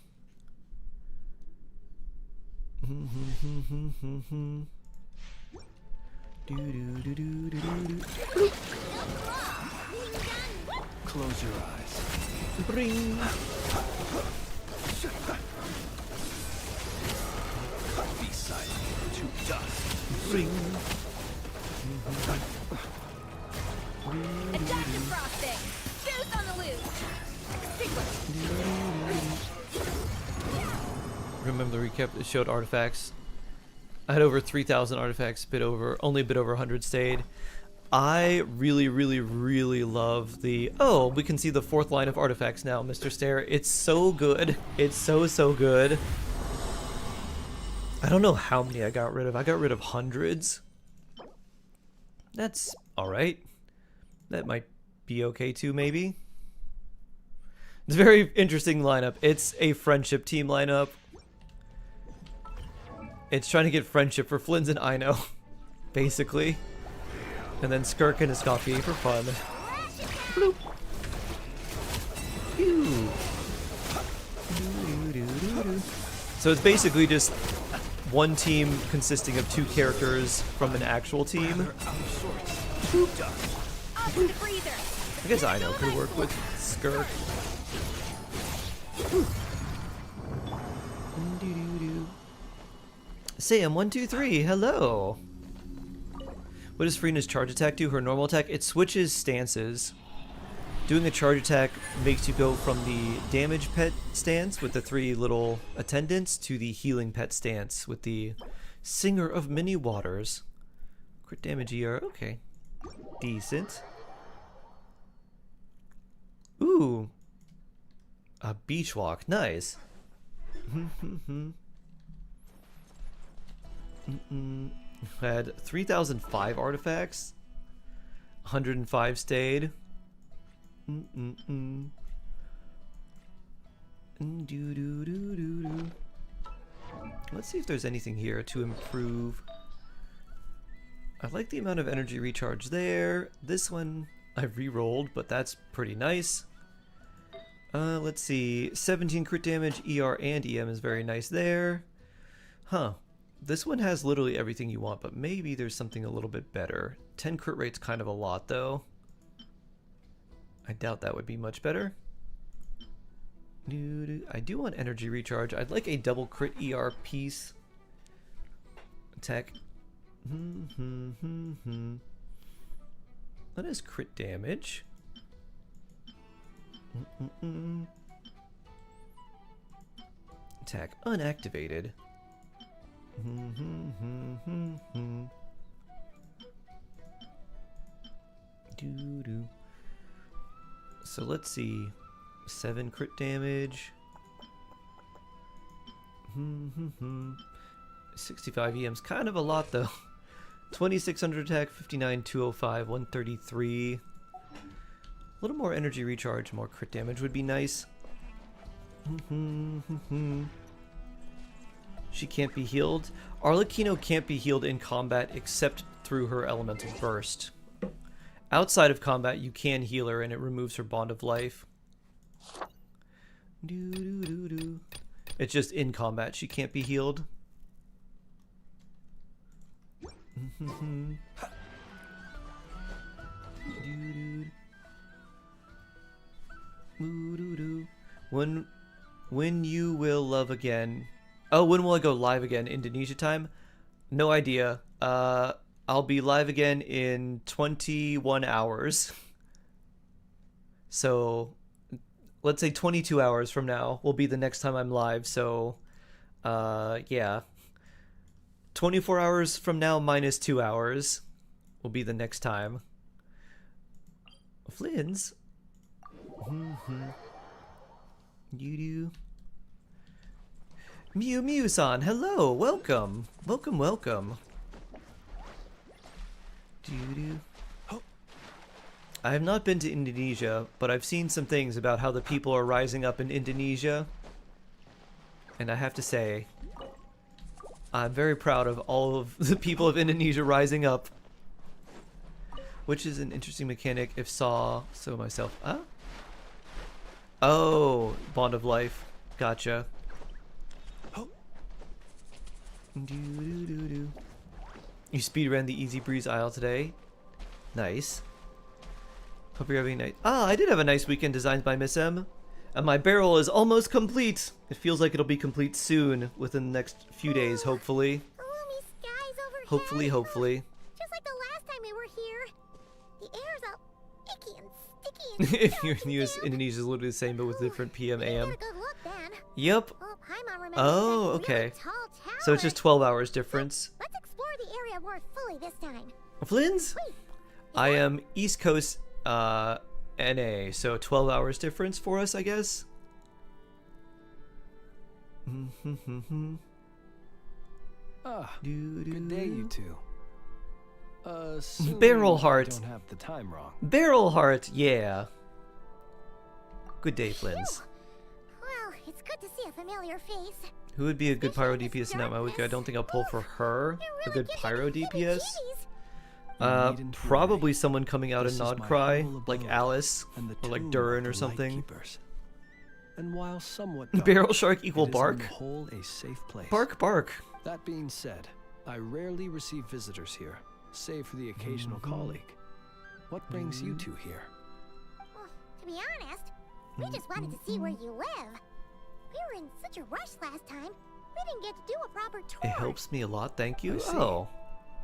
Close your eyes.
Bring.
Be silent. To dust.
Bring.
Attack the frosting!
remember the recap that showed artifacts. I had over 3,000 artifacts, only a bit over 100 stayed. I really, really, really love the... Oh, we can see the 4th line of artifacts now, Mr. Stare. It's so good. It's so, so good. I don't know how many I got rid of. I got rid of hundreds. That's alright. That might be okay too, maybe. It's a very interesting lineup. It's a friendship team lineup. It's trying to get friendship for Flynn's and Ino, basically. And then Skirk and Escoffier for fun. Bloop. Pew. So it's basically just one team consisting of 2 characters from an actual team. I guess Ino could work with Skirk. Sam123, hello. What does Freena's charge attack do? Her normal attack? It switches stances. Doing a charge attack makes you go from the damage pet stance with the 3 little attendants to the healing pet stance with the Singer of Many Waters. Crit damage ER, okay. Decent. Ooh. A beach walk, nice. Had 3,005 artifacts. 105 stayed. Let's see if there's anything here to improve. I like the amount of energy recharge there. This one I re-rolled, but that's pretty nice. Let's see. 17 crit damage, ER and EM is very nice there. Huh. This one has literally everything you want, but maybe there's something a little bit better. 10 crit rate's kind of a lot, though. I doubt that would be much better. I do want energy recharge. I'd like a double crit ER piece. Attack. That is crit damage. Attack unactivated. So let's see. 7 crit damage. 65 EM's kind of a lot though. 2600 attack, 59, 205, 133. A little more energy recharge, more crit damage would be nice. She can't be healed. Arlecchino can't be healed in combat except through her elemental burst. Outside of combat, you can heal her and it removes her bond of life. It's just in combat she can't be healed. When you will love again. Oh, when will I go live again? Indonesia time? No idea. I'll be live again in 21 hours. So, let's say 22 hours from now will be the next time I'm live. So, yeah. 24 hours from now minus 2 hours will be the next time. Flynn's. You do. Mew Mew-san, hello, welcome. Welcome, welcome. I have not been to Indonesia, but I've seen some things about how the people are rising up in Indonesia. And I have to say, I'm very proud of all of the people of Indonesia rising up. Which is an interesting mechanic if so myself. Huh? Oh, Bond of Life. Gotcha. You speedran the Easy Breeze Isle today. Nice. Hope you're having a nice... Ah, I did have a nice weekend designed by Miss M. And my barrel is almost complete. It feels like it'll be complete soon, within the next few days, hopefully. Hopefully.
Just like the last time we were here. The air's all icky and sticky and
If you're in the US, Indonesia is literally the same, but with different PM, AM.
Good look, then.
Yep.
Oh, hi, Mom. and
Oh,
this
okay.
really tall tower.
So it's just 12 hours difference.
Let's explore the area more fully this time.
Flynn's?
Wait,
I am East Coast NA, so 12 hours difference for us, I guess.
Good day, you two.
Barrel Heart.
I don't have the time wrong.
Barrel Heart, yeah. Good day, Flynn's.
well, it's good to see a familiar face.
Who would be a good pyro DPS in that my week? I don't think I'll pull for her. A good pyro DPS? Probably someone coming out in Nod Cry, like Alice, or like Durin or something.
And while somewhat
Barrel Shark equal
it is
Bark?
on the whole a safe place.
Bark, bark.
That being said, I rarely receive visitors here, save for the occasional colleague. What brings you two here?
Well, to be honest, we just wanted to see where you live. We were in such a rush last time, we didn't get to do a proper tour.
It helps me a lot, thank you.
I see.
Oh,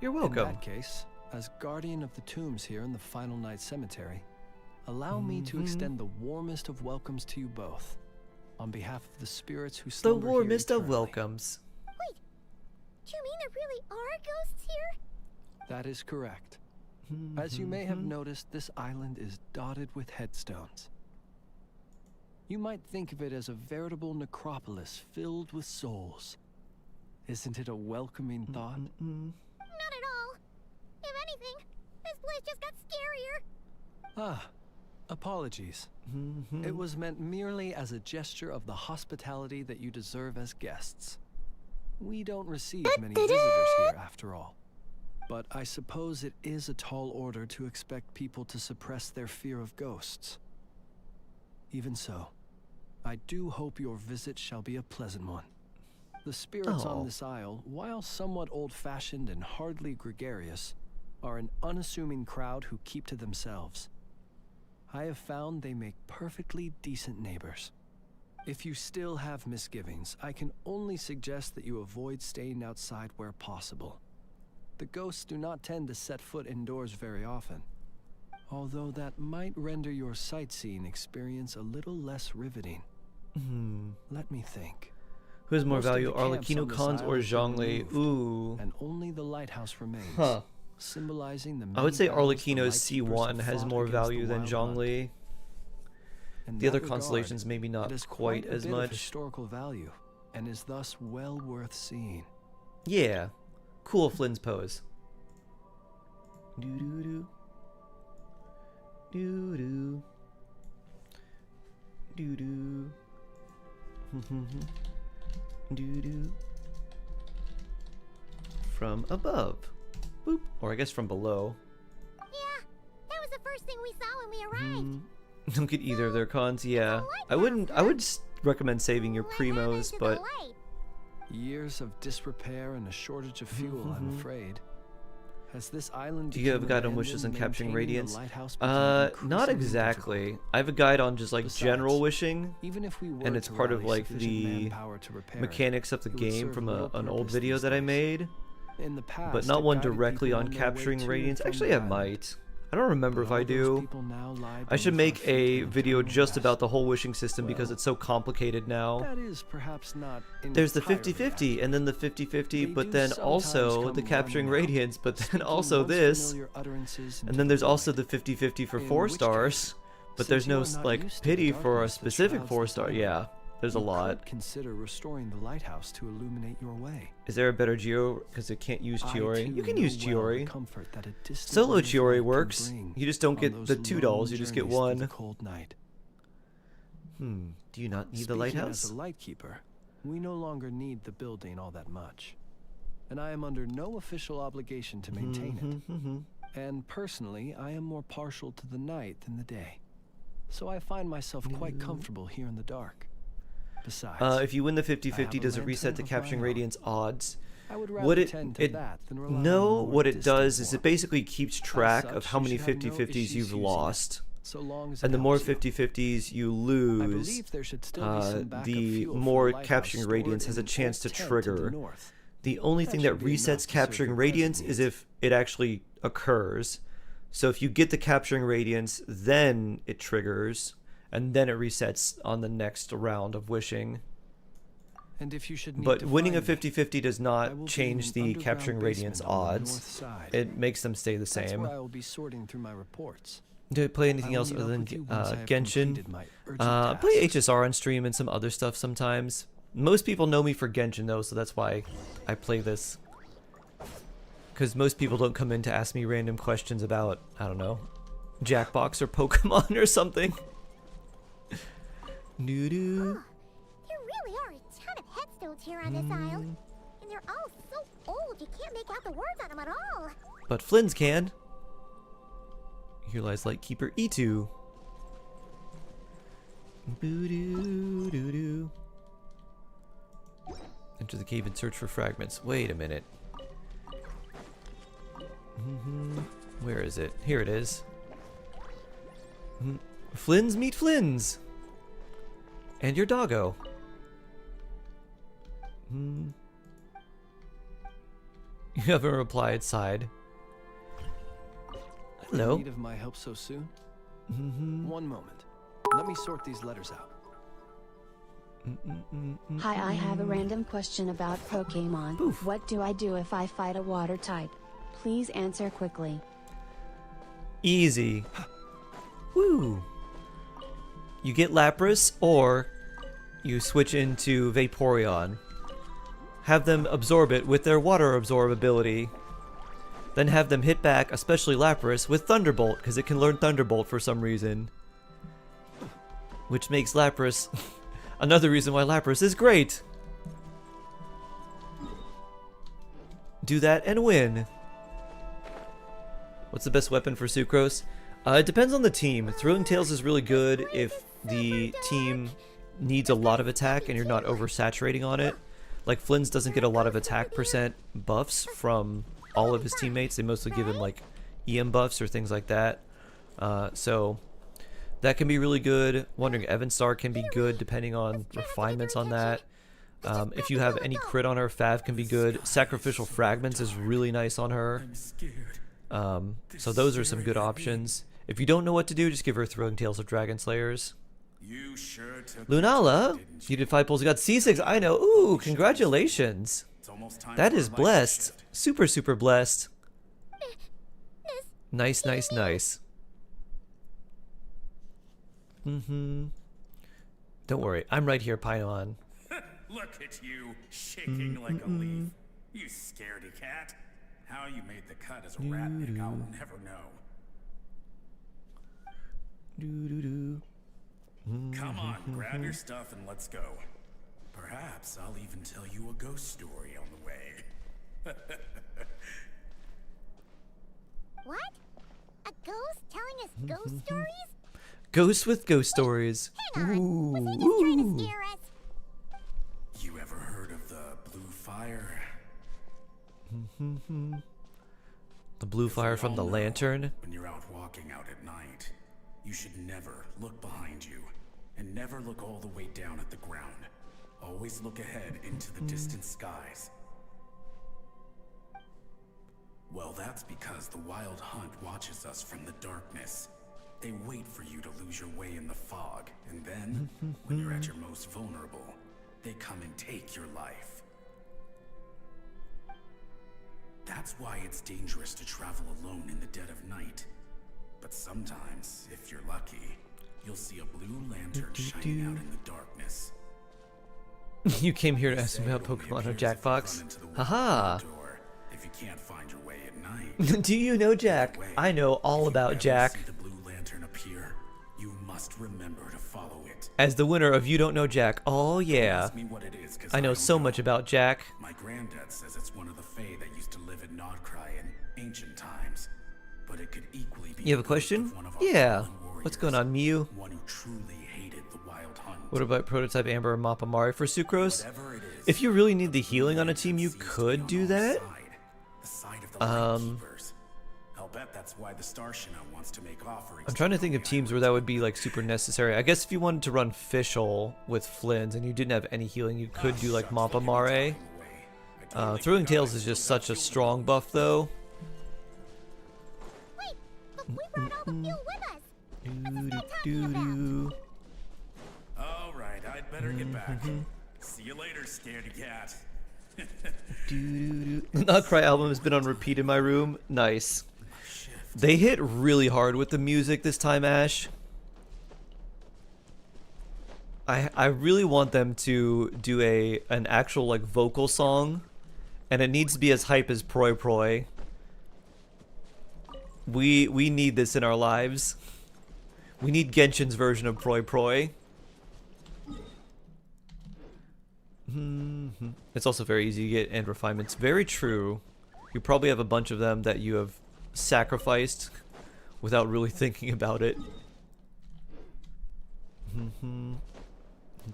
you're welcome.
In that case, as guardian of the tombs here in the Final Night Cemetery, allow me to extend the warmest of welcomes to you both, on behalf of the spirits who
The
slumber here
warmest of
eternally.
welcomes.
Wait, do you mean there really are ghosts here?
That is correct. As you may have noticed, this island is dotted with headstones. You might think of it as a veritable necropolis filled with souls. Isn't it a welcoming thought?
Not at all. If anything, this place just got scarier.
Ah, apologies. It was meant merely as a gesture of the hospitality that you deserve as guests. We don't receive many visitors here, after all. But I suppose it is a tall order to expect people to suppress their fear of ghosts. Even so, I do hope your visit shall be a pleasant one. The spirits on this isle, while somewhat old-fashioned and hardly gregarious, are an unassuming crowd who keep to themselves. I have found they make perfectly decent neighbors. If you still have misgivings, I can only suggest that you avoid staying outside where possible. The ghosts do not tend to set foot indoors very often, although that might render your sightseeing experience a little less riveting. Let me think.
Who has more
Most of
value,
the camps
Arlecchino
on this
Cons or
island have been
Zhongli?
removed,
Ooh.
and only the lighthouse remains,
Huh.
symbolizing the
I would say
many battles the
Arlecchino's
Lightkeepers
C1
have
has
fought
more
against the
value than
Wild Hunt.
Zhongli.
In
The
that
other
regard,
constellations maybe not
it is
quite
quite a
as
bit of
much.
historical value, and is thus well worth seeing.
Yeah. Cool Flynn's pose. Doo-doo-doo. Doo-doo. Doo-doo. Doo-doo. From above. Boop. Or I guess from below.
Yeah, that was the first thing we saw when we arrived.
Don't get either of their cons, yeah. I would recommend saving your
What happened
primos,
to the
but
light?
Years of disrepair and a shortage of fuel, I'm afraid. Has this island
do you have a
become
guide on wishes and
abandoned,
capturing
maintaining the
radiance?
lighthouse became
Not
increasingly
exactly.
difficult?
I have a guide on just like
Besides,
general wishing,
Even if we were
and it's
to
part of
rally
like
sufficient
the
manpower to repair it,
mechanics of the
it would
game
serve
from
little
an old
purpose
video
these
that I
days.
made,
In the past,
but not
it
one
guided
directly
people
on
on their way
capturing
to and
radiance.
from
Actually,
the
I
island.
might. I don't remember
But
if I
all those
do.
people now lie
I should
beneath our
make
feet
a
in
video
eternal
just
rest.
about the whole wishing system because
Well,
it's so complicated now.
That is perhaps not
There's the
entirely
50-50 and then the 50-50,
They
but
do
then
sometimes
also
come
the capturing
running out,
radiance, but then
speaking
also
once
this.
familiar utterances
And
into
then
the
there's also
void.
the 50-50 for
In
4
which
stars,
case,
but there's
since
no
you are not
like
used to the
pity for a
darkness that
specific
shrouds
4
the
star.
island,
Yeah, there's a
you
lot.
could consider restoring the lighthouse to illuminate your way.
Is there a better Geo? Because it can't use
I,
Chiori.
too,
You can
know
use
well the
Chiori.
comfort that a distant
Solo
ray of
Chiori
light can
works.
bring
You just don't
on
get
those
the 2
lone
dolls. You just get
journeys through the
1.
cold night.
Do you not need the
Speaking
lighthouse?
As a lightkeeper, we no longer need the building all that much, and I am under no official obligation to maintain it. And personally, I am more partial to the night than the day, so I find myself quite comfortable here in the dark. Besides,
If you win the
I have
50-50,
a
does it reset
lantern
the
of my
capturing
own.
radiance odds?
I would
What
rather
it
tend to
it
that than rely on
no,
more
what it
distant
does is it
forms.
basically keeps track of
such,
how
you
many
should have no
50-50s
issues
you've
using it,
lost.
So long as
And
it
the more
helps you.
50-50s you
I
lose,
believe there should still be some backup
the
fuel for
more
the lighthouse
capturing
stored
radiance has a
in
chance to
Old Tent to the
trigger.
north.
The only
That
thing that
should be enough
resets
to serve
capturing
your
radiance
present
is
needs.
if it actually occurs. So if you get the capturing radiance, then it triggers, and then it resets on the next round of wishing.
And if you should need
But
to
winning a
find me,
50-50 does
I
not
will be
change
in
the
an underground
capturing radiance
basement on the north
odds.
side.
It makes them stay the
That's
same.
where I will be sorting through my reports.
Do I play anything
I will
else
meet
other
up
than
with you once I have
Genshin?
completed my urgent
I play
tasks.
HSR on stream and some other stuff sometimes. Most people know me for Genshin though, so that's why I play this. Because most people don't come in to ask me random questions about, I don't know, Jackbox or Pokemon or something. Doo-doo.
Oh, there really are a ton of headstones here on this isle. And they're all so old you can't make out the words on them at all.
But Flynn's can. Here lies Lightkeeper E2. Boo-doo-doo-doo. Enter the cave and search for fragments. Wait a minute. Where is it? Here it is. Flynn's meet Flynn's. And your doggo. You haven't replied, sighed. Hello.
In need of my help so soon? One moment. Let me sort these letters out.
Hi, I have a random question about Pokemon.
Poof.
What do I do if I fight a water type? Please answer quickly.
Easy. Woo. You get Lapras, or you switch into Vaporeon. Have them absorb it with their water absorb ability. Then have them hit back, especially Lapras, with Thunderbolt, because it can learn Thunderbolt for some reason. Which makes Lapras another reason why Lapras is great. Do that and win. What's the best weapon for Sucrose? It depends on the team. Thrilling Tales is really good if the team needs a lot of attack and you're not oversaturating on it. Like Flynn's doesn't get a lot of attack percent buffs from all of his teammates. They mostly give him like EM buffs or things like that. So that can be really good. Wandering Evanstar can be good depending on refinements on that. If you have any crit on her, Fav can be good. Sacrificial Fragments is really nice on her. So those are some good options. If you don't know what to do, just give her Thrilling Tales of Dragon Slayers.
You sure took
Lunala,
it, didn't
you did 5 pulls. You got C6. I know. Ooh, congratulations.
It's almost time
That
for
is
a light
blessed.
shift.
Super, super blessed. Nice, nice, nice. Don't worry. I'm right here, Paimon.
Look at you, shaking like a leaf. You scaredy cat. How you made the cut as a ratnik, I'll never know. Come on, grab your stuff and let's go. Perhaps I'll even tell you a ghost story on the way.
What? A ghost telling us ghost stories?
Ghosts with ghost stories.
Hang on.
Ooh,
Was he just trying
ooh.
to scare us?
You ever heard of the blue fire?
The blue fire from the
All know,
lantern.
When you're out walking out at night, you should never look behind you and never look all the way down at the ground. Always look ahead into the distant skies. Well, that's because the Wild Hunt watches us from the darkness. They wait for you to lose your way in the fog, and then, when you're at your most vulnerable, they come and take your life. That's why it's dangerous to travel alone in the dead of night. But sometimes, if you're lucky, you'll see a blue lantern shining out in the darkness.
You came here to ask
Say
me about
it only
Pokemon or
appears if you run
Jackbox.
into the wooden
Haha.
door if you can't find your way at night.
Do you know Jack? I know all about Jack.
If you ever see the blue lantern appear, you must remember to follow it.
As the winner of You Don't Know Jack. Oh yeah.
Ask me what it is, 'cause
I know
don't
so much about Jack.
My granddad says it's one of the Fae that used to live in Nodcry in ancient times. But it could equally be
You have a
the ghost
question?
of one of our
Yeah.
fallen
What's going
warriors,
on, Mew?
one who truly hated the Wild Hunt.
What about Prototype Amber and Mapamari for Sucrose?
Whatever it is,
If you really need the healing on a team, you
seems to be
could
on
do
our
that.
side, the side of the Lightkeepers. I'll bet that's why the Starshina wants to make offerings.
I'm trying to think of teams where that would be like super necessary. I guess if you wanted to run Fischl with Flynn's and you didn't have any healing, you could do like Mapamare. Thrilling Tales is just such a strong buff though.
Wait, but we brought all the fuel with us. What's this guy talking about?
All right, I'd better get back. See you later, scaredy cat.
The Not Cry album has been on repeat in my room. Nice. They hit really hard with the music this time, Ash. I really want them to do an actual like vocal song, and it needs to be as hype as Proi Proi. We need this in our lives. We need Genshin's version of Proi Proi. It's also very easy to get and refinements. Very true. You probably have a bunch of them that you have sacrificed without really thinking about it.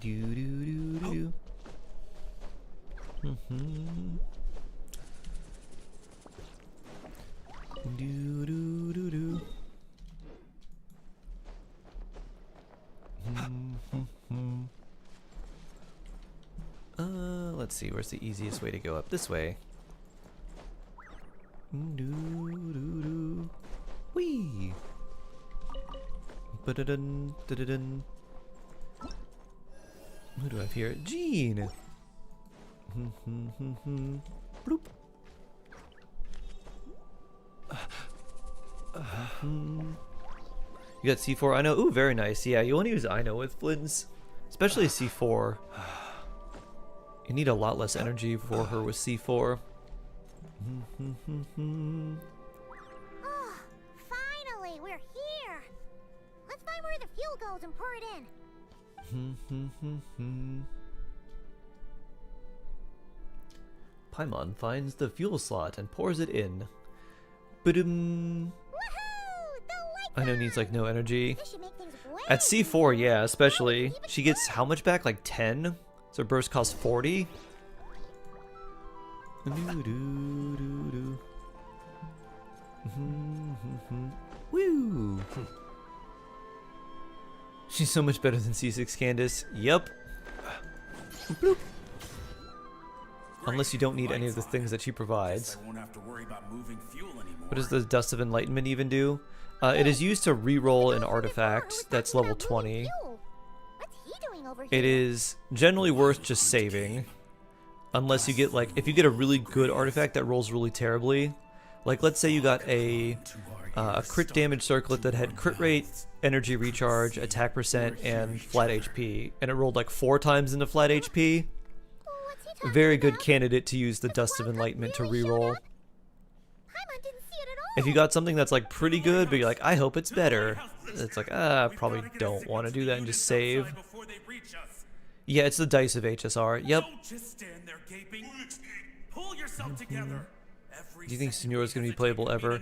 Do do do do. Do do do do. Let's see, where's the easiest way to go up? This way. Do-do-do-do. Whee! Ba-da-dun, da-da-dun. Who do I have here? Jean! Bloop. You got C4 I know. Ooh, very nice. Yeah, you want to use I know with Flynn's, especially C4. You need a lot less energy for her with C4.
Oh, finally, we're here. Let's find where the fuel goes and pour it in.
Paimon finds the fuel slot and pours it in. Ba-dum. I know needs like no energy. At C4, yeah, especially. She gets how much back? Like 10? So burst costs 40? Woo! She's so much better than C6 Candace. Yep. Bloop. Unless you don't need any of the things that she provides. What does the Dust of Enlightenment even do? It is used to re-roll an artifact that's level 20. It is generally worth just saving. Unless you get like, if you get a really good artifact that rolls really terribly. Like let's say you got a crit damage circlet that had crit rate, energy recharge, attack percent, and flat HP. And it rolled like 4 times into flat HP. A very good candidate to use the Dust of Enlightenment to reroll. If you got something that's like pretty good, but you're like, I hope it's better. It's like, I probably don't want to do that and just save. Yeah, it's the dice of HSR. Yep. Do you think Senora's going to be playable ever?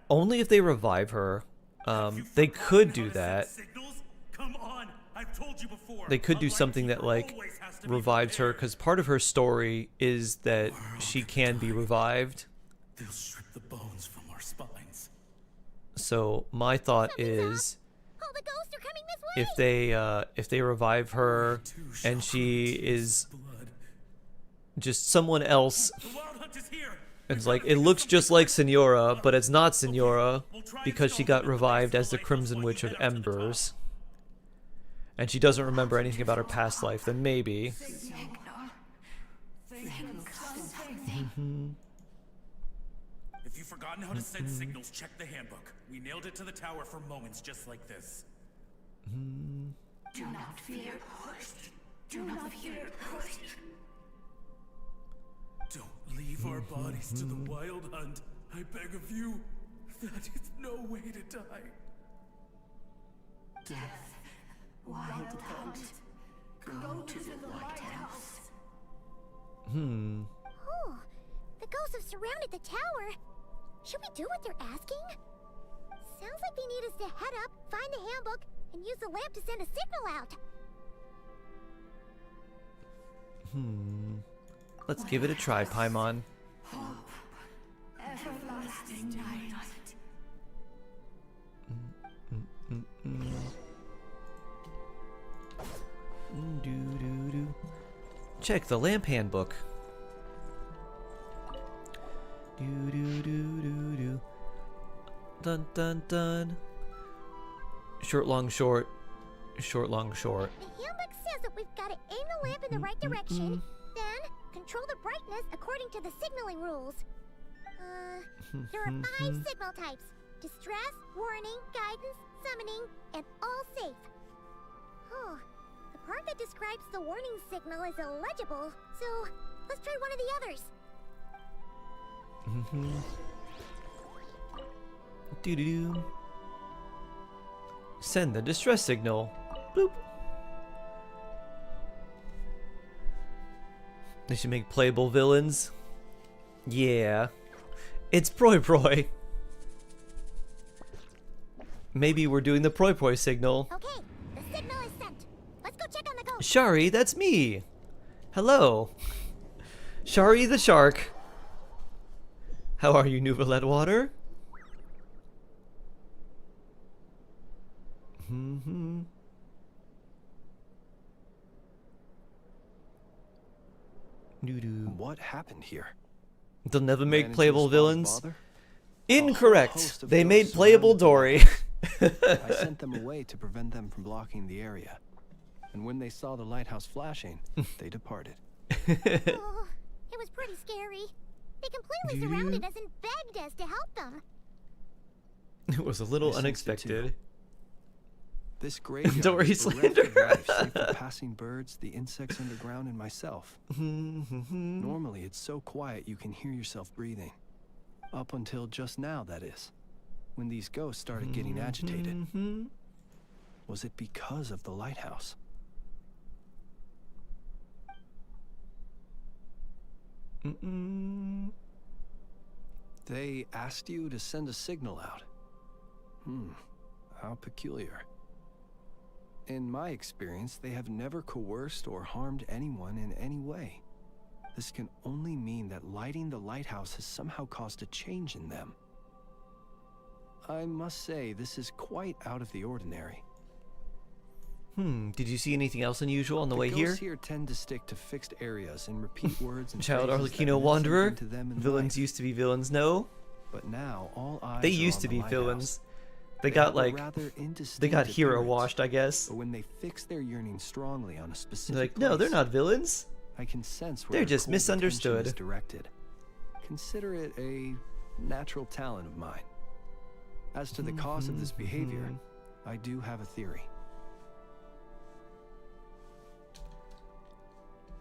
Only if they revive her. They could do that. They could do something that like revives her, because part of her story is that she can be revived.
They'll strip the bones from our spines.
So my thought is, if they revive her and she is just someone else, it's like it looks just like Senora, but it's not Senora because she got revived as the Crimson Witch of Embers, and she doesn't remember anything about her past life. Then maybe.
If you've forgotten how to send signals, check the handbook. We nailed it to the tower for moments just like this.
Do not fear. Do not fear.
Don't leave our bodies to the wild hunt. I beg of you. That is no way to die.
Death. Wild hunt. Go to the lighthouse.
Oh, the ghosts have surrounded the tower. Should we do what they're asking? Sounds like they need us to head up, find the handbook, and use the lamp to send a signal out.
Let's give it a try, Paimon.
Hope. Everlasting night.
Check the lamp handbook. Dun dun dun. Short, long, short. Short, long, short.
The handbook says that we've got to aim the lamp in the right direction, then control the brightness according to the signaling rules. There are 5 signal types: distress, warning, guidance, summoning, and all safe. Oh, the part that describes the warning signal is illegible, so let's try one of the others.
Doo-doo-doo. Send the distress signal. Boop. They should make playable villains. Yeah. It's Proi Proi. Maybe we're doing the Proi Proi signal.
Okay, the signal is sent. Let's go check on the ghost.
Shari, that's me. Hello. Shari the shark. How are you, Nouvelle Water?
What happened here?
They'll never
Ran
make
into
playable
a spot of
villains.
bother?
Incorrect.
host of
They made
ghosts
playable
surrounded
Dory.
I sent them away to prevent them from blocking the area. And when they saw the lighthouse flashing, they departed.
Oh, it was pretty scary. They completely surrounded us and begged us to help them.
It was a little
I sensed it
unexpected.
too. This graveyard
Dory
is bereft
slander.
of life, save for passing birds, the insects underground, and myself. Normally, it's so quiet you can hear yourself breathing. Up until just now, that is. When these ghosts started getting agitated. Was it because of the lighthouse? They asked you to send a signal out. How peculiar. In my experience, they have never coerced or harmed anyone in any way. This can only mean that lighting the lighthouse has somehow caused a change in them. I must say, this is quite out of the ordinary.
Did you see anything else unusual on the way here?
Ghosts here tend to stick to fixed areas and repeat words and
Child
phrases that
Arlecchino
meant
Wanderer.
something to them in
Villains
life.
used to be villains, no?
But now all eyes
They
are
used
on
to
the
be
lighthouse.
villains. They
They
got
have a
like,
rather
they
indistinct
got hero
appearance,
washed, I guess.
But when they fix their yearning strongly on a specific
They're like, no, they're
place,
not villains.
I can sense where
They're
their
just
cold attention
misunderstood.
is directed. Consider it a natural talent of mine. As to the cause of this behavior, I do have a theory.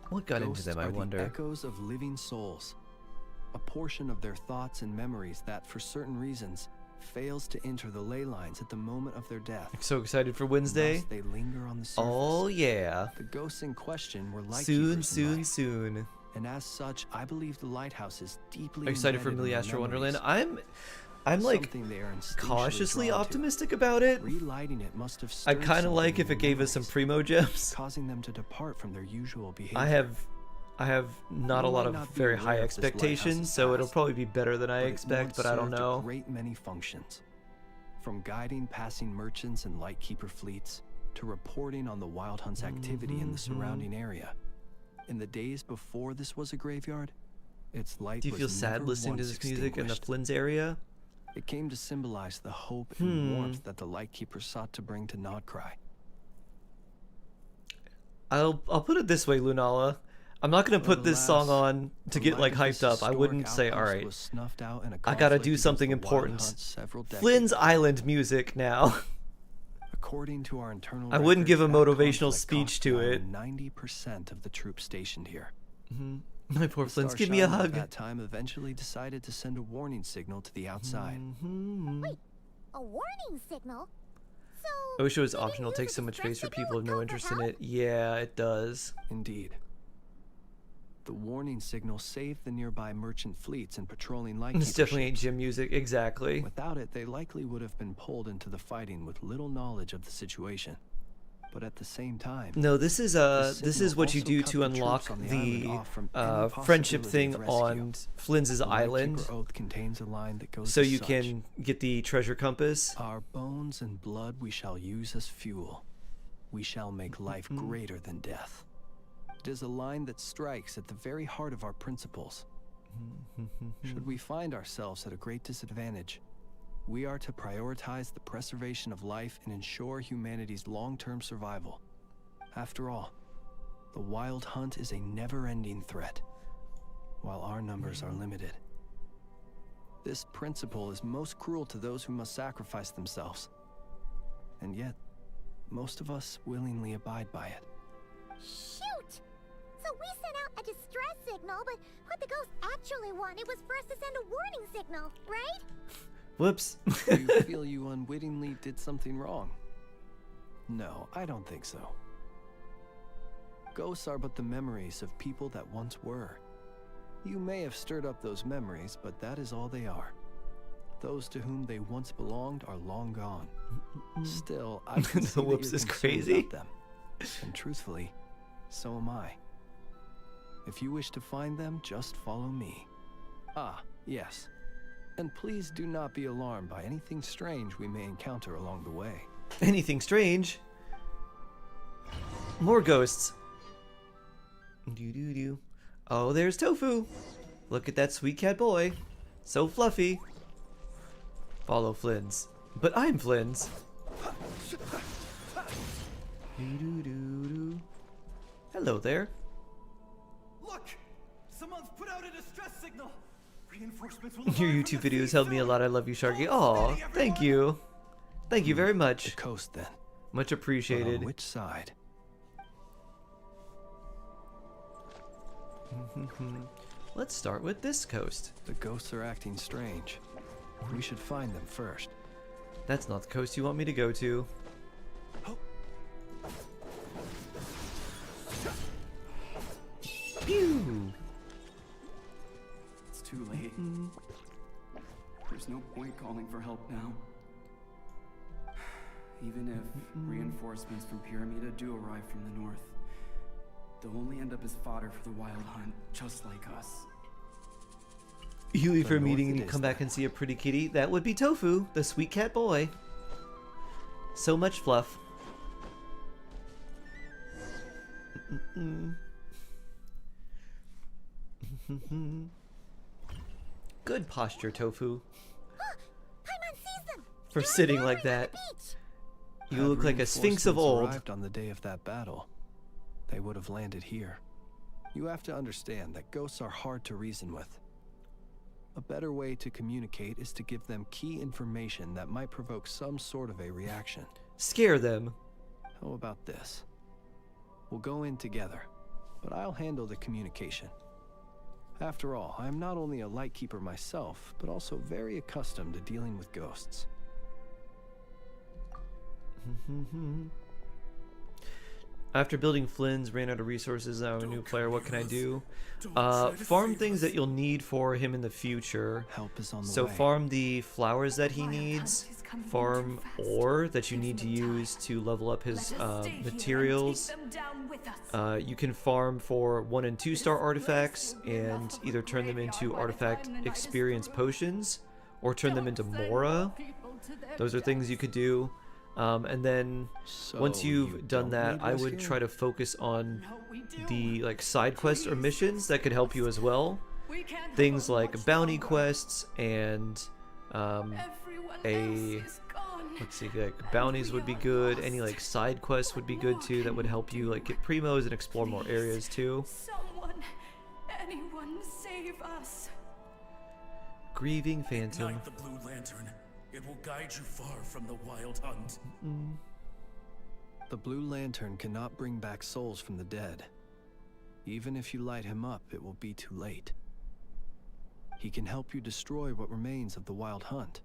What got into
Ghosts
them, I
are the
wonder?
echoes of living souls. A portion of their thoughts and memories that, for certain reasons, fails to enter the ley lines at the moment of their death.
So excited for Wednesday.
Thus, they linger on the surface.
Oh yeah.
The ghosts in question were light
Soon,
keepers in
soon,
life,
soon.
and as such, I believe the lighthouse is deeply
Excited for
embedded
Millie
in their
Astro Wonderland.
memories.
I'm like
Something they are instinctually
cautiously
drawn to.
optimistic about it.
Relighting it must have
I
stirred
kind of
something
like
in
if
their
it gave us some
memories,
primo gems.
causing them to depart from their usual behavior.
I have not a
You
lot
may
of
not be
very
aware
high
of this lighthouse's
expectations, so it'll
past,
probably be better than I
but it
expect,
once
but I don't
served
know.
A great many functions, from guiding passing merchants and lightkeeper fleets to reporting on the wild hunt's activity in the surrounding area. In the days before this was a graveyard, its light
Do you
was
feel sad
never
listening to
once
this music in the
extinguished.
Flynn's area?
It came to symbolize the hope and warmth that the lightkeeper sought to bring to Nodcry.
I'll put it this way, Lunala. I'm not gonna put this song
Alas,
on to
the
get like
light of
hyped
this
up. I wouldn't
historic
say, all
outpost
right,
was snuffed out in a
I gotta
conflict
do
against
something
the wild
important.
hunt several decades
Flynn's
ago.
Island music now.
According to our internal
I wouldn't give a
records, that
motivational
conflict
speech
cost
to
down
it.
90% of the troops stationed here.
My poor
The
Flynn's,
Star
give me a
Shaman
hug.
At that time, eventually decided to send a warning signal to the outside.
Wait, a warning signal? So
I wish it was
they didn't
optional. It
use
takes
a
so much
distress
space for
signal
people with
to
no
call for
interest in
help?
it. Yeah, it does.
Indeed. The warning signal saved the nearby merchant fleets and patrolling lightkeeper
This definitely ain't
ships.
gym music. Exactly.
Without it, they likely would have been pulled into the fighting with little knowledge of the situation. But at the same time,
No, this is
signal
what you
also
do
cut
to
the
unlock
troops on the island
the
off from any
friendship
possibility
thing
of rescue.
on Flynn's
The
island,
Lightkeeper Oath contains a line that goes
so
as
you
such.
can get the treasure compass.
Our bones and blood we shall use as fuel. We shall make life greater than death. It is a line that strikes at the very heart of our principles. Should we find ourselves at a great disadvantage, we are to prioritize the preservation of life and ensure humanity's long-term survival. After all, The Wild Hunt is a never-ending threat, while our numbers are limited. This principle is most cruel to those who must sacrifice themselves. And yet, most of us willingly abide by it.
Shoot! So we sent out a distress signal, but what the ghost actually wanted was for us to send a warning signal, right?
Whoops.
Do you feel you unwittingly did something wrong? No, I don't think so. Ghosts are but the memories of people that once were. You may have stirred up those memories, but that is all they are. Those to whom they once belonged are long gone. Still, I can see
The
that
whoops
you're
is
concerned
crazy.
about them. And truthfully, so am I. If you wish to find them, just follow me. Ah, yes. And please do not be alarmed by anything strange we may encounter along the way.
Anything strange? More ghosts. Doo-doo-doo. Oh, there's Tofu. Look at that sweet cat boy. So fluffy. Follow Flynn's. But I'm Flynn's. Doo-doo-doo-doo. Hello there.
Look! Someone's put out a distress signal! Reinforcements will
Your
arrive
YouTube
from the
videos
sea
help me a
soon.
lot. I love you, Sharky. Aw,
Steady,
thank
everyone.
you. Thank you very
The
much.
coast, then.
Much
But
appreciated.
on which side?
Let's start with this coast.
The ghosts are acting strange. We should find them first.
That's not the coast you want me to go to. Pew!
It's too late. There's no point calling for help now. Even if reinforcements from Pyramida do arrive from the north, they'll only end up as fodder for the Wild Hunt, just like us.
You leave
The
for a
north
meeting and
it
you
is,
come back
then.
and see a pretty kitty. That would be Tofu, the sweet cat boy. So much fluff. Good posture, Tofu.
Paimon sees them!
For
They're
sitting like
gathering on
that.
the beach.
You
Had
look like a sphinx of
reinforcements
old.
arrived on the day of that battle, they would have landed here. You have to understand that ghosts are hard to reason with. A better way to communicate is to give them key information that might provoke some sort of a reaction.
Scare them.
How about this? We'll go in together, but I'll handle the communication. After all, I am not only a lightkeeper myself, but also very accustomed to dealing with ghosts.
After building Flynn's, ran out of resources. Now I'm a new player. What can I do? Farm things that you'll need for him in the future.
Help is on the
So
way.
farm the flowers that he needs. Farm ore that you need to use to level up his materials. You can farm for 1 and 2 star artifacts and either turn them into artifact experience potions or turn them into Mora. Those are things you could do. And then once
So
you've
you
done
don't
that,
need
I would
rescuing?
try to focus on the like side quests or missions that could help you as well. Things like bounty quests and let's see, like bounties would be good. Any like side quests would be good too. That would help you like get primos and explore more areas too.
Someone, anyone, save us.
Grieving Phantom.
Ignite the blue lantern. It will guide you far from the Wild Hunt.
The Blue Lantern cannot bring back souls from the dead. Even if you light him up, it will be too late. He can help you destroy what remains of the Wild Hunt,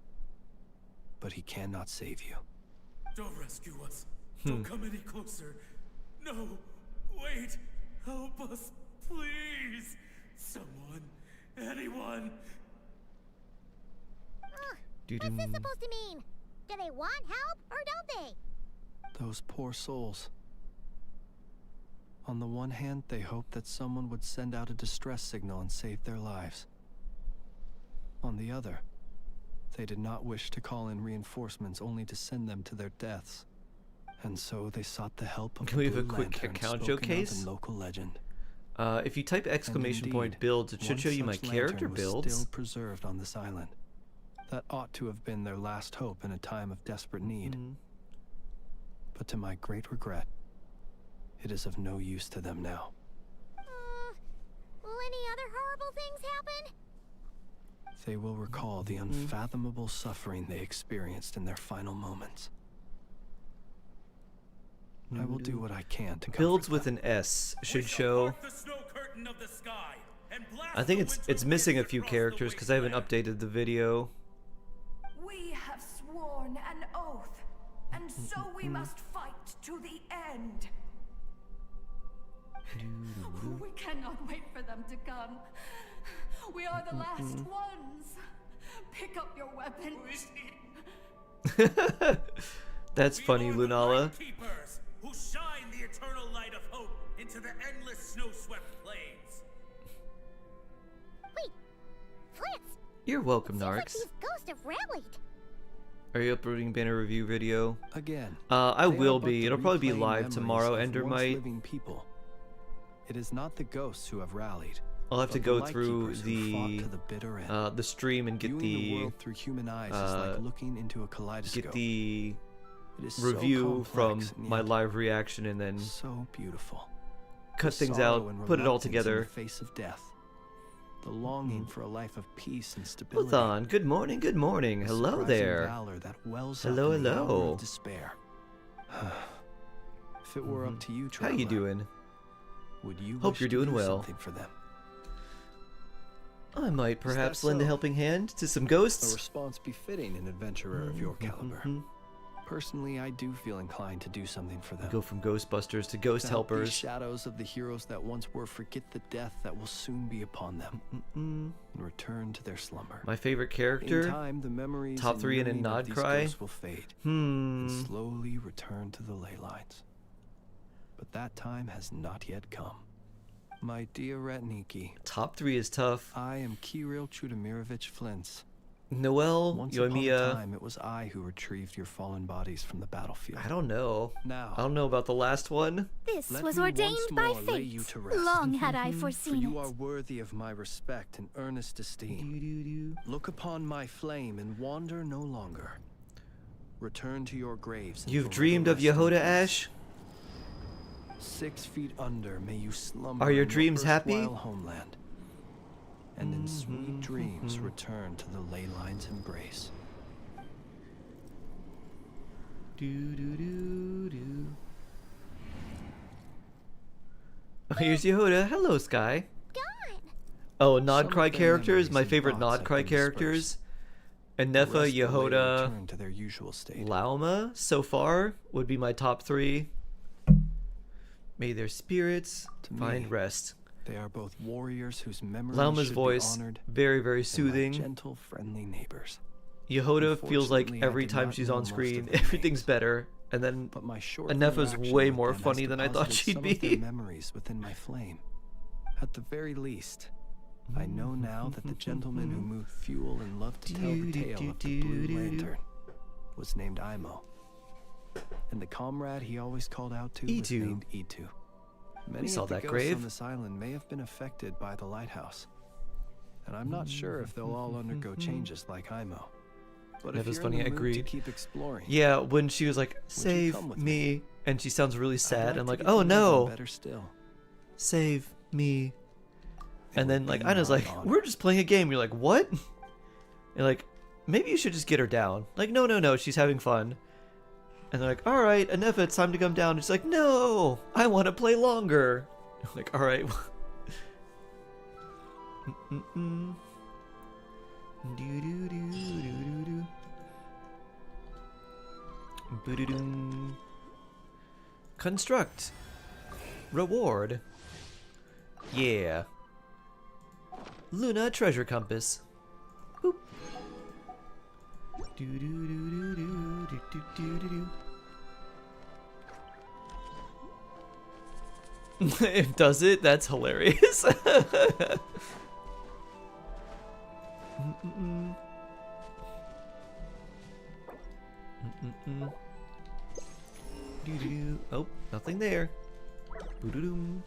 but he cannot save you.
Don't rescue us. Don't come any closer. No, wait. Help us, please. Someone, anyone.
What's this supposed to mean? Do they want help or don't they?
Those poor souls. On the one hand, they hoped that someone would send out a distress signal and save their lives. On the other, they did not wish to call in reinforcements only to send them to their deaths. And so they sought the help of
Can
the
we have a
Blue
quick
Lantern
account
spoken of
showcase?
in local legend.
If you type exclamation
And
point
indeed,
builds, it should
one
show you my
such
character
lantern was
builds.
still preserved on this island. That ought to have been their last hope in a time of desperate need. But to my great regret, It is of no use to them now.
Will any other horrible things happen?
They will recall the unfathomable suffering they experienced in their final moments. I will do what I can to
Builds
comfort
with
them.
an S should show. I think it's missing a few characters because I haven't updated the video.
We have sworn an oath, and so we must fight to the end. We cannot wait for them to come. We are the last ones. Pick up your weapons.
That's funny, Lunala.
Keepers who shine the eternal light of hope into the endless snow-swept plains.
Wait, Flintz.
You're welcome,
Seems like
Narks.
these ghosts have rallied.
Are you uploading banner review video?
Again.
I
they
will
are but
be.
the
It'll probably be
replaying
live
memories
tomorrow.
of
Ender
once
might.
living people. It is not the ghosts who have rallied.
I'll have to
but
go
the
through
Lightkeepers who fought
the
to the bitter end.
the stream and get
Viewing the
the
world through human eyes is like looking into a kaleidoscope.
get the
It is
review
so
from
complex and
my
yet
live reaction and then
so beautiful.
cut
The
things
sorrow
out,
and
put it all
reluctance in
together.
the face of death. The longing for a life of peace and stability.
Uthan, good morning, good morning.
The
Hello
surprising
there.
valor that wells
Hello,
up in the hour
hello.
of despair. If it were up to you,
How
traveler,
you doing?
would you
Hope
wish
you're
to
doing
do
well.
something for them?
I might perhaps lend a
so?
helping hand to some
A
ghosts.
response befitting an adventurer of your caliber. Personally, I do feel inclined to do something for them.
Go from Ghostbusters to Ghost
To help these
Helpers.
shadows of the heroes that once were forget the death that will soon be upon them and return to their slumber.
My favorite
In
character?
time, the memories
Top
and
3 in a
yearning of
nod
these
cry?
ghosts will fade and
Hmm.
slowly return to the ley lines. But that time has not yet come. My dear Retniki,
Top 3 is tough.
I am Kirill Chudamirovich Flintz.
Noel,
Once upon a
Yoimiya.
time, it was I who retrieved your fallen bodies from the battlefield.
I don't know.
Now,
I don't know about the last one.
This
let
was
me
ordained
once
by
more lay you
fate.
to rest.
Long had I
For
foreseen
you are
it.
worthy of my respect and earnest esteem. Look upon my flame and wander no longer. Return to your graves. and
You've
forever
dreamed of
rest in
Yehoda
peace.
Ash?
6 feet under, may you slumber.
Are your
in
dreams happy?
erstwhile homeland, and in sweet dreams return to the ley line's embrace.
Oh, here's Yehoda. Hello, Sky.
Gone.
Oh,
Some
Nod
of
Cry
their
characters.
memories
My
and
favorite
thoughts
Nod
have
Cry
been
characters.
dispersed.
And
The
Nefa,
rest will later
Yehoda,
return to their usual state.
Lauma, so far, would be my top 3. May their spirits
To
find
me,
rest.
They are both warriors whose memories
Lauma's
should
voice,
be honored,
very, very
and my
soothing.
gentle, friendly neighbors.
Yehoda feels like
Unfortunately, I
every
did
time
not
she's
know
on
most of
screen,
their
everything's
names.
better. And then
But my short
Nefa's
interaction
way
with
more
them has
funny than I thought
deposited
she'd
some of their
be.
memories within my flame. At the very least, I know now that the gentleman who moved fuel and loved to tell the tale of the Blue Lantern was named Imo. And the comrade he always called out to was
Itu.
named Itu. Many
saw
of the
that
ghosts
grave.
on this island may have been affected by the lighthouse. And I'm not sure if they'll all undergo changes like Imo. But
That
if
was
you're
funny,
in
I
the mood
agreed.
to keep exploring,
Yeah, when she was like,
you
save
come with
me, and she sounds really
I'd
sad. I'm
to
like,
get
oh
to know them
no,
better still.
save me. And
It
then
would
like
be
Ina's
my
like,
honor.
we're just playing a game. You're like, what? You're like, maybe you should just get her down. Like, no, she's having fun. And they're like, all right, Anefa, it's time to come down. And she's like, no, I want to play longer. I'm like, all right. Boo-doo-doo. Construct. Reward. Yeah. Luna treasure compass. Boop. Do-do-do-do-do-do-do-do-do. It does it? That's hilarious. Mm-mm-mm. Mm-mm-mm. Doo-doo-doo. Oh, nothing there. Boo-doo-doom.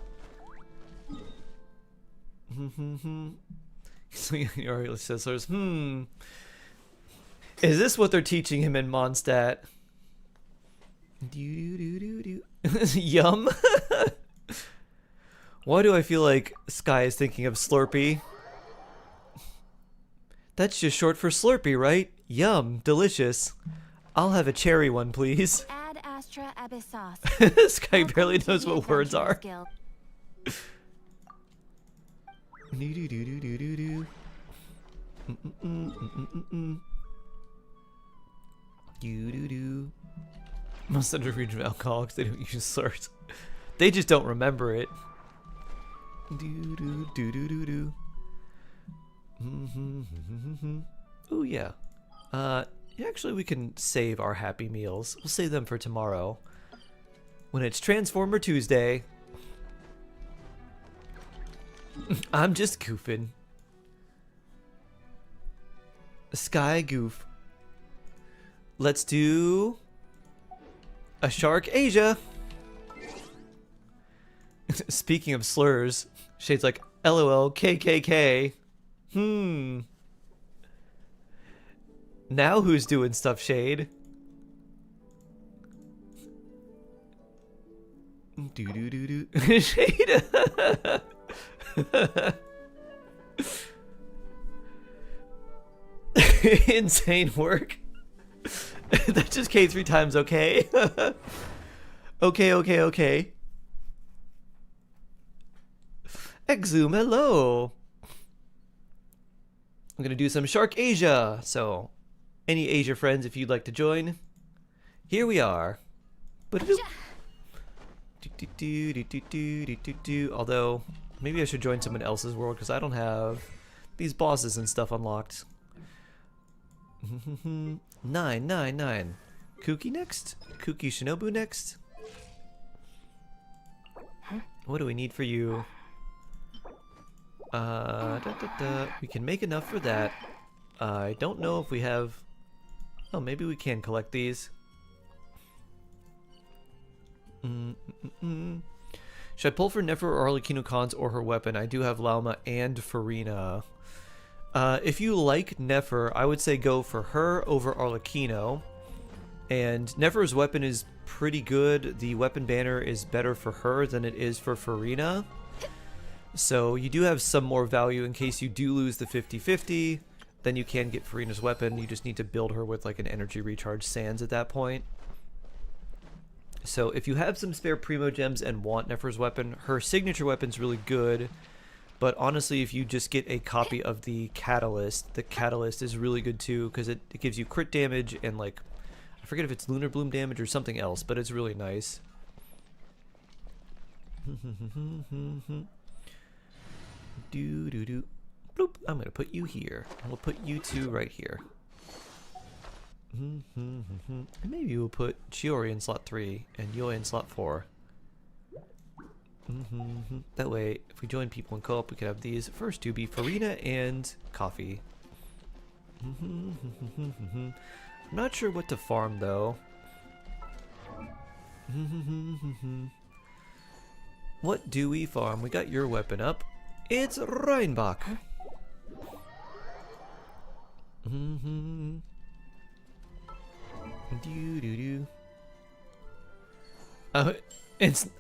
So he already says, "Is this what they're teaching him in Mondstadt?" Doo-doo-doo-doo-doo. Yum. Why do I feel like Sky is thinking of Slurpee? That's just short for Slurpee, right? Yum, delicious. I'll have a cherry one, please.
Add Astra Abyss sauce.
Sky barely knows what words are. Most under region of alcoholics, they don't use slurs. They just don't remember it. Oh yeah. Actually we can save our Happy Meals. We'll save them for tomorrow. When it's Transformer Tuesday. I'm just goofing. Sky goof. Let's do a Shark Asia. Speaking of slurs, Shade's like, LOL, KKK. Now who's doing stuff, Shade? Shade. Insane work. That just came 3 times, okay? Okay. Exum, hello. I'm gonna do some Shark Asia. So, any Asia friends, if you'd like to join, here we are. Although, maybe I should join someone else's world because I don't have these bosses and stuff unlocked. 999. Kuki next? Kuki Shinobu next? What do we need for you? We can make enough for that. I don't know if we have... Oh, maybe we can collect these. Should I pull for Nefer or Arlecchino Cons or her weapon? I do have Lauma and Farina. If you like Nefer, I would say go for her over Arlecchino. And Nefer's weapon is pretty good. The weapon banner is better for her than it is for Farina. So you do have some more value in case you do lose the 50-50. Then you can get Farina's weapon. You just need to build her with like an energy recharge sands at that point. So if you have some spare Primo Gems and want Nefer's weapon, her signature weapon's really good. But honestly, if you just get a copy of the Catalyst is really good too, because it gives you crit damage and like, I forget if it's Lunar Bloom damage or something else, but it's really nice. Bloop. I'm gonna put you here. We'll put you two right here. And maybe we'll put Chiori in slot 3 and Yoi in slot 4. That way, if we join people in co-op, we could have these first two be Farina and Coffee. I'm not sure what to farm though. What do we farm? We got your weapon up. It's Reinbach. I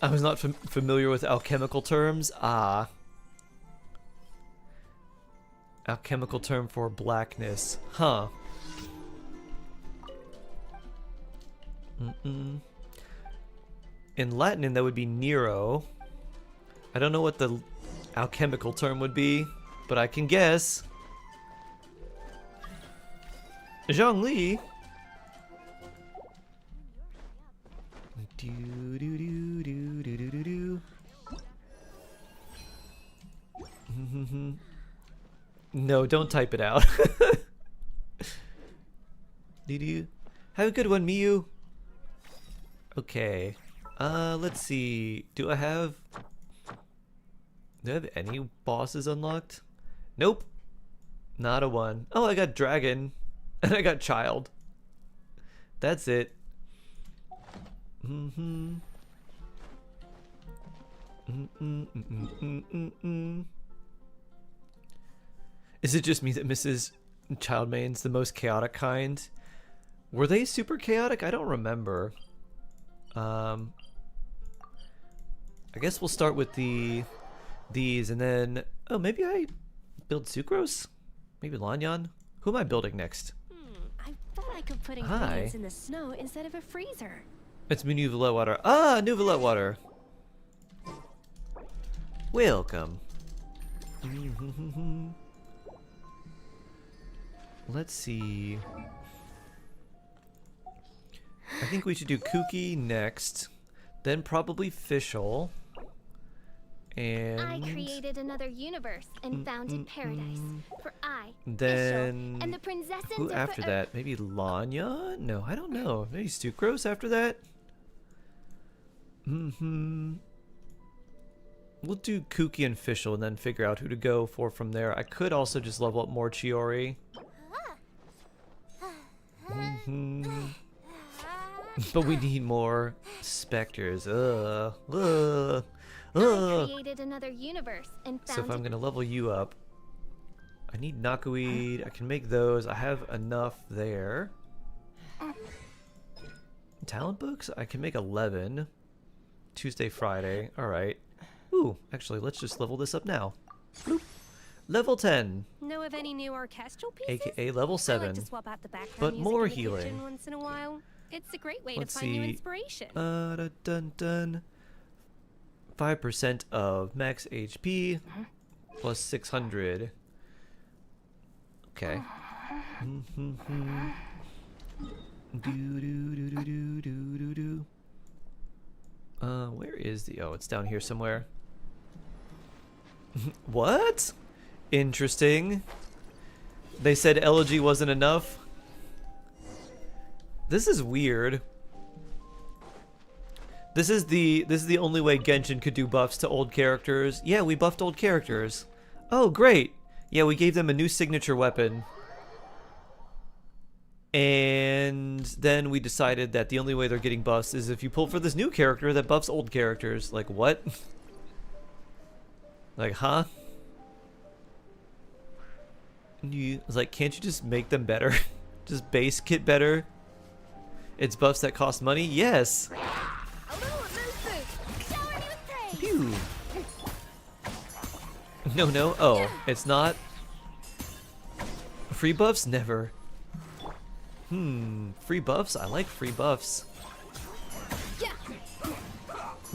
was not familiar with alchemical terms. Alchemical term for blackness. Huh. In Latin, that would be Nero. I don't know what the alchemical term would be, but I can guess. Zhongli. No, don't type it out. Have a good one, Miyu. Okay. Let's see. Do I have any bosses unlocked? Nope. Not a one. Oh, I got Dragon. And I got Child. That's it. Is it just me that misses Child mains the most chaotic kind? Were they super chaotic? I don't remember. I guess we'll start with the these, and then oh, maybe I build Sucrose, maybe Lanyan. Who am I building next?
I thought I could put ingredients in the snow instead of a freezer.
It's New Velout Water. Ah, New Velout Water. Welcome. Let's see. I think we should do Kooky next, then probably Fischl, and
I created another universe and founded paradise. For I,
then
Fischl, and the princesses
who
of
after that? Maybe Lanya? No, I don't know. Maybe Sucrose after that? We'll do Kooky and Fischl and then figure out who to go for from there. I could also just level up more Chiori. But we need more specters.
I created another universe and
So if
founded
I'm gonna level you up, I need Knockoweed. I can make those. I have enough there. Talent books? I can make 11. Tuesday, Friday. Alright. Ooh, actually, let's just level this up now. Bloop. Level 10.
Know of any new orchestral pieces?
AKA level 7.
I like to swap out the background
But
music
more
in the kitchen
healing.
once in a while. It's a great way
Let's
to find new
see.
inspiration.
Dun, dun, dun. 5% of max HP plus 600. Okay. Where is the... Oh, it's down here somewhere. What? Interesting. They said elegy wasn't enough. This is weird. This is the only way Genshin could do buffs to old characters. Yeah, we buffed old characters. Oh, great. Yeah, we gave them a new signature weapon. And then we decided that the only way they're getting buffs is if you pull for this new character that buffs old characters. Like, what? Like, huh? It's like, can't you just make them better? Just base kit better? It's buffs that cost money? Yes! Pew. No, no. Oh, it's not? Free buffs? Never. Free buffs? I like free buffs.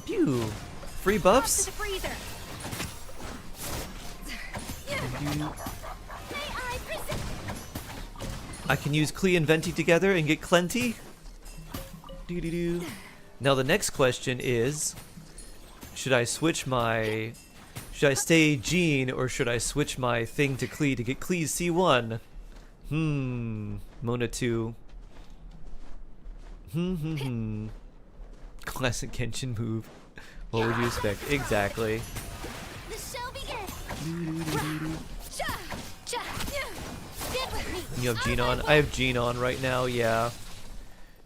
Pew! Free buffs? I can use Klee and Venti together and get Clenty? Doo-doo-doo. Now the next question is, should I switch my... Should I stay Jean or should I switch my thing to Klee to get Klee's C1? Mona 2. Classic Genshin move. What would you expect? Exactly.
The show begins.
You have Jean on? I have Jean on right now, yeah.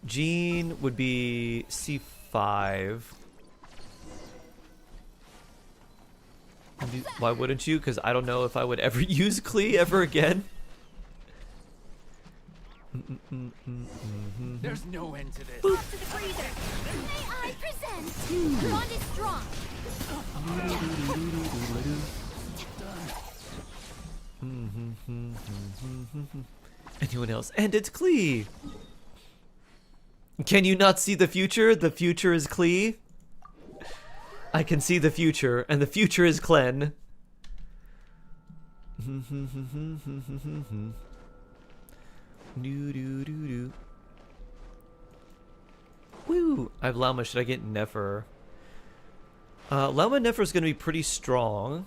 Jean would be C5. Why wouldn't you? Because I don't know if I would ever use Klee ever again.
There's no end to this.
Off to the freezer. May I present? Bond is strong.
Anyone else? And it's Klee! Can you not see the future? The future is Klee. I can see the future, and the future is Clen. Woo! I have Lauma. Should I get Nefer? Lauma and Nefer is going to be pretty strong.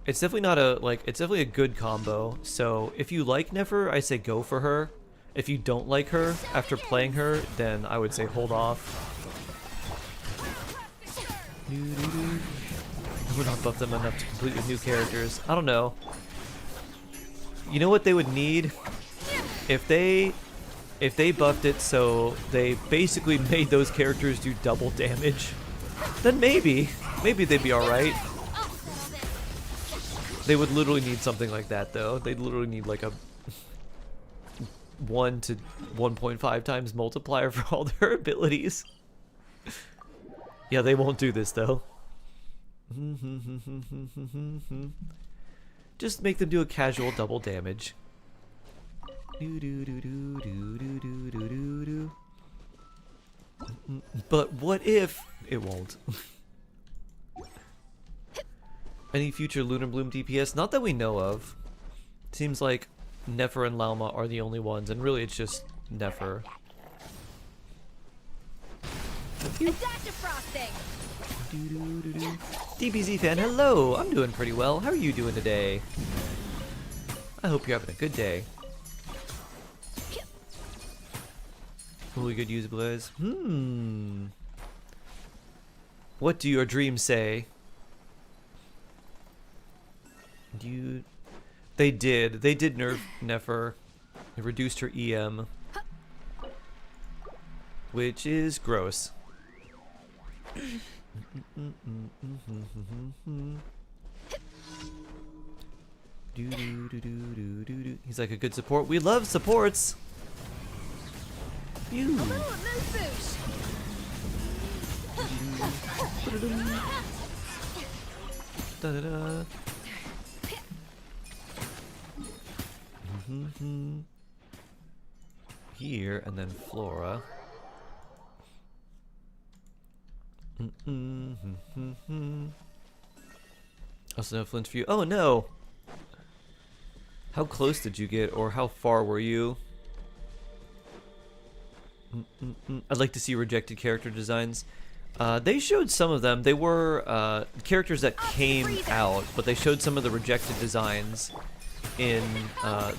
It's definitely not a, like, it's definitely a good combo. So if you like Nefer, I say go for her. If you don't like her after playing her, then I would say hold off. I would not buff them enough to complete with new characters. I don't know. You know what they would need? If they buffed it so they basically made those characters do double damage, then maybe they'd be alright. They would literally need something like that though. They'd literally need like a 1 to 1.5 times multiplier for all their abilities. Yeah, they won't do this though. Just make them do a casual double damage. Do do do do do do do do do do. But what if it won't? Any future Lunar Bloom DPS? Not that we know of. Seems like Nefer and Lauma are the only ones, and really it's just Nefer. DBZ fan, hello! I'm doing pretty well. How are you doing today? I hope you're having a good day. Really good usable as. What do your dreams say? They did nerf Nefer. They reduced her EM, which is gross. He's like a good support. We love supports. You. Da-da-da. Here, and then Flora. Also no flinch for you. Oh no! How close did you get, or how far were you? I'd like to see rejected character designs. They showed some of them. They were characters that came out, but they showed some of the rejected designs in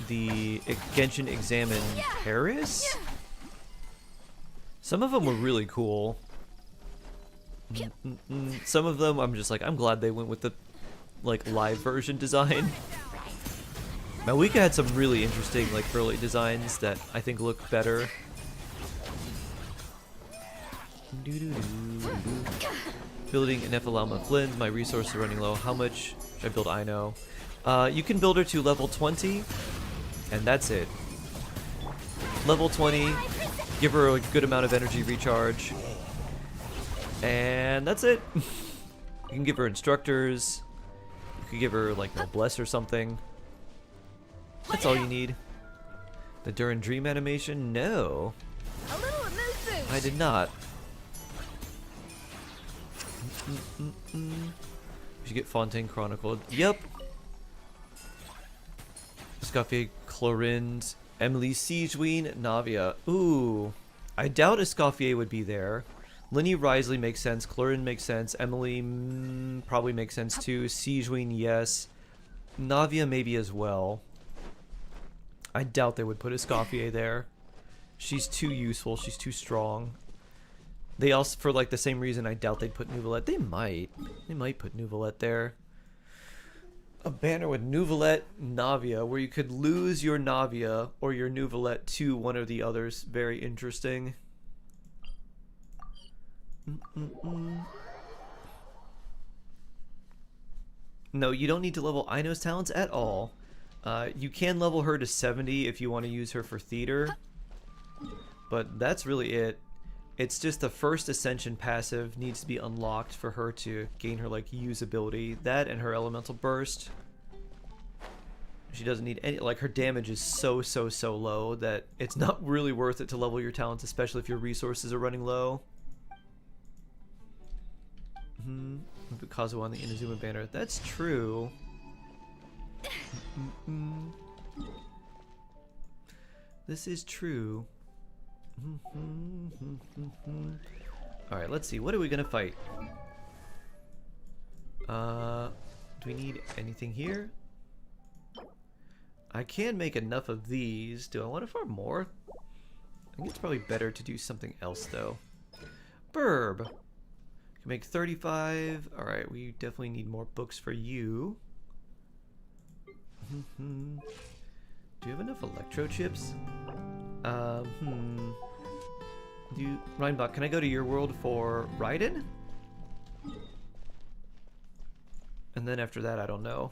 the Genshin Examine Paris. Some of them were really cool. Some of them I'm just like, I'm glad they went with the like live version design. Malika had some really interesting like early designs that I think look better. Building an Ephelama Flynn. My resources are running low. How much should I build? I know. You can build her to level 20, and that's it. Level 20, give her a good amount of energy recharge, and that's it. You can give her instructors. You could give her like Noblesse or something. That's all you need. The Durin Dream animation? No. I did not. We should get Fontaine chronicled. Yep. Escoffier, Clorind, Emily, Siegeween, Navia. Ooh. I doubt Escoffier would be there. Linny Risley makes sense. Clorind makes sense. Emily probably makes sense too. Siegeween, yes. Navia maybe as well. I doubt they would put Escoffier there. She's too useful. She's too strong. They also, for like the same reason, I doubt they'd put Nouvelette. They might. They might put Nouvelette there. A banner with Nouvelette, Navia, where you could lose your Navia or your Nouvelette to one or the others. Very interesting. No, you don't need to level Aino's talents at all. You can level her to 70 if you want to use her for theater. But that's really it. It's just the first Ascension passive needs to be unlocked for her to gain her like usability. That and her Elemental Burst. She doesn't need any, like her damage is so low that it's not really worth it to level your talents, especially if your resources are running low. Put Kazuha on the Inazuma banner. That's true. This is true. Alright, let's see. What are we gonna fight? Do we need anything here? I can make enough of these. Do I want to farm more? I think it's probably better to do something else though. Burb! Can make 35. Alright, we definitely need more books for you. Do you have enough electro chips? Reinbach, can I go to your world for Raiden? And then after that, I don't know.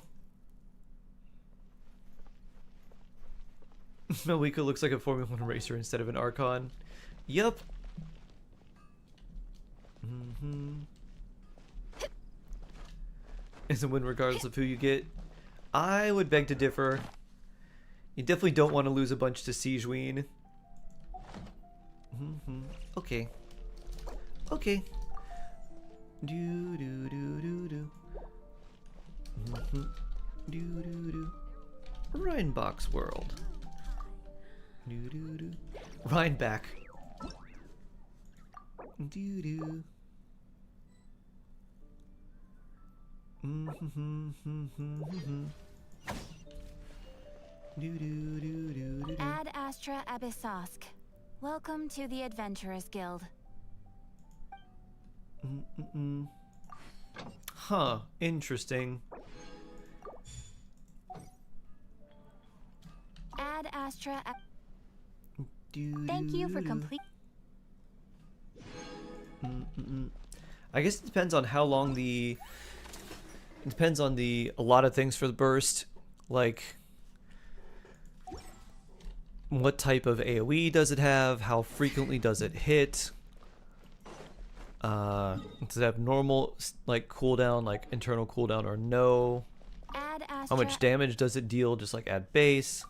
Malika looks like a Formula 1 racer instead of an Archon. Yup. is a win regardless of who you get. I would beg to differ. You definitely don't want to lose a bunch to Siegeween. Okay. Okay. Do do do do do. Do do do. Rheinbach's world. Do do do. Rheinbach. Do do.
Ad Astra Abyssosk. Welcome to the Adventurers Guild.
Huh, interesting.
Ad Astra. Thank you for complete.
I guess it depends on how long the. It depends on a lot of things for the burst, like what type of AoE does it have, how frequently does it hit, does it have normal like cooldown, like internal cooldown or no, how much damage does it deal, just like at base.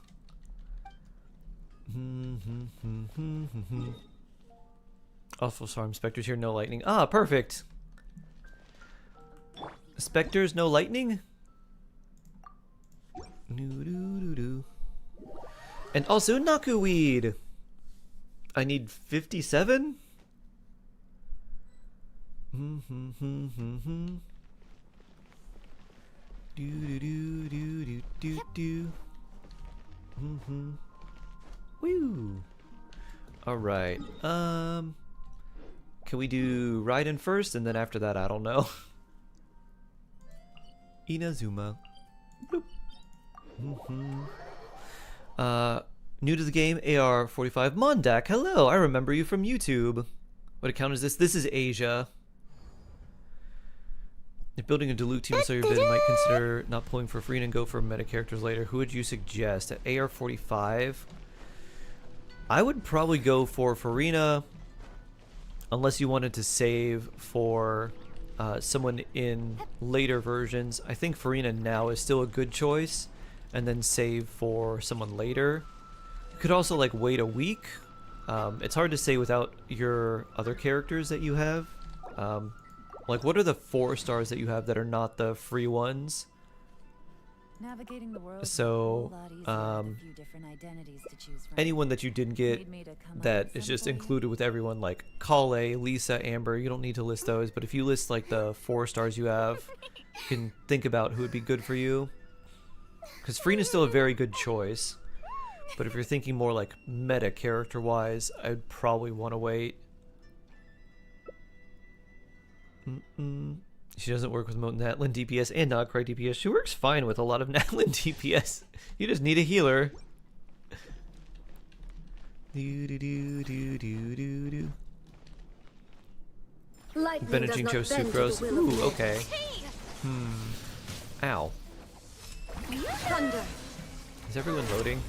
Also, sorry, Spectres here, no lightning. Ah, perfect. Spectres, no lightning? And also Nakuweed. I need 57? Woo. Alright. Can we do Raiden first, and then after that, I don't know. Inazuma. Bloop. New to the game, AR45 Mondak. Hello, I remember you from YouTube. What account is this? This is Asia. If building a Diluc team so your bid, might consider not pulling for free and go for meta characters later. Who would you suggest? At AR45, I would probably go for Farina, unless you wanted to save for someone in later versions. I think Farina now is still a good choice, and then save for someone later. You could also like wait a week. It's hard to say without your other characters that you have. Like, what are the 4 stars that you have that are not the free ones?
Navigating the world,
so anyone that you didn't get that is just included with everyone, like Kale, Lisa, Amber, you don't need to list those, but if you list like the 4 stars you have, you can think about who would be good for you, because Farina's still a very good choice, but if you're thinking more like meta character wise, I'd probably want to wait. She doesn't work with Natlin DPS and not Cry DPS. She works fine with a lot of Natlin DPS. You just need a healer. Benedictine Sucrose. Ooh, okay. Ow.
Thunder.
Is everyone loading?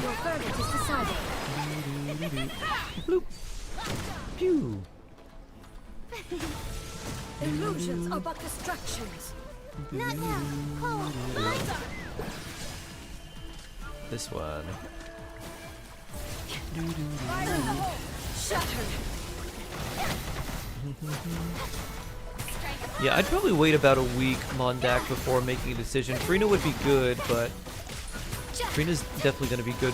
Your verdict is decided.
Bloop. Pew.
Illusions are but distractions.
Not now. Hold. Lights
This one.
Fire in the hole. Shattered.
Yeah, I'd probably wait about a week, Mondak, before making a decision. Farina would be good, but Farina's definitely going to be good,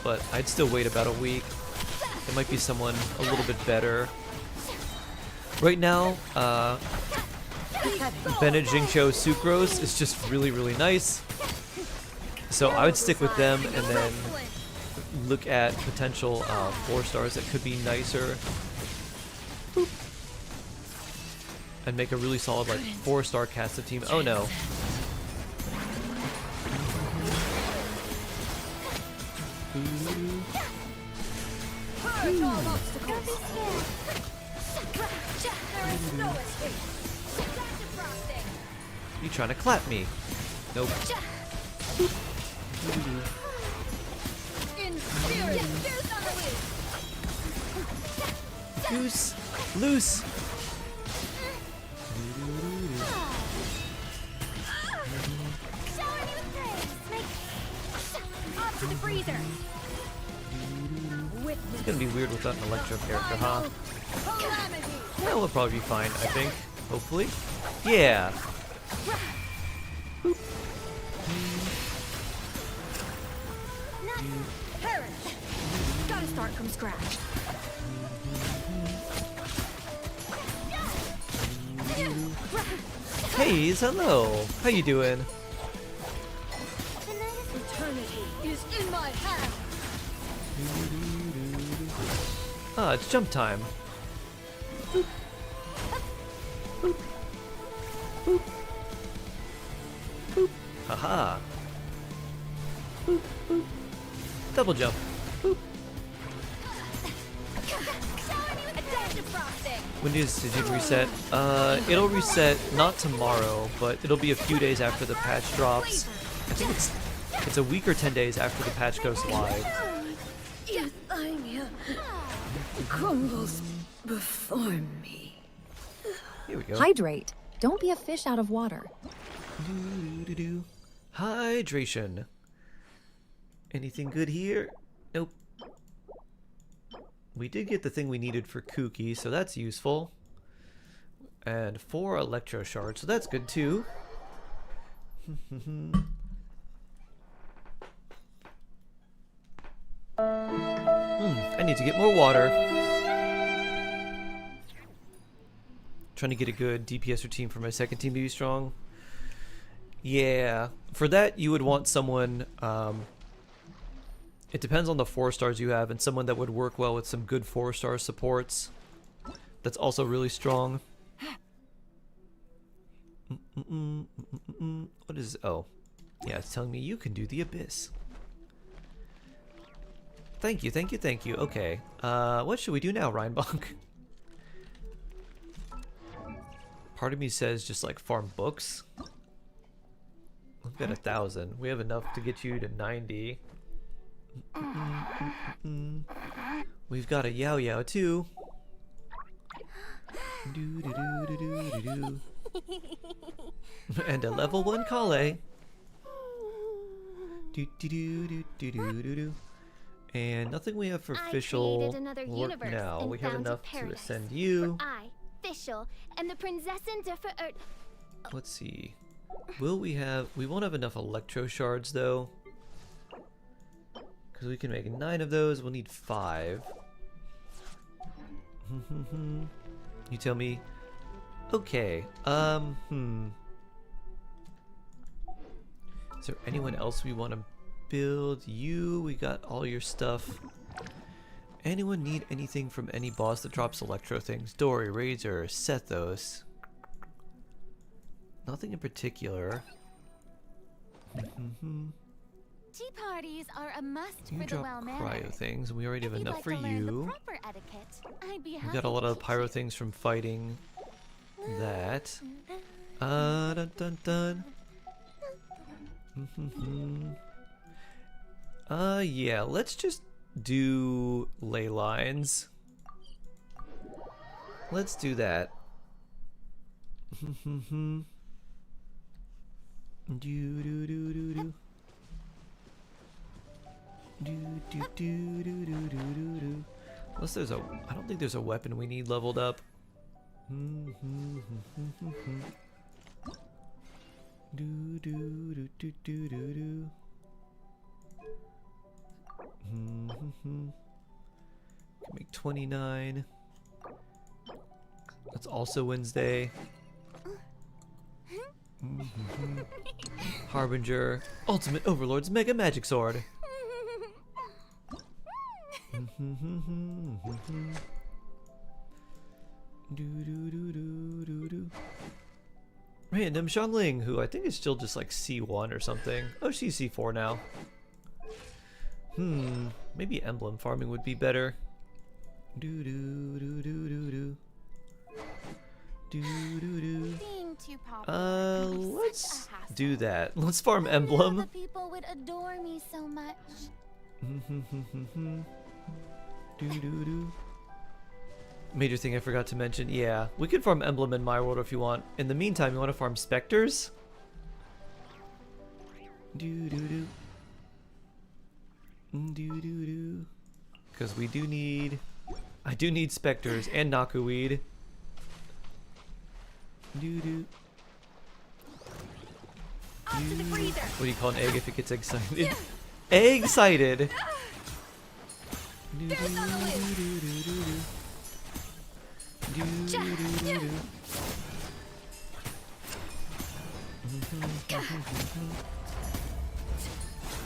but I'd still wait about a week. It might be someone a little bit better. Right now, Benedictine Sucrose is just really, really nice. So I would stick with them and then look at potential 4 stars that could be nicer. Boop. And make a really solid like 4-star cast team. Oh no. You trying to clap me? Nope. Loose. Loose.
to the freezer.
It's gonna be weird without an electro character, huh? Well, we'll probably be fine, I think. Hopefully. Yeah. Boop.
Gotta start from scratch.
Hey, hello. How you doing?
Eternity is in my hand.
Ah, it's jump time. Boop. Boop. Boop. Boop. Haha. Boop. Boop. Double jump. Boop. When does it reset? It'll reset not tomorrow, but it'll be a few days after the patch drops. I think it's a week or 10 days after the patch goes live.
Crumbles before me.
Here we go.
Hydrate. Don't be a fish out of water.
Hydration. Anything good here? Nope. We did get the thing we needed for Kuki, so that's useful. And 4 electro shards, so that's good too. I need to get more water. Trying to get a good DPS routine for my second team to be strong. Yeah, for that you would want someone, it depends on the 4 stars you have, and someone that would work well with some good 4-star supports. That's also really strong. What is, oh. Yeah, it's telling me you can do the Abyss. Thank you, thank you, thank you. Okay, what should we do now, Reinbach? Part of me says just like farm books. We've got 1,000. We have enough to get you to 90. We've got a Yao Yao too. And a level 1 Kale. And nothing we have for official work now. We have enough to ascend you.
Official, and the Prinzessin differ.
Let's see. Will we have? We won't have enough electro shards though. Because we can make 9 of those. We'll need 5. You tell me. Okay. Is there anyone else we want to build? You, we got all your stuff. Anyone need anything from any boss that drops electro things? Dory, Razor, Sethos. Nothing in particular.
Tea parties are a must
You
for the
drop
well-mannered.
cryo things. We already have enough
like
for
to learn the
you.
proper etiquette, I'd be
We
happy
got a lot
to
of
teach
pyro
you.
things from fighting that. Dun dun dun. Yeah, let's just do ley lines. Let's do that. Unless there's a, I don't think there's a weapon we need leveled up. Make 29. That's also Wednesday. Harbinger, Ultimate Overlord's Mega Magic Sword. Random Xiangling, who I think is still just like C1 or something. Oh, she's C4 now. Maybe emblem farming would be better.
Being too popular can be
Let's
such a hassle.
do that. Let's farm
I knew
emblem.
the people would adore me so much.
Major thing I forgot to mention. Yeah, we could farm emblem in my world if you want. In the meantime, you want to farm specters? Because we do need... I do need specters and Nakuweed.
Off to the freezer.
What do you call an egg if it gets excited? Egg-cited!
Bear's on the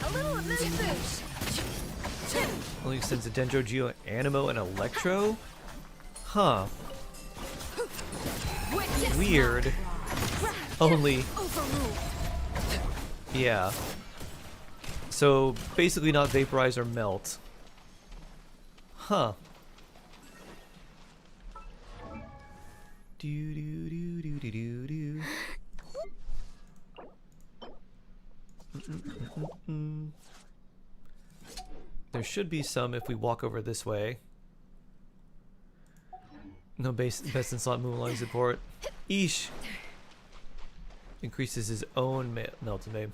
A little of this boost.
Only extends to Dendro, Geo, Animo, and Electro? Huh. Weird. Only... Yeah. So, basically not vaporize or melt. Huh. There should be some if we walk over this way. No best in slot Moonlight support. Eesh. Increases his own melt and vape.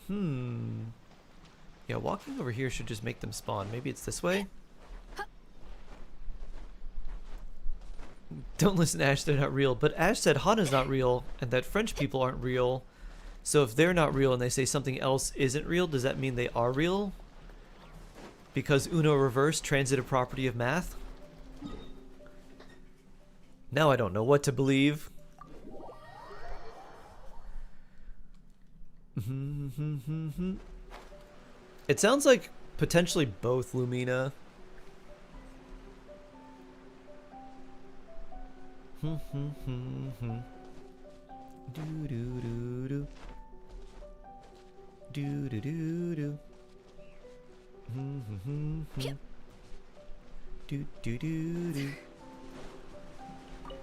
Yeah, walking over here should just make them spawn. Maybe it's this way? Don't listen to Ash, they're not real. But Ash said Hana's not real and that French people aren't real. So if they're not real and they say something else isn't real, does that mean they are real? Because Uno reverse, transitive property of math? Now I don't know what to believe. It sounds like potentially both Lumina.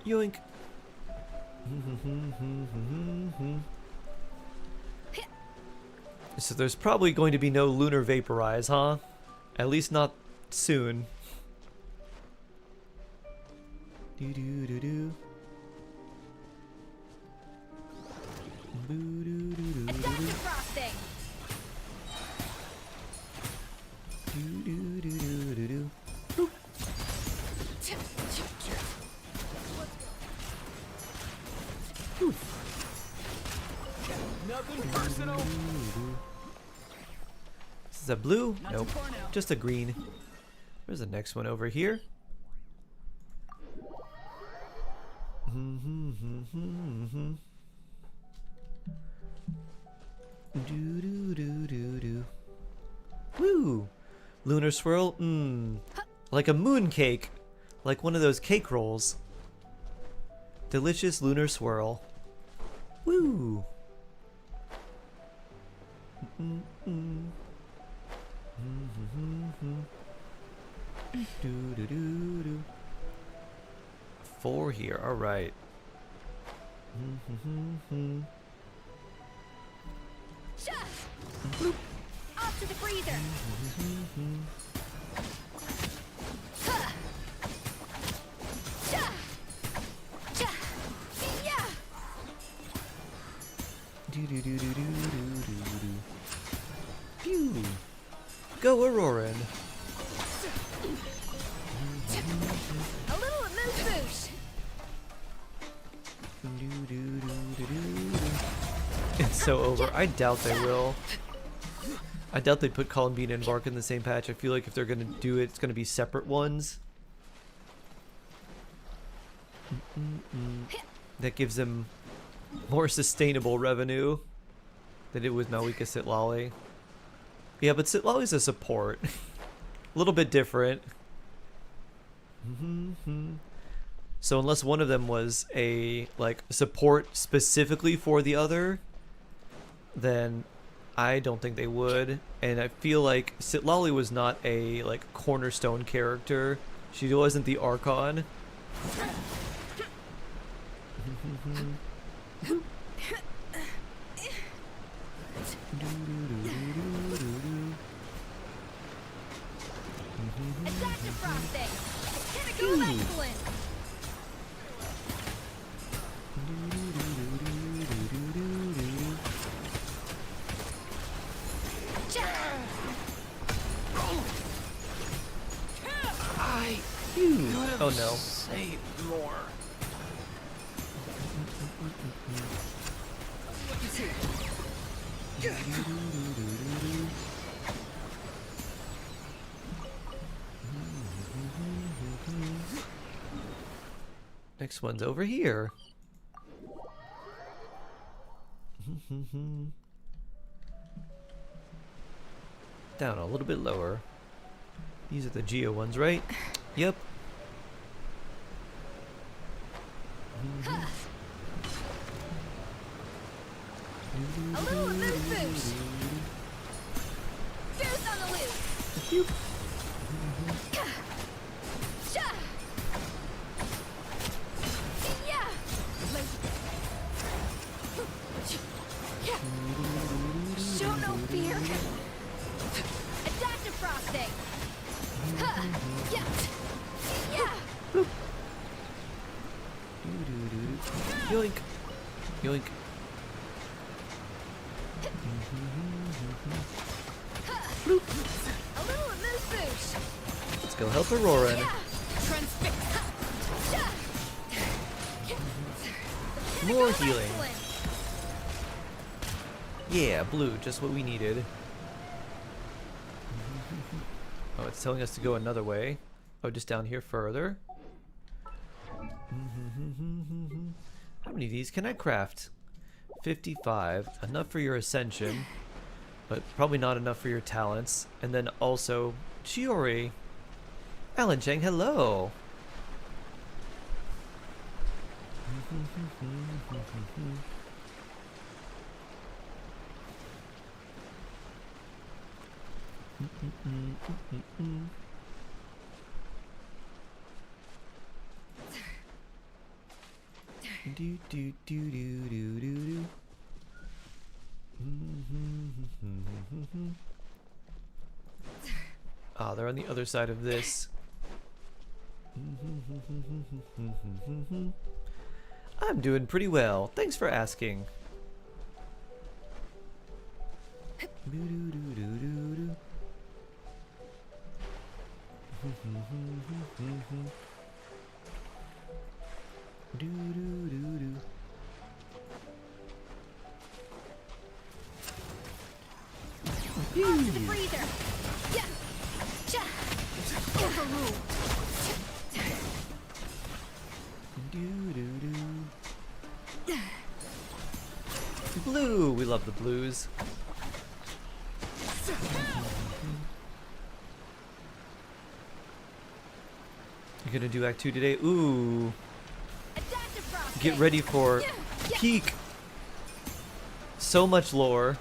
Yoink. So there's probably going to be no lunar vaporize, huh? At least not soon.
Nothing personal.
Is that blue? Nope. Just a green. There's the next one over here. Woo! Lunar swirl? Like a moon cake. Like one of those cake rolls. Delicious lunar swirl. Woo! Four here, alright.
Off to the freezer.
Pew! Go Auroran!
A little of moose boosh.
It's so over. I doubt they will. I doubt they put Colin Bean and Bark in the same patch. I feel like if they're gonna do it, it's gonna be separate ones. That gives them more sustainable revenue than it with Malika Sitlali. Yeah, but Sitlali's a support. A little bit different. So unless one of them was a like support specifically for the other, then I don't think they would. And I feel like Sitlali was not a like cornerstone character. She wasn't the Archon.
Attack the frosting. Chemical of excellence.
Oh no.
Say more.
Next one's over here. Down a little bit lower. These are the Geo ones, right? Yep.
A little loose boosh. Goose on the loose.
Phew.
Sha. Yeah. Show no fear. Adaptive frosting. Yeah. Yeah.
Yoink. Yoink.
A little loose boosh.
Let's go help Aurora.
Yeah. Transfix.
More healing.
Excellent.
Yeah, blue, just what we needed. Oh, it's telling us to go another way. Oh, just down here further. How many of these can I craft? 55. Enough for your ascension, but probably not enough for your talents. And then also, Chiori. Alan Chang, hello. Do do do do do do do. Ah, they're on the other side of this. I'm doing pretty well. Thanks for asking.
Off to the freezer. Yeah. Cha. Overruled.
Blue, we love the blues. You're gonna do Act 2 today? Ooh. Get ready for peak. So much lore.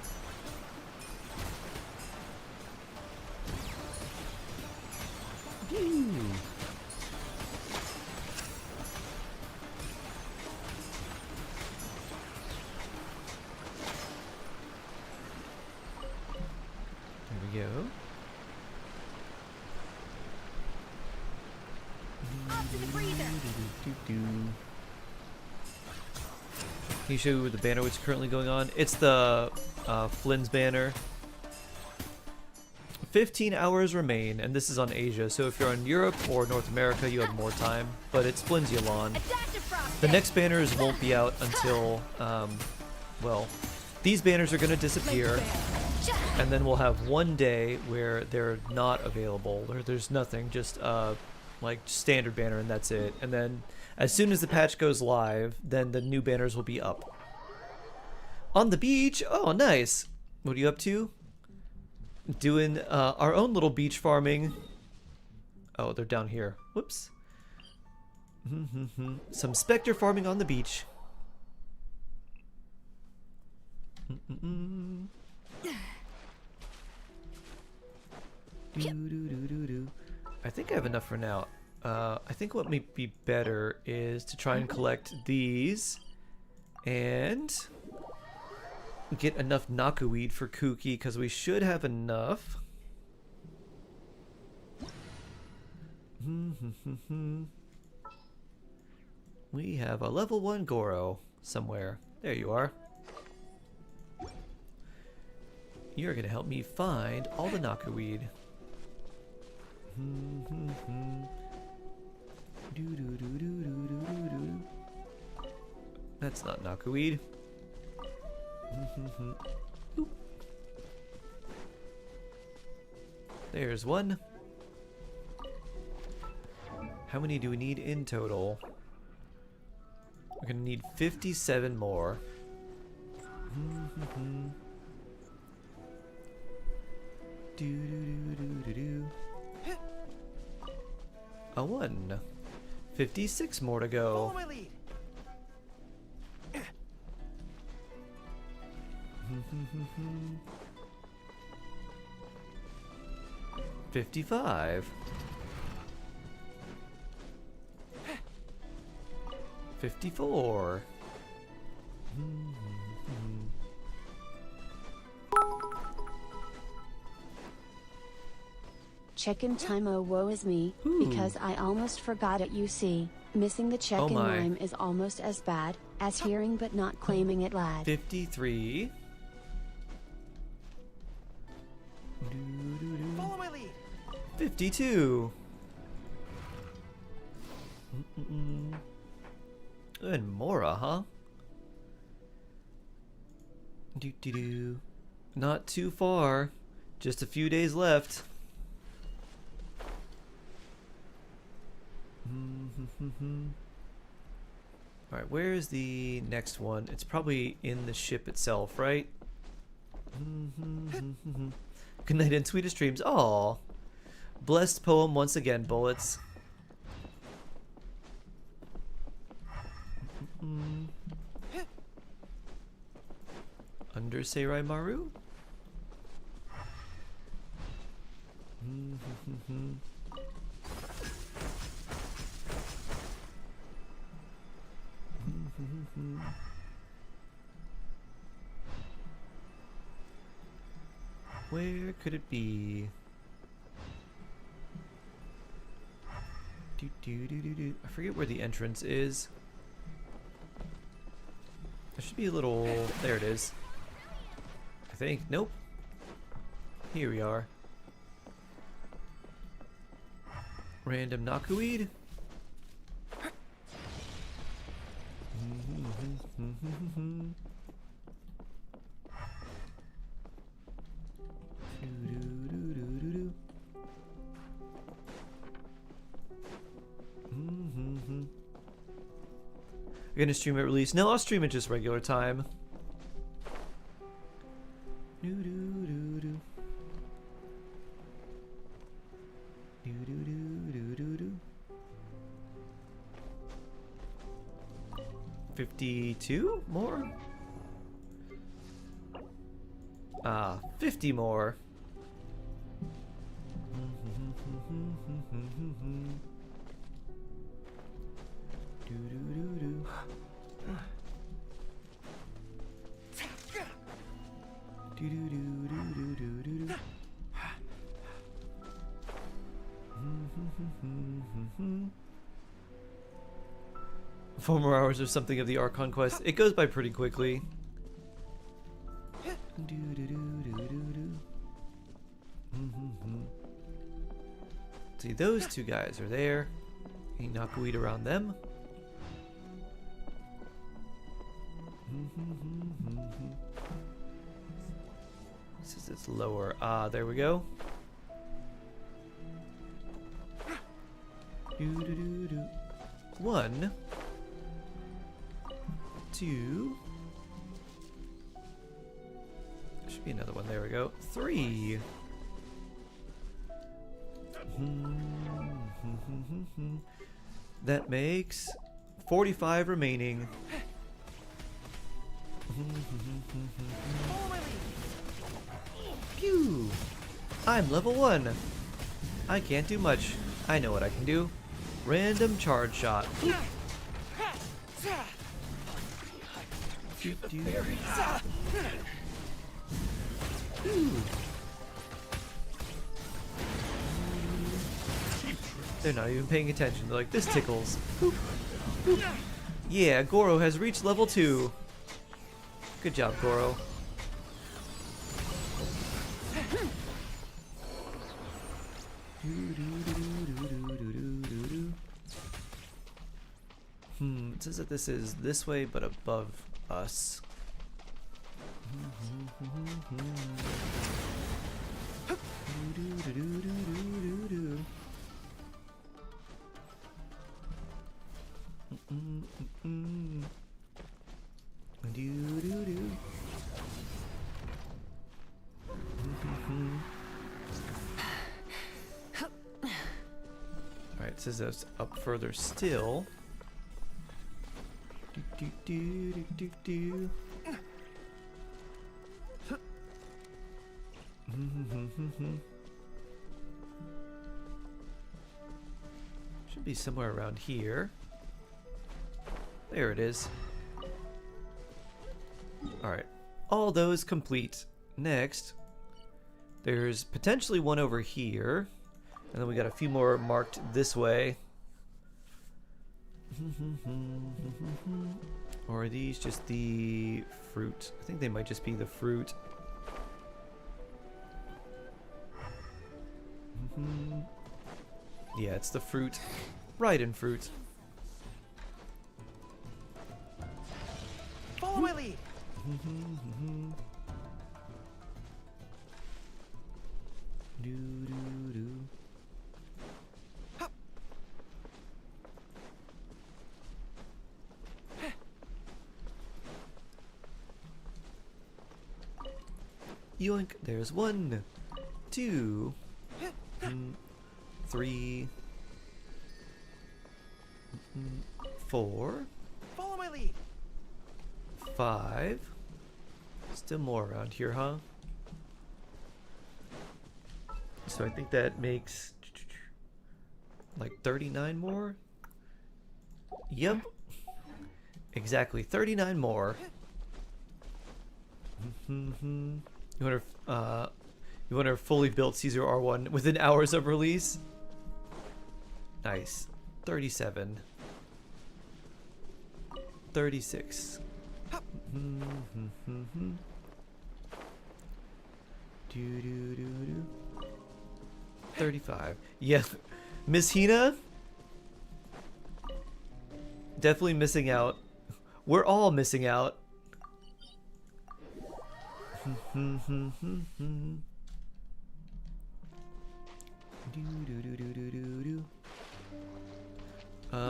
There we go.
Off to the freezer.
Can you show you the banner which is currently going on? It's the Flynn's banner. 15 hours remain, and this is on Asia, so if you're in Europe or North America, you have more time, but it's Flynn's Yalan. The next banners won't be out until, well, these banners are going to disappear, and then we'll have one day where they're not available, where there's nothing, just like standard banner, and that's it. And then as soon as the patch goes live, then the new banners will be up. On the beach? Oh, nice. What are you up to? Doing our own little beach farming. Oh, they're down here. Whoops. Some specter farming on the beach. I think I have enough for now. I think what may be better is to try and collect these and get enough knockaweed for Kuki, because we should have enough. We have a level 1 Goro somewhere. There you are. You're gonna help me find all the knockaweed. That's not knockerweed. Oop. There's one. How many do we need in total? We're gonna need 57 more. A 1. 56 more to go.
Follow my lead.
55. 54.
Check-in time, oh woe is me, because I almost forgot it. You see, missing the check-in
my.
rhyme is almost as bad as hearing but not claiming it, lad.
53.
Follow my lead.
52. And Mora, huh? Do. Not too far. Just a few days left. Alright, where is the next one? It's probably in the ship itself, right? Good night and sweetest dreams. Aw. Blessed poem once again, bullets. Under Seirai Maru? Where could it be? I forget where the entrance is. There should be a little... There it is. I think. Nope. Here we are. Random knockerweed. You're gonna stream at release? No, I'll stream at just regular time. 52 more? 50 more. Four more hours or something of the Archon quest. It goes by pretty quickly. See, those two guys are there. Any knockerweed around them? This is lower. Ah, there we go. 1, 2. There should be another one. There we go. 3. That makes 45 remaining. Phew! I'm level 1. I can't do much. I know what I can do. Random charge shot. They're not even paying attention. They're like, this tickles. Yeah, Goro has reached level 2. Good job, Goro. says that this is this way, but above us. Alright, it says that's up further still. Should be somewhere around here. There it is. Alright, all those complete. Next, there's potentially one over here. And then we got a few more marked this way. Or are these just the fruit? I think they might just be the fruit. Yeah, it's the fruit. Right in fruit.
Follow my lead.
Yoink, there's 1, 2, 3, 4.
Follow my lead.
5. Still more around here, huh? So I think that makes like 39 more. Yep. Exactly 39 more. You want a fully built Caesar R1 within hours of release? Nice. 37. 36. 35. Yeah. Miss Hina? Definitely missing out. We're all missing out.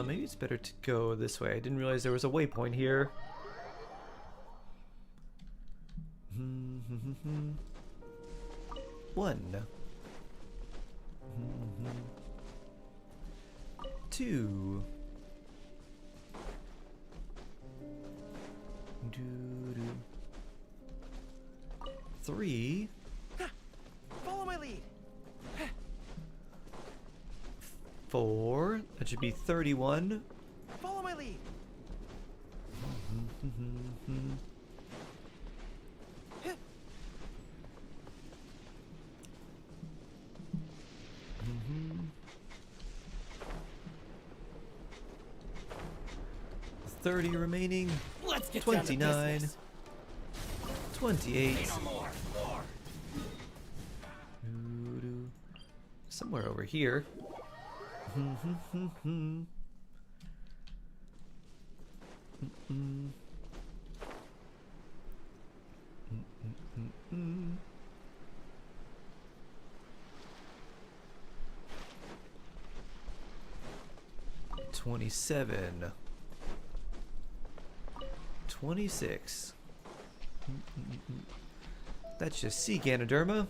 Maybe it's better to go this way. I didn't realize there was a waypoint here. One. 2. 3.
Follow my lead.
4. That should be 31.
Follow my lead.
30 remaining.
Let's get
29. 28. Somewhere over here. 27. 26. That's just sea Ganoderma.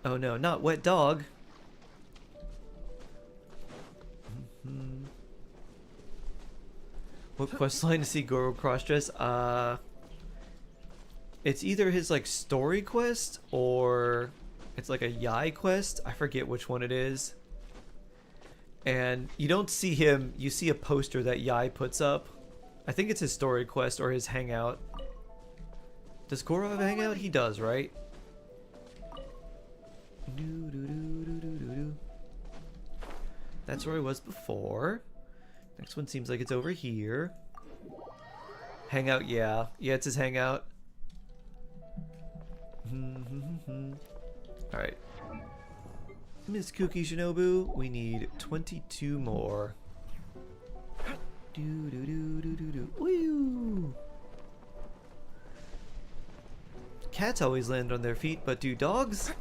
Oh no, not wet dog. What quest line to see Goro crossdress? It's either his like story quest or it's like a Yai quest. I forget which one it is. And you don't see him, you see a poster that Yai puts up. I think it's his story quest or his hangout. Does Goro have a hangout? He does, right? That's where I was before. Next one seems like it's over here. Hangout, yeah. Yeah, it's his hangout. Alright. Miss Cookie Shinobu, we need 22 more. Do do do do do do. Woo! Cats always land on their feet, but do dogs?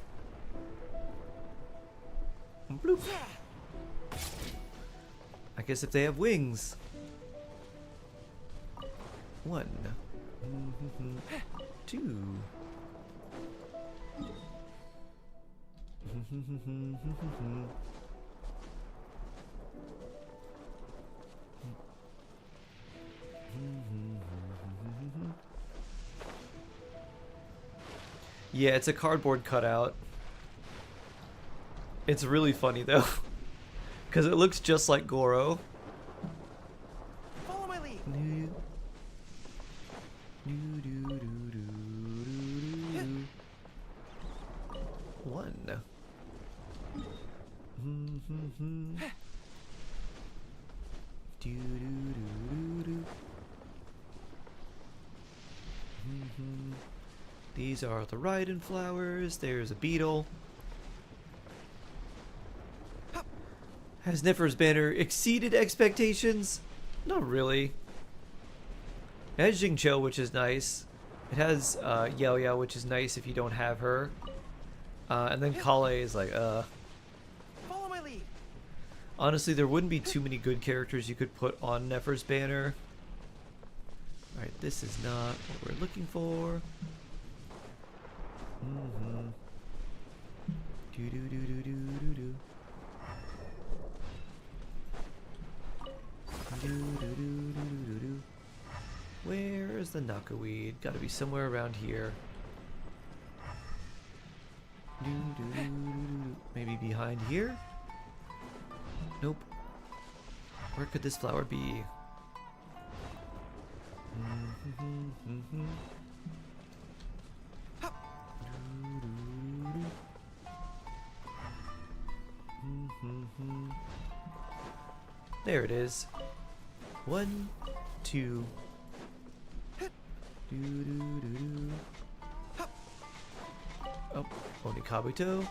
Bloop. I guess if they have wings. 1, 2. Yeah, it's a cardboard cutout. It's really funny though, because it looks just like Goro.
Follow my lead.
1. These are the Raiden flowers. There's a beetle. Has Nefer's banner exceeded expectations? Not really. It has Jingqiu, which is nice. It has Yao Yao, which is nice if you don't have her. And then Kale is like,
Follow my lead.
Honestly, there wouldn't be too many good characters you could put on Nefer's banner. Alright, this is not what we're looking for. Do do do do do do do. Do do do do do do. Where is the knockaweed? Gotta be somewhere around here. Do, do, do, do, do. Maybe behind here? Nope. Where could this flower be? There it is. 1, 2. Do, do, do, do. Oh, Onikabuto.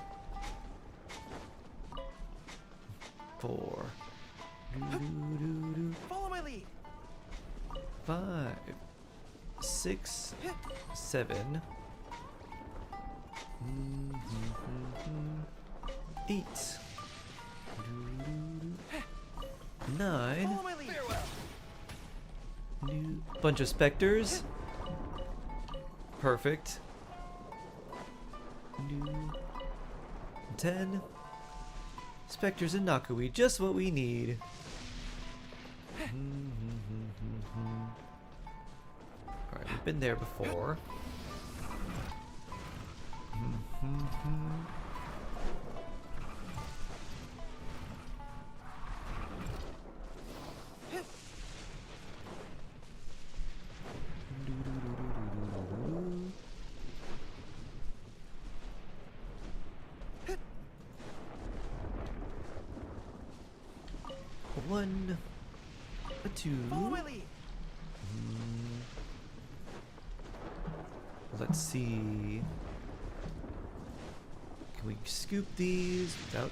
4. Do, do, do, do.
Follow my lead.
5, 6, 7. 8. 9.
Follow my lead.
New bunch of specters. Perfect. 10. Specters and Nakui, just what we need. Alright, we've been there before. One, a 2.
Follow my lead.
Let's see. Can we scoop these without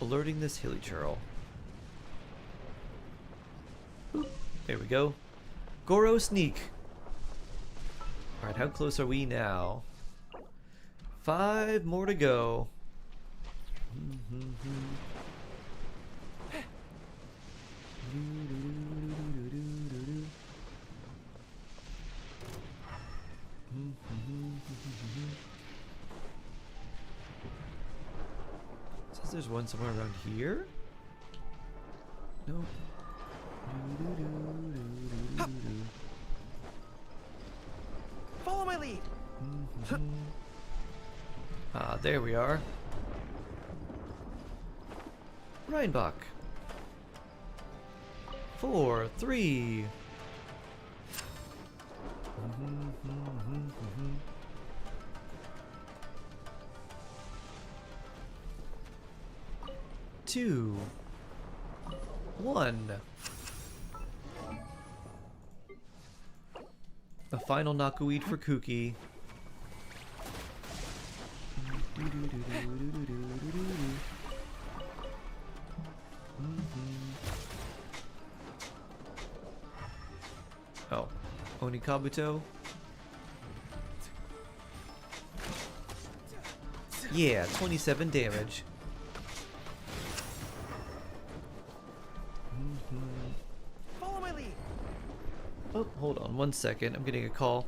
alerting this hilly churl? Boop. There we go. Goro sneak. Alright, how close are we now? 5 more to go. Says there's one somewhere around here. Nope.
Follow my lead.
Ah, there we are. Reinbach. 4, 3. Two, 1. A final knockaweed for Kuki. Onikabuto. Yeah, 27 damage.
Follow my lead.
Oh, hold on 1 second. I'm getting a call.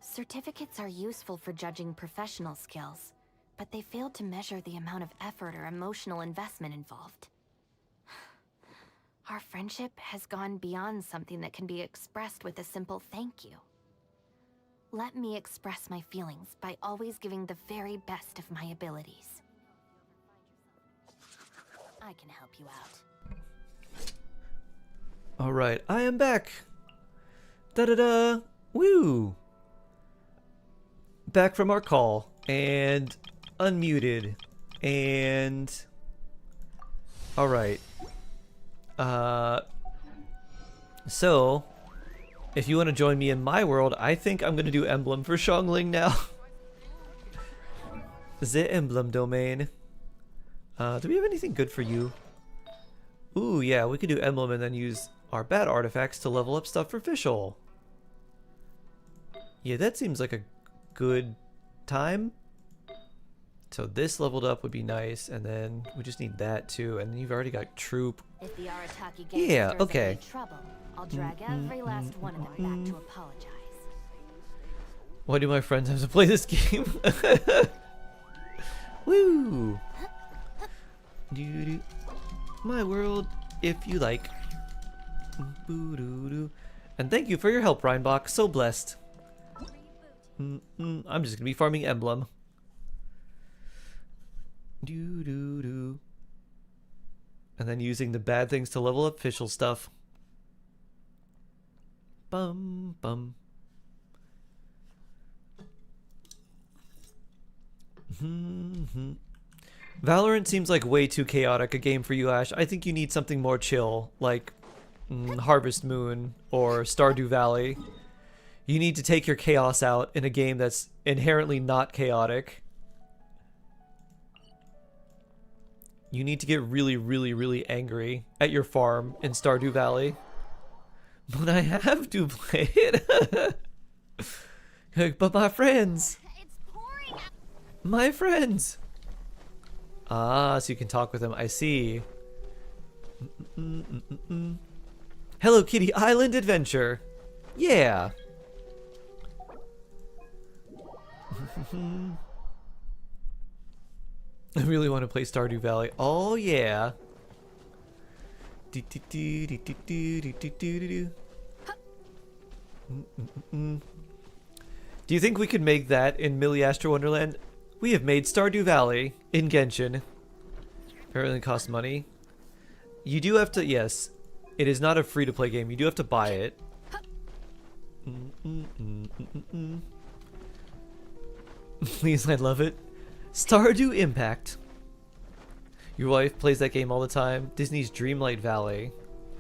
Certificates are useful for judging professional skills, but they failed to measure the amount of effort or emotional investment involved. Our friendship has gone beyond something that can be expressed with a simple thank you. Let me express my feelings by always giving the very best of my abilities. I can help you out.
Alright, I am back! Da-da-da! Woo! Back from our call, and unmuted, and... Alright. So, if you want to join me in my world, I think I'm gonna do Emblem for Xiangling now. The Emblem domain. Do we have anything good for you? Ooh, yeah, we could do Emblem and then use our bad artifacts to level up stuff for Fischl. Yeah, that seems like a good time. So this leveled up would be nice, and then we just need that too. And then you've already got troop.
If the Arataki gang
Yeah,
stirs up
okay.
any trouble, I'll drag every last one of them back to apologize.
Why do my friends have to play this game? Woo! Doo-doo. My world, if you like. Boo-doo-doo. And thank you for your help, Reinbach. So blessed. I'm just gonna be farming Emblem. Doo-doo-doo. And then using the bad things to level up official stuff. Bum bum. Valorant seems like way too chaotic a game for you, Ash. I think you need something more chill, like Harvest Moon or Stardew Valley. You need to take your chaos out in a game that's inherently not chaotic. You need to get really, really, really angry at your farm in Stardew Valley. But I have to play it. But my friends. My friends. Ah, so you can talk with them. I see. Hello Kitty Island Adventure. Yeah. I really want to play Stardew Valley. Oh yeah. Do you think we could make that in Millie Astro Wonderland? We have made Stardew Valley in Genshin. Apparently it costs money. You do have to, yes. It is not a free-to-play game. You do have to buy it. Please, I love it. Stardew Impact. Your wife plays that game all the time. Disney's Dreamlight Valley.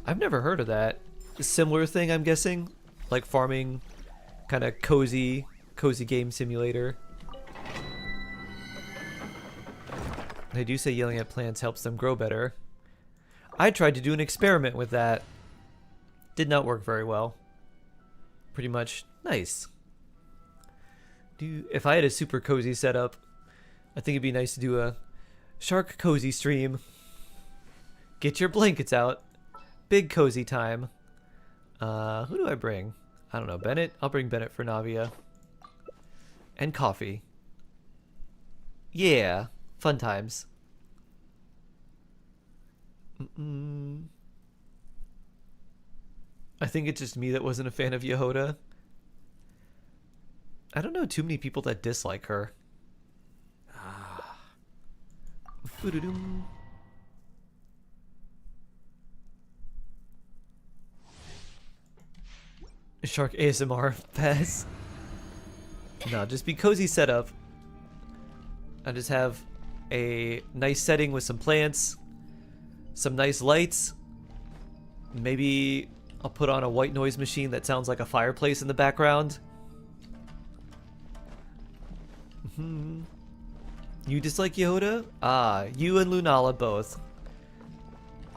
I've never heard of that. A similar thing, I'm guessing? Like farming, kind of cozy game simulator. They do say yelling at plants helps them grow better. I tried to do an experiment with that. Did not work very well. Pretty much nice. If I had a super cozy setup, I think it'd be nice to do a shark cozy stream. Get your blankets out. Big cozy time. Who do I bring? I don't know, Bennett? I'll bring Bennett for Navia. And coffee. Yeah, fun times. I think it's just me that wasn't a fan of Yehoda. I don't know too many people that dislike her. Shark ASMR pass. No, just be cozy setup. I just have a nice setting with some plants, some nice lights. Maybe I'll put on a white noise machine that sounds like a fireplace in the background. You dislike Yehoda? Ah, you and Lunala both.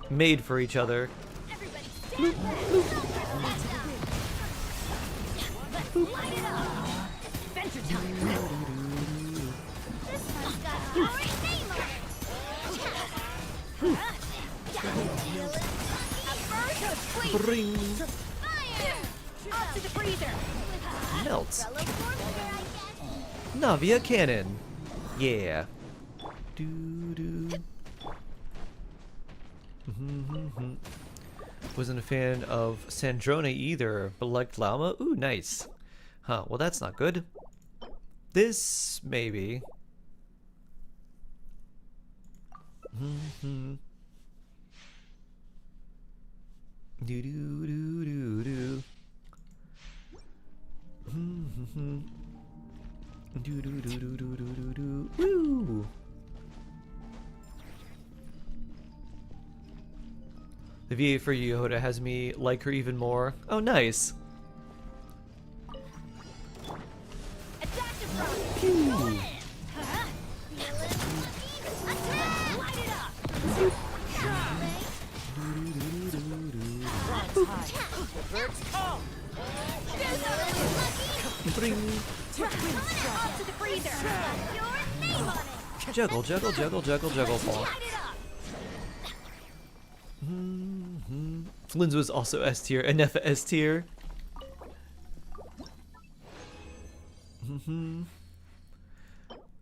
Made for each other. Bloop, bloop.
Light it up! Adventure time! This one's got our name on it!
Bring.
Fire! Up to the freezer!
Melt. Navia cannon. Yeah. Wasn't a fan of Sandrone either, but liked Llama. Ooh, nice. Huh, well that's not good. This, maybe. Woo! The VA for Yehoda has me like her even more. Oh, nice. Ooh. Bring.
Up to the freezer! Your name on it!
Juggle, juggle, juggle, juggle, juggle, fall. Flynn's was also S tier, and Nefa S tier.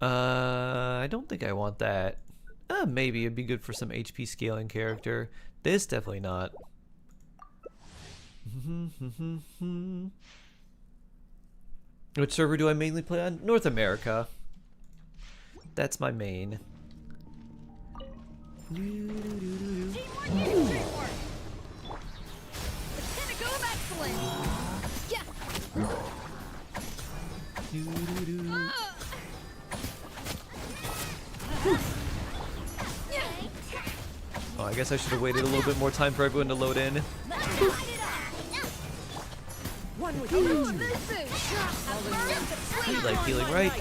I don't think I want that. Maybe it'd be good for some HP scaling character. This definitely not. Which server do I mainly play on? North America. That's my main. Oh, I guess I should have waited a little bit more time for everyone to load in. You like healing, right?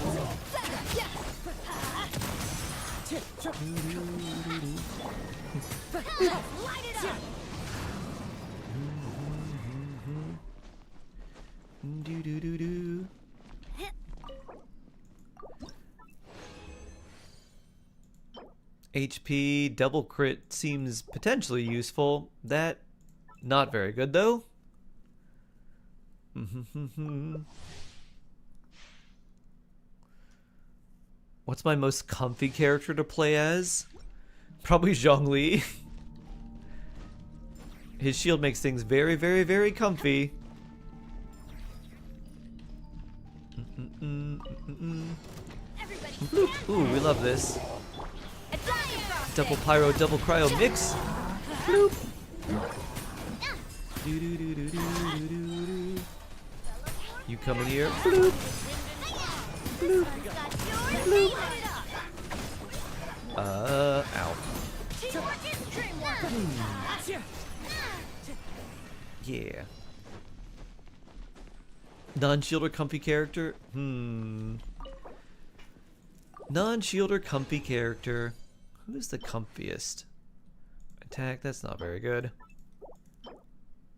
HP double crit seems potentially useful. That not very good though. What's my most comfy character to play as? Probably Zhongli. His shield makes things very, very, very comfy. Ooh, we love this. Double pyro, double cryo mix. Bloop. You come in here. Bloop. Bloop. Bloop. Ow. Yeah. Non-shielder comfy character? Non-shielder comfy character. Who's the comfiest? Attack, that's not very good.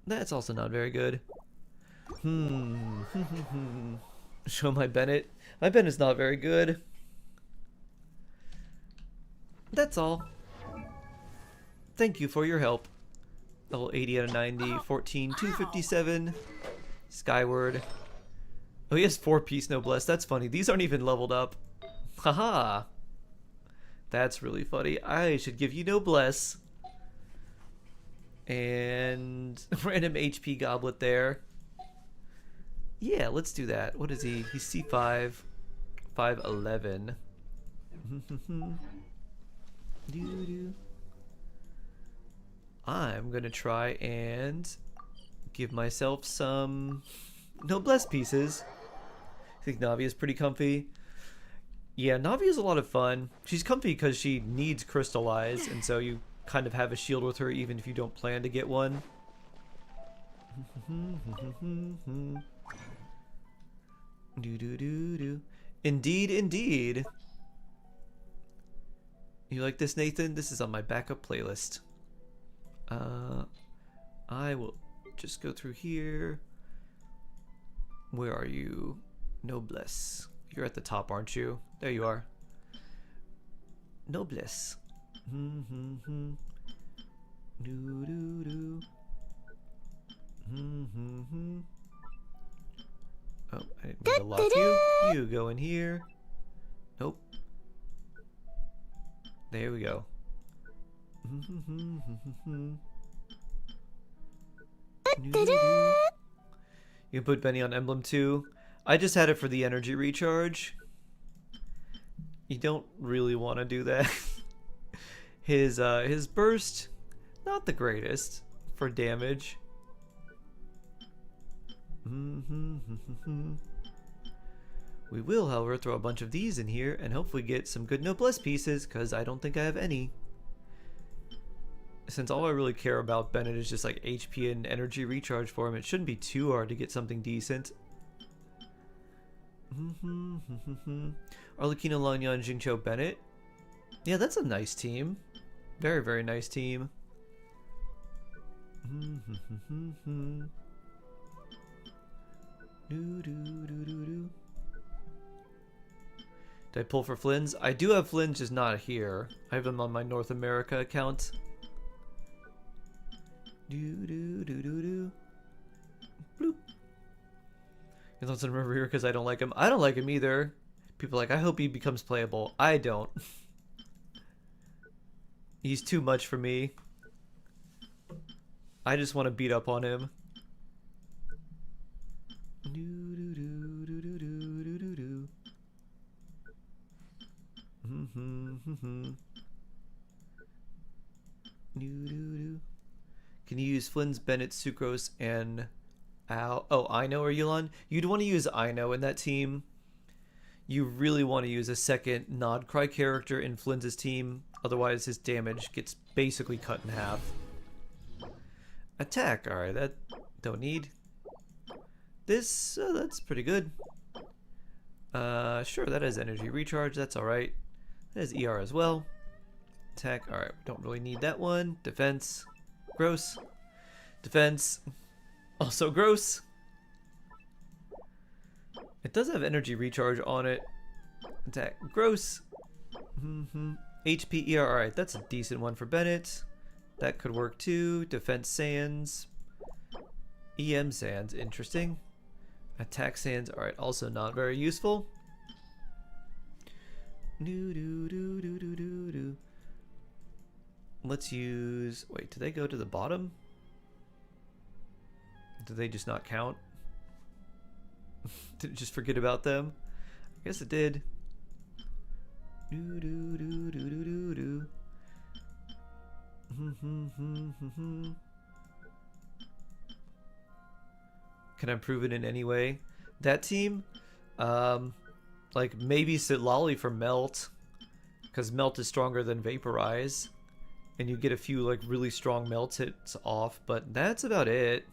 That's also not very good. Show my Bennett. My Bennett's not very good. That's all. Thank you for your help. Level 80 out of 90, 14, 257. Skyward. Oh, he has 4-piece noblesse. That's funny. These aren't even leveled up. Haha. That's really funny. I should give you noblesse. And random HP goblet there. Yeah, let's do that. What is he? He's C5. 5'11". I'm gonna try and give myself some noblesse pieces. I think Navi is pretty comfy. Yeah, Navi is a lot of fun. She's comfy because she needs crystallize, and so you kind of have a shield with her even if you don't plan to get one. Indeed, indeed. You like this, Nathan? This is on my backup playlist. I will just go through here. Where are you? Noblesse. You're at the top, aren't you? There you are. Noblesse. Oh, I didn't mean to lock you. You go in here. Nope. There we go. You can put Benny on Emblem too. I just had it for the energy recharge. You don't really want to do that. His burst, not the greatest for damage. We will, however, throw a bunch of these in here and hopefully get some good noblesse pieces, because I don't think I have any. Since all I really care about Bennett is just like HP and energy recharge for him, it shouldn't be too hard to get something decent. Arlecchino, Langyan, Jingcho, Bennett. Yeah, that's a nice team. Very, very nice team. Did I pull for Flynn's? I do have Flynn's, just not here. I have him on my North America account. Do. Bloop. He doesn't remember here because I don't like him. I don't like him either. People are like, I hope he becomes playable. I don't. He's too much for me. I just want to beat up on him. Can you use Flynn's, Bennett, Sucrose, and Aino or Yulon? You'd want to use Aino in that team. You really want to use a second Nodcry character in Flynn's team, otherwise his damage gets basically cut in half. Attack, alright, that don't need. This, that's pretty good. Sure, that has energy recharge, that's alright. That has ER as well. Attack, alright, we don't really need that one. Defense, gross. Defense, also gross. It does have energy recharge on it. Attack, gross. HP, ER, alright, that's a decent one for Bennett. That could work too. Defense Sands. EM Sands, interesting. Attack Sands, alright, also not very useful. Let's use... Wait, did they go to the bottom? Did they just not count? Did it just forget about them? I guess it did. Can I improve it in any way? That team? Like maybe Sitlali for Melt, because Melt is stronger than Vaporize, and you get a few like really strong Melt hits off, but that's about it.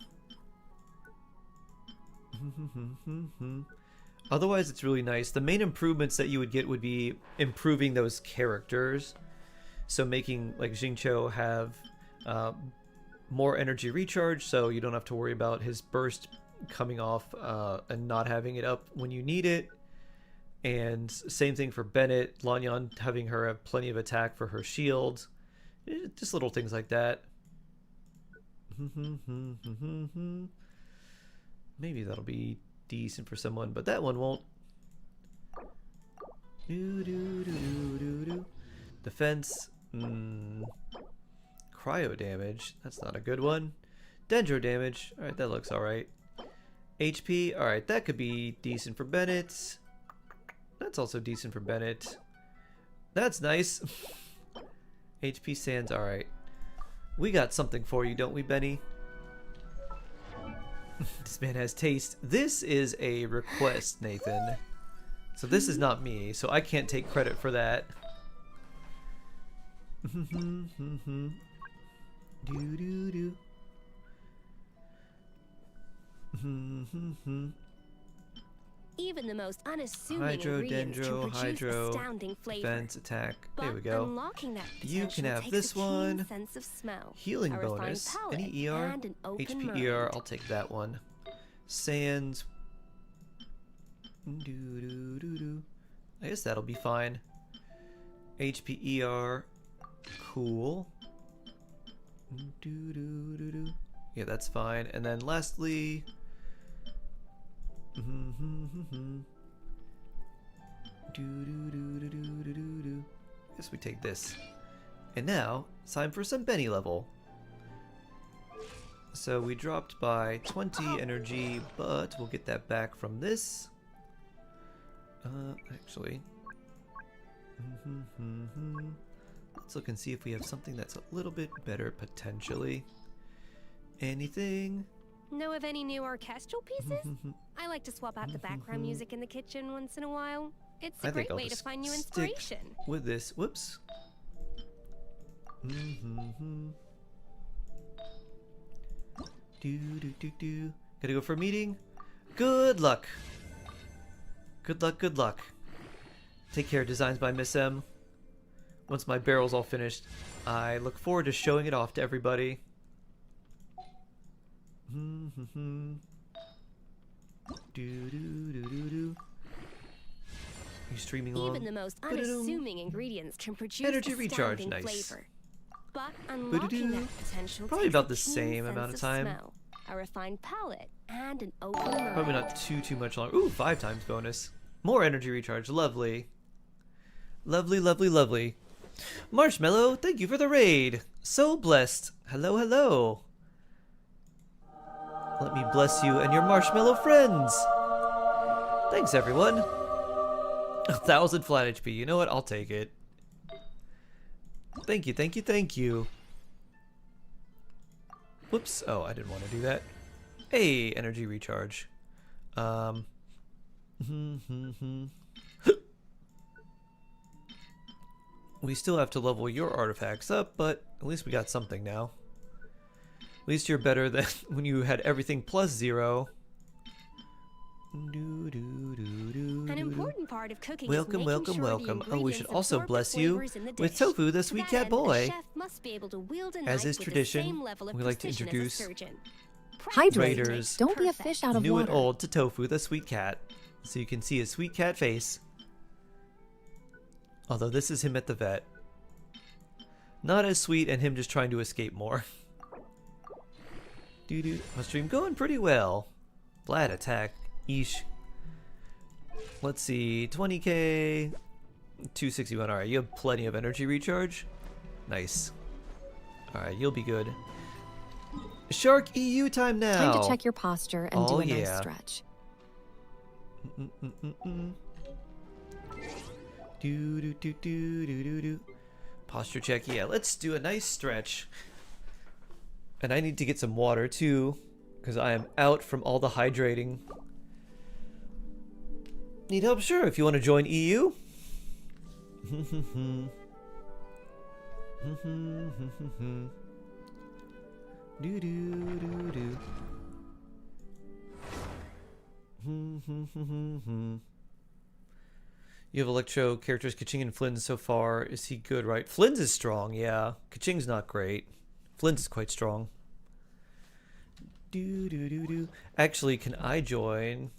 Otherwise it's really nice. The main improvements that you would get would be improving those characters, so making like Xingqiu have more energy recharge, so you don't have to worry about his burst coming off and not having it up when you need it. And same thing for Bennett, Lanyan having her have plenty of attack for her shield. Just little things like that. Maybe that'll be decent for someone, but that one won't. Defense. Cryo damage. That's not a good one. Dendro damage. Alright, that looks alright. HP. Alright, that could be decent for Bennett. That's also decent for Bennett. That's nice. HP Sands. Alright. We got something for you, don't we, Benny? This man has taste. This is a request, Nathan. So this is not me, so I can't take credit for that.
Even the most unassuming
Hydro,
ingredients
Dendro,
can produce
Hydro,
astounding flavor.
Defense, attack.
But
There we go.
unlocking that
You can have
potential
this
takes a keen
one.
sense of smell,
Healing
a refined
bonus.
palate,
Any ER?
and an open
HP
mind.
ER. I'll take that one. Sands. I guess that'll be fine. HP ER. Cool. Yeah, that's fine. And then lastly... Guess we take this. And now, it's time for some Benny level. So we dropped by 20 energy, but we'll get that back from this. Actually. Let's look and see if we have something that's a little bit better, potentially. Anything?
Know of any new orchestral pieces? I like to swap out the background music in the kitchen once in a while. It's a great way to find new inspiration.
With this, whoops. Gotta go for a meeting. Good luck. Good luck, good luck. Take care, designs by Miss M. Once my barrel's all finished, I look forward to showing it off to everybody. you streaming along?
Even the most unassuming ingredients can produce
Energy recharge,
astounding
nice.
flavor. But unlocking that potential
Probably
takes
about
a
the
keen
same
sense
amount of time.
smell, a refined palate, and an open mind.
Probably not too much longer. Ooh, 5 times bonus. More energy recharge. Lovely. Lovely, lovely, lovely. Marshmallow, thank you for the raid. So blessed. Hello, hello. Let me bless you and your marshmallow friends. Thanks, everyone. 1,000 flat HP. You know what? I'll take it. Thank you, thank you, thank you. Whoops. Oh, I didn't want to do that. Hey, energy recharge. We still have to level your artifacts up, but at least we got something now. At least you're better than when you had everything plus 0.
An important part of cooking
Welcome,
is
welcome,
making sure
welcome.
the
Oh, we should
ingredients
also
absorb the
bless you
flavors in the
with
dish.
tofu, the
To
sweet
that
cat
end,
boy.
a chef must be able to wield a
As
knife
is
with the
tradition,
same level of
we like to
precision as a
introduce
surgeon.
Hydrate.
Raiders,
Don't be a fish out of
new
water.
and old, to Tofu, the sweet cat. So you can see his sweet cat face. Although this is him at the vet. Not as sweet and him just trying to escape more. Doo-doo. My stream going pretty well. Vlad attack. Eesh. Let's see. 20k. 261. Alright, you have plenty of energy recharge. Nice. Alright, you'll be good. Shark EU time now.
Time to check your posture and do a nice stretch.
Posture check. Yeah, let's do a nice stretch. And I need to get some water too, because I am out from all the hydrating. Need help? Sure, if you want to join EU. You have Electro characters Kaching and Flynn's so far. Is he good, right? Flynn's is strong, yeah. Kaching's not great. Flynn's is quite strong. Actually, can I join?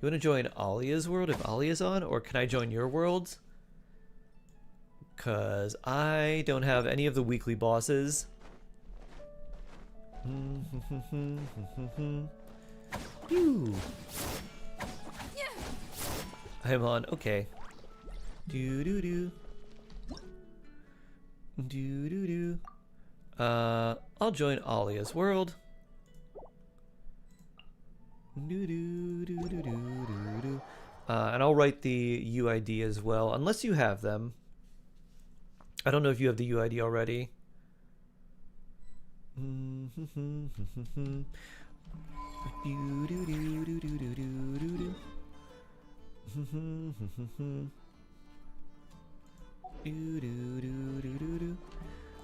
You want to join Alia's world if Alia's on? Or can I join your world? Because I don't have any of the weekly bosses. I'm on. Okay. I'll join Alia's world. And I'll write the UID as well, unless you have them. I don't know if you have the UID already.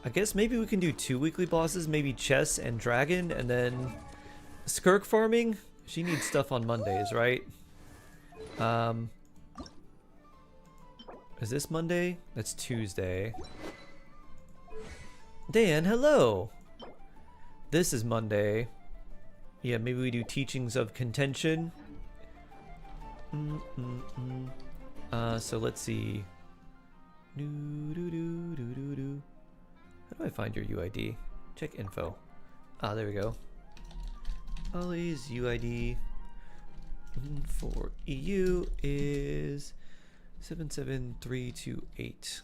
I guess maybe we can do 2 weekly bosses, maybe Chess and Dragon, and then Skirk farming. She needs stuff on Mondays, right? Is this Monday? That's Tuesday. Dan, hello! This is Monday. Yeah, maybe we do Teachings of Contention. So let's see. How do I find your UID? Check info. Ah, there we go. Ollie's UID for EU is 77328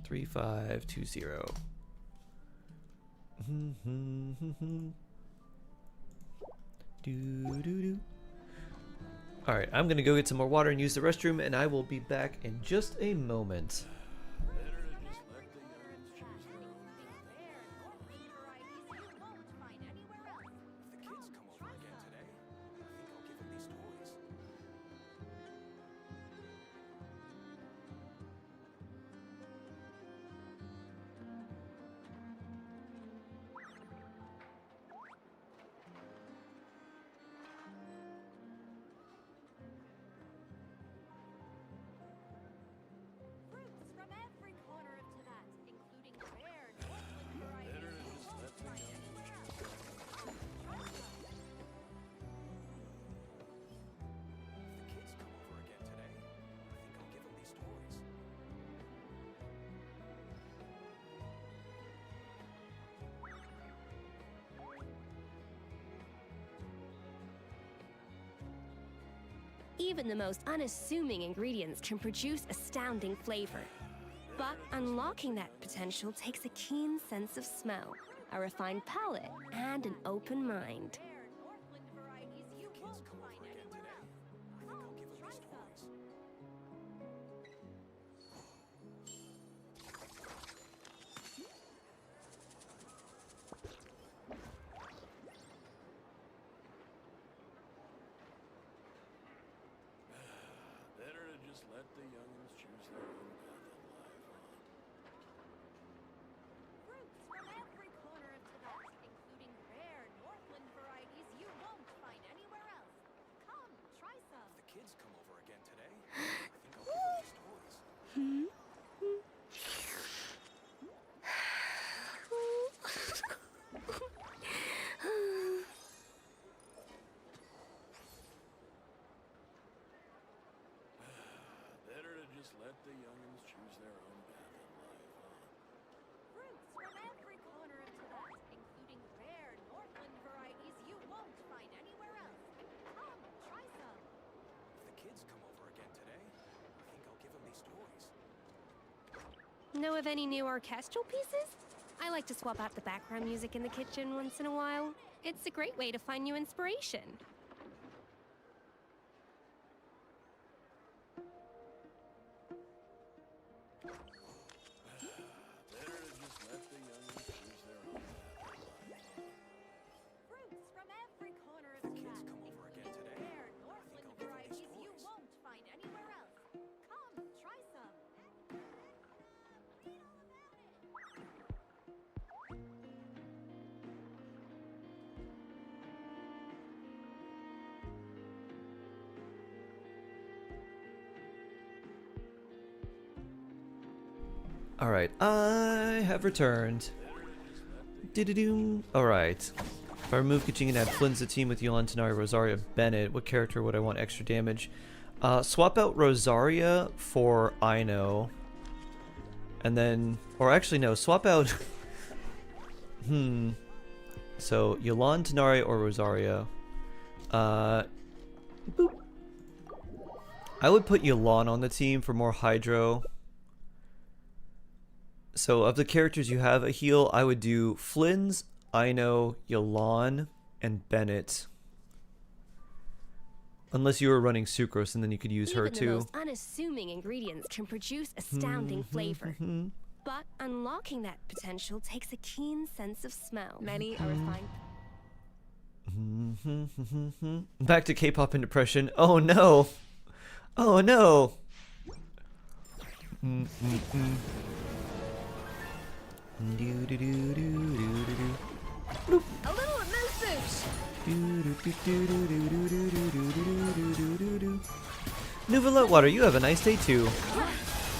3520. Alright, I'm gonna go get some more water and use the restroom, and I will be back in just a moment.
Even the most unassuming ingredients can produce astounding flavor. But unlocking that potential takes a keen sense of smell, a refined palate, and an open mind.
Let the youngins choose their own path in life,
Fruits from every corner of Tibet, including rare Northland varieties you won't find anywhere else. Come, try some.
If the kids come over again today, I think I'll give them these toys. Better to just let the youngins choose their own path in life,
Fruits from every corner of Tibet, including rare Northland varieties you won't find anywhere else. Come, try some.
If the kids come over again today, I think I'll give them these toys.
Know of any new orchestral pieces? I like to swap out the background music in the kitchen once in a while. It's a great way to find new inspiration.
Better to just let the youngins choose their own path in life.
Fruits from every corner of
If the
Tibet,
kids come over again
including
today,
rare
I think
Northland
I'll give them these
varieties you
toys.
won't find anywhere else. Come, try some.
Alright, I have returned. Doo-doo-doo. Alright. If I remove Kaching and add Flynn to the team with Yolan, Tanari, Rosaria, Bennett, what character would I want extra damage? Swap out Rosaria for Aino. And then, or actually no, swap out... So, Yolan, Tanari, or Rosaria. Boop. I would put Yolan on the team for more Hydro. So of the characters you have a heal, I would do Flynn's, Aino, Yolan, and Bennett. Unless you were running Sucrose, and then you could use her too.
Even the most unassuming ingredients can produce astounding flavor. But unlocking that potential takes a keen sense of smell. Many are refined.
Back to K-pop and depression. Oh no! Oh no!
A little amuse-bouche!
Nouvelle Water, you have a nice day too.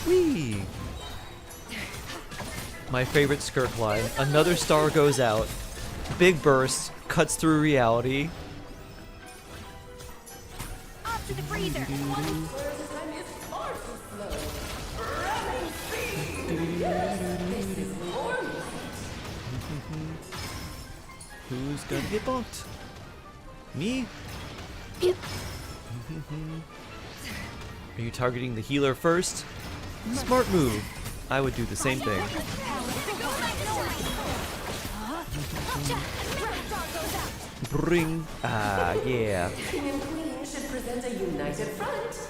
Whee! My favorite Skirk line. Another star goes out. Big burst, cuts through reality.
Off to the freezer!
Who's gonna get bonked? Me? Are you targeting the healer first? Smart move. I would do the same thing. Bring. Ah, yeah.
King and Queen should present a united front.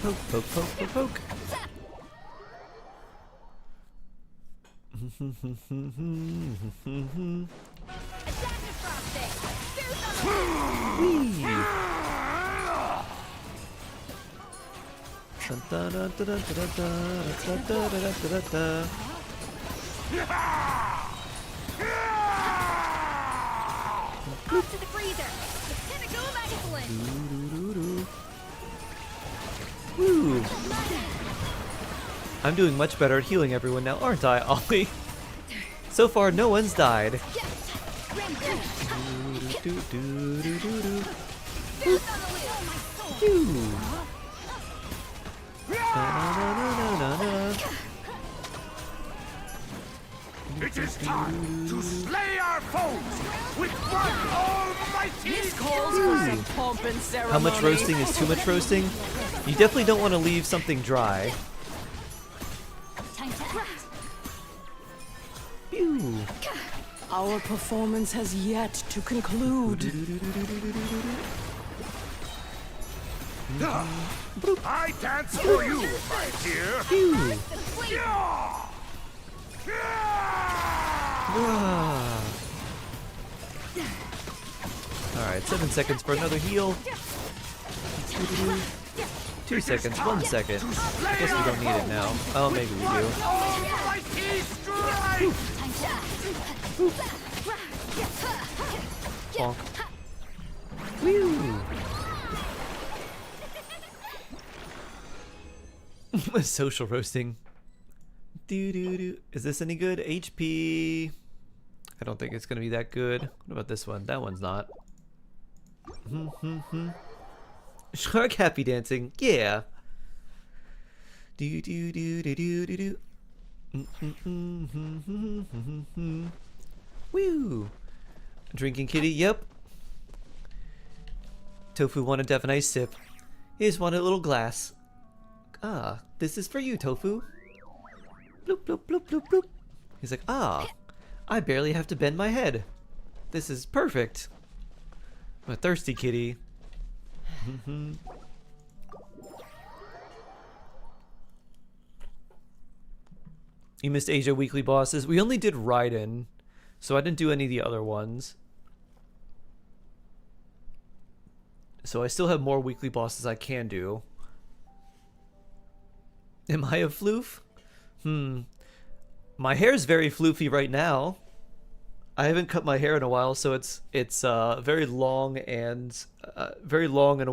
Poke, poke, poke, poke, poke. Whee!
Off to the freezer! Pinnacle excellent!
Woo! I'm doing much better at healing everyone now, aren't I, Ollie? So far, no one's died. Phew. Na-na-na-na-na-na.
It is time to slay our foes with one almighty.
This calls for some pomp and ceremony.
How much roasting is too much roasting? You definitely don't want to leave something dry.
Time to act.
Pew.
Our performance has yet to conclude.
I dance for you, my dear.
Alright, 7 seconds for another heal. 2 seconds, 1 second. I guess we don't need it now. Oh, maybe we do. Bonk. Woo! Social roasting. Doo-doo-doo. Is this any good? HP. I don't think it's gonna be that good. What about this one? That one's not. Shark happy dancing. Yeah. Do do do do do do do. Woo. Drinking kitty. Yep. Tofu wanted to have a nice sip. He just wanted a little glass. Ah, this is for you, Tofu. Bloop, bloop, bloop, bloop, bloop. He's like, ah, I barely have to bend my head. This is perfect. I'm a thirsty kitty. You missed Asia weekly bosses. We only did Raiden, so I didn't do any of the other ones. So I still have more weekly bosses I can do. Am I a floof? My hair's very floofy right now. I haven't cut my hair in a while, so it's very long and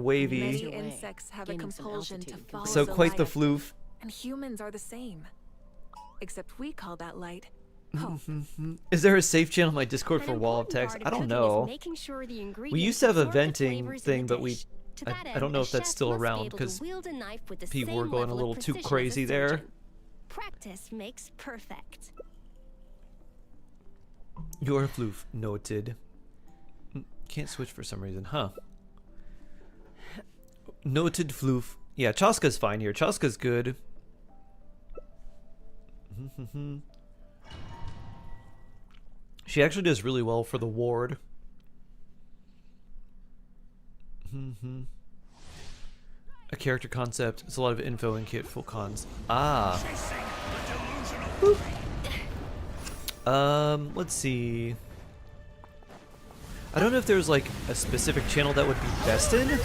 wavy.
Many insects have a compulsion to follow
So
the
quite the
light,
floof.
and humans are the same. Except we call that light hope.
Is there a safe channel on my Discord for wall of text? I don't know. We used to have a venting thing, but I don't know if that's still around because people were going a little too crazy there.
Practice makes perfect.
You're a floof. Noted. Can't switch for some reason, huh? Noted floof. Yeah, Chaska's fine here. Chaska's good. She actually does really well for the ward. A character concept. It's a lot of info in kit full cons. Ah. Boop. Let's see. I don't know if there's like a specific channel that would be best in.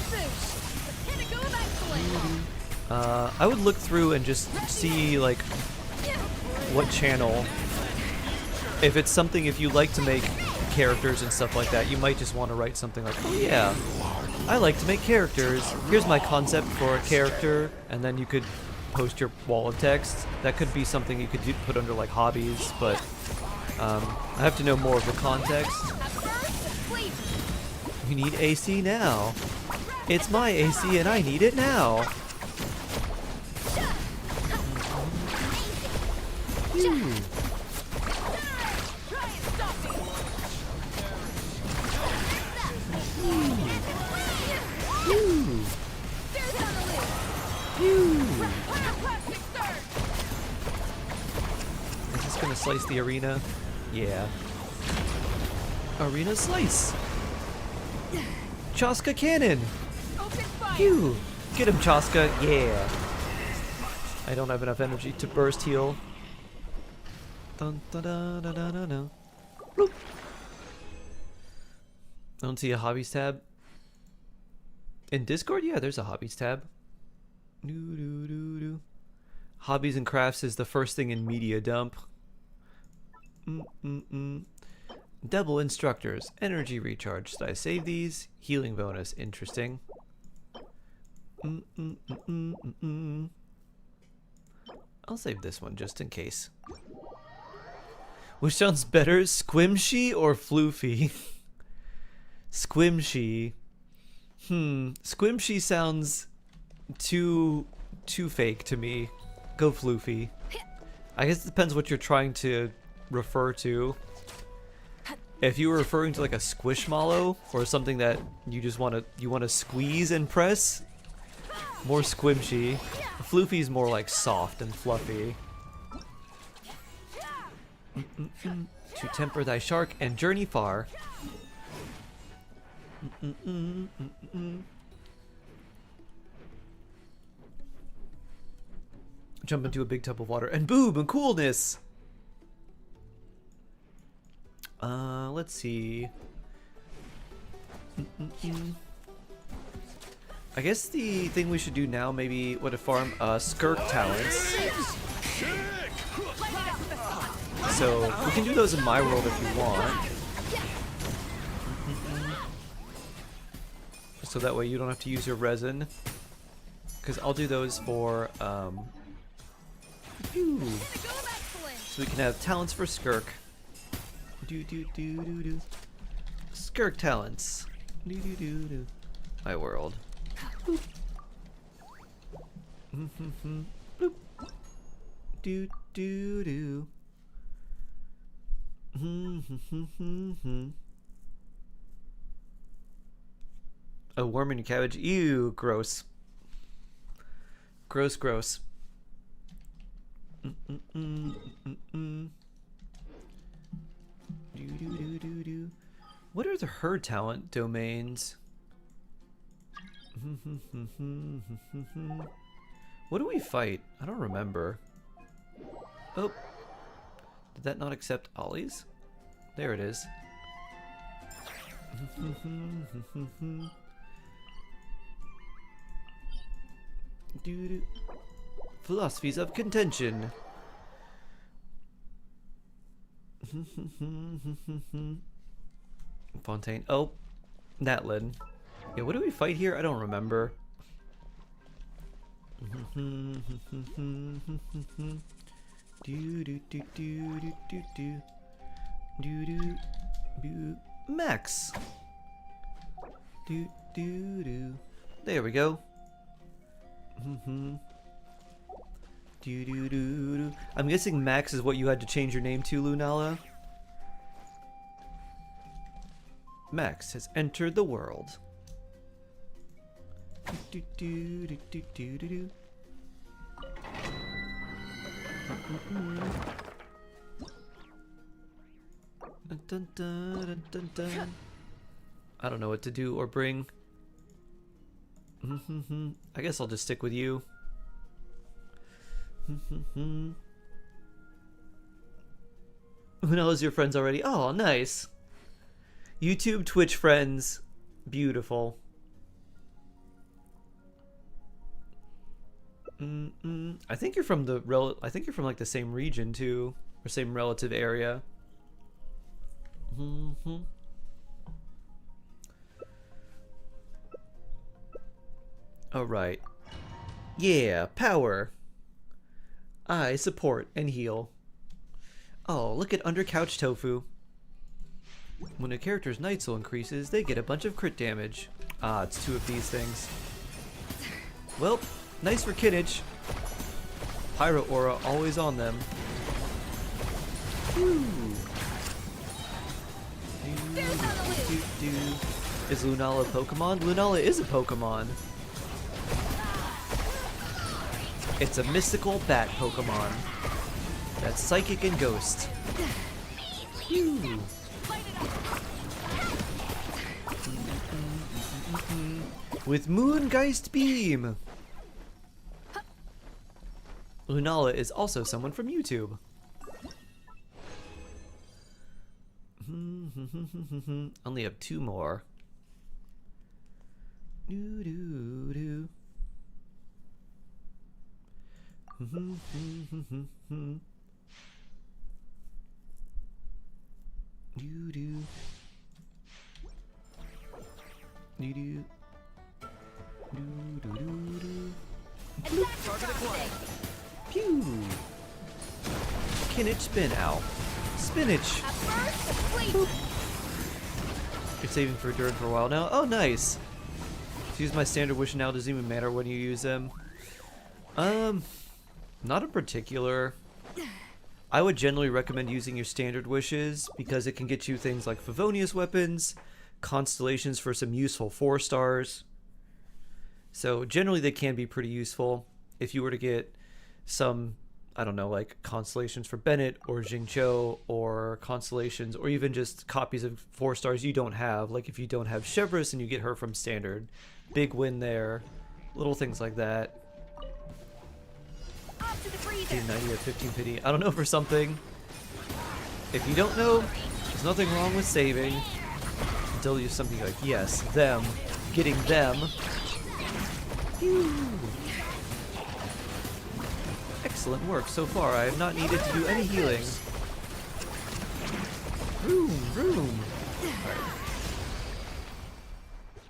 I would look through and just see like what channel. If it's something, if you like to make characters and stuff like that, you might just want to write something like, oh yeah, I like to make characters. Here's my concept for a character, and then you could post your wall of text. That could be something you could put under like hobbies, but I have to know more of the context. You need AC now. It's my AC and I need it now. Is this gonna slice the arena? Yeah. Arena slice. Chaska cannon. Phew. Get him, Chaska. Yeah. I don't have enough energy to burst heal. Dun, dun, dun, dun, dun, dun, dun. Bloop. I don't see a hobbies tab. In Discord? Yeah, there's a hobbies tab. Doo, doo, doo, doo. Hobbies and crafts is the first thing in media dump. Double instructors. Energy recharge. Should I save these? Healing bonus. Interesting. I'll save this one just in case. Which sounds better, Squimshy or Floofy? Squimshy. Squimshy sounds too fake to me. Go Floofy. I guess it depends what you're trying to refer to. If you were referring to like a squishmallow or something that you just want to squeeze and press, more Squimshy. Floofy's more like soft and fluffy. To temper thy shark and journey far. Jump into a big tub of water and boom and coolness. Let's see. I guess the thing we should do now maybe would have farm skirk talents. So we can do those in my world if you want. So that way you don't have to use your resin. Because I'll do those for so we can have talents for skirk. Skirk talents. My world. Bloop. Do do do. A worm in your cabbage. Ew, gross. Gross, gross. What are the herd talent domains? What do we fight? I don't remember. Oh. Did that not accept Ollie's? There it is. Philosophies of contention. Fontaine. Oh, Natlin. Yeah, what do we fight here? I don't remember. Max. There we go. I'm guessing Max is what you had to change your name to, Lunala. Max has entered the world. I don't know what to do or bring. I guess I'll just stick with you. Who knows your friends already? Oh, nice. YouTube, Twitch friends. Beautiful. I think you're from like the same region too, or same relative area. All right. Yeah, power. I support and heal. Oh, look at Undercouch Tofu. When a character's night soul increases, they get a bunch of crit damage. Ah, it's two of these things. Well, nice for Kinnage. Pyro Aura always on them. Is Lunala a Pokemon? Lunala is a Pokemon. It's a mystical bat Pokemon. That's psychic and ghost. With Moongeist Beam! Lunala is also someone from YouTube. Only have two more. Pew! Kinnage spin out. Spinach! You're saving for Dirt for a while now? Oh, nice! To use my standard wish now doesn't even matter when you use them. Not in particular. I would generally recommend using your standard wishes because it can get you things like Favonius weapons, constellations for some useful 4 stars. So generally they can be pretty useful. If you were to get some, I don't know, like constellations for Bennett or Jingzhou, or constellations, or even just copies of 4 stars you don't have, like if you don't have Chevreuse and you get her from standard, big win there. Little things like that. 90 or 15 pity. I don't know for something. If you don't know, there's nothing wrong with saving until you do something like, yes, them, getting them. Phew. Excellent work so far. I have not needed to do any healing. Vroom. Alright.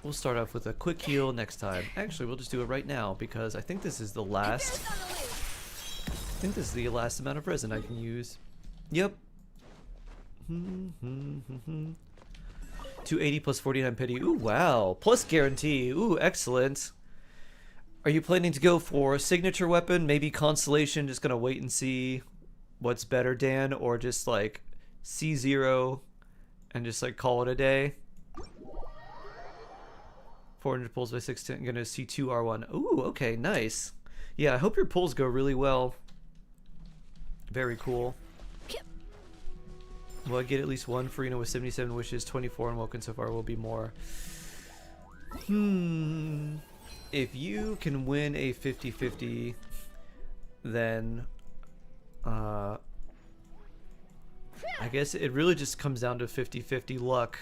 We'll start off with a quick heal next time. Actually, we'll just do it right now because I think this is the last. I think this is the last amount of resin I can use. Yep. 280 plus 49 pity. Ooh, wow. Plus guarantee. Ooh, excellent. Are you planning to go for a signature weapon? Maybe Constellation? Just gonna wait and see what's better, Dan? Or just like C0 and just like call it a day? 400 pulls by 610. I'm gonna C2 R1. Ooh, okay, nice. Yeah, I hope your pulls go really well. Very cool. Will I get at least one Farina with 77 wishes, 24 unwoken so far? Will be more. If you can win a 50-50, then I guess it really just comes down to 50-50 luck.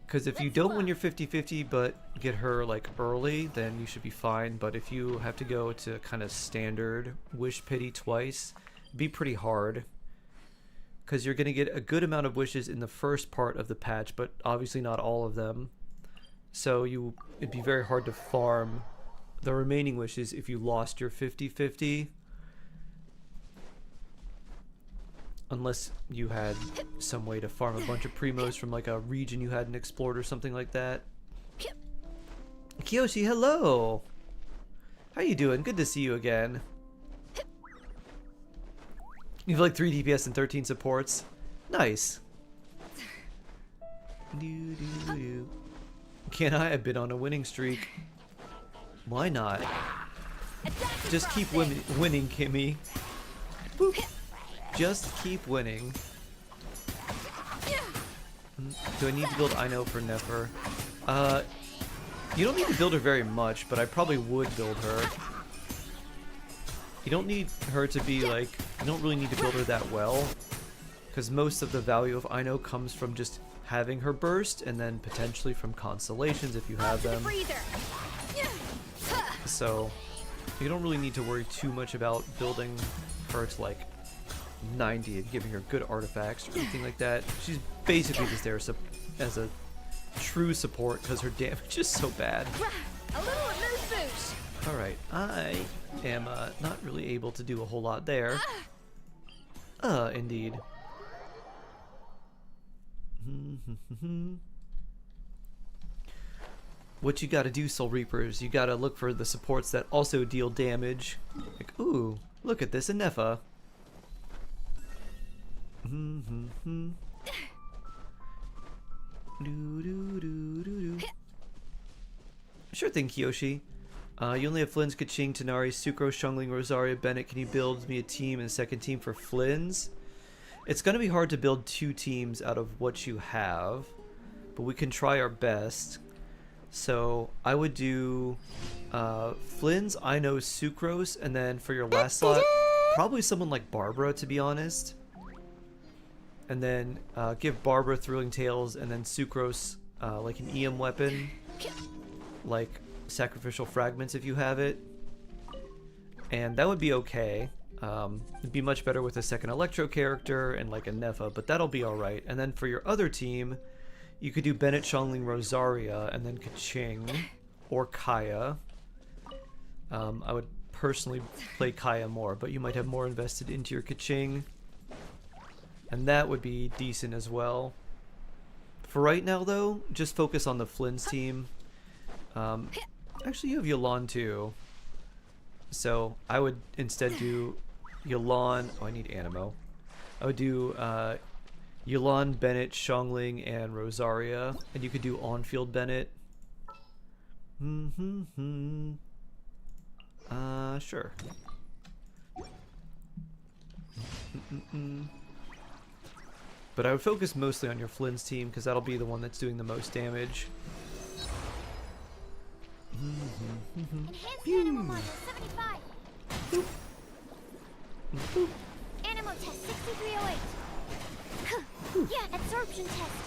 Because if you don't win your 50-50 but get her like early, then you should be fine. But if you have to go to kind of standard wish pity twice, it'd be pretty hard. Because you're going to get a good amount of wishes in the first part of the patch, but obviously not all of them. So it'd be very hard to farm the remaining wishes if you lost your 50-50. Unless you had some way to farm a bunch of primos from like a region you hadn't explored or something like that. Kiyoshi, hello! How you doing? Good to see you again. You have like 3 DPS and 13 supports. Nice. Can I? I've been on a winning streak. Why not? Just keep winning, Kimmy. Boop. Just keep winning. Do I need to build Ino for Nefer? You don't need to build her very much, but I probably would build her. You don't need her to be like, you don't really need to build her that well, because most of the value of Ino comes from just having her burst, and then potentially from constellations if you have them. So you don't really need to worry too much about building her to like 90 and giving her good artifacts or anything like that. She's basically just there as a true support because her damage is so bad. Alright, I am not really able to do a whole lot there. Indeed. What you gotta do, Soul Reapers, you gotta look for the supports that also deal damage. Like, ooh, look at this Anefa. Sure thing, Kiyoshi. You only have Flynn's, Kaching, Tanari, Sucrose, Shungling, Rosaria, Bennett. Can you build me a team and a second team for Flynn's? It's going to be hard to build 2 teams out of what you have, but we can try our best. So I would do Flynn's, Ino, Sucrose, and then for your last slot, probably someone like Barbara, to be honest. And then give Barbara Thrilling Tales, and then Sucrose like an EM weapon, like Sacrificial Fragments if you have it. And that would be okay. It'd be much better with a second Electro character and like a Nefa, but that'll be alright. And then for your other team, you could do Bennett, Shangling, Rosaria, and then Kaching or Kaya. I would personally play Kaya more, but you might have more invested into your Kaching. And that would be decent as well. For right now, though, just focus on the Flynn's team. Actually, you have Yulan too. So I would instead do Yulan. Oh, I need Animo. I would do Yulan, Bennett, Xiangling, and Rosaria. And you could do on-field Bennett. Sure. But I would focus mostly on your Flynn's team because that'll be the one that's doing the most damage.
Enhanced animal module 75.
Boop. Boop.
Animal test 6308. Yeah, absorption test.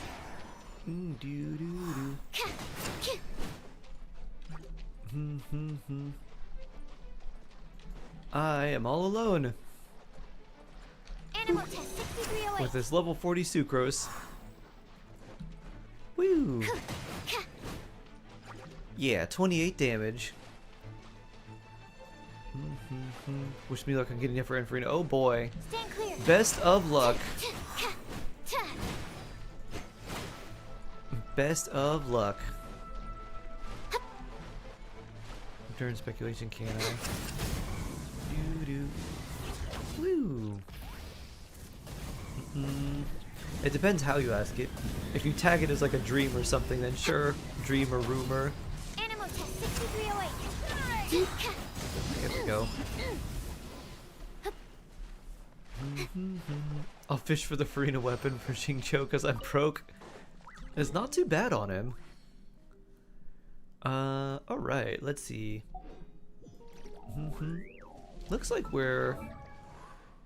I am all alone
Animal test 6308.
with this level 40 Sucrose. Woo! Yeah, 28 damage. Wish me luck on getting it for Inferno. Oh boy.
Stand clear.
Best of luck. Best of luck. During speculation, can I? Doo-doo. Woo. It depends how you ask it. If you tag it as like a dream or something, then sure. Dream or rumor.
Animal test 6308.
There we go. I'll fish for the Farina weapon for Xingqiu because I'm broke. It's not too bad on him. Alright, let's see. Looks like we're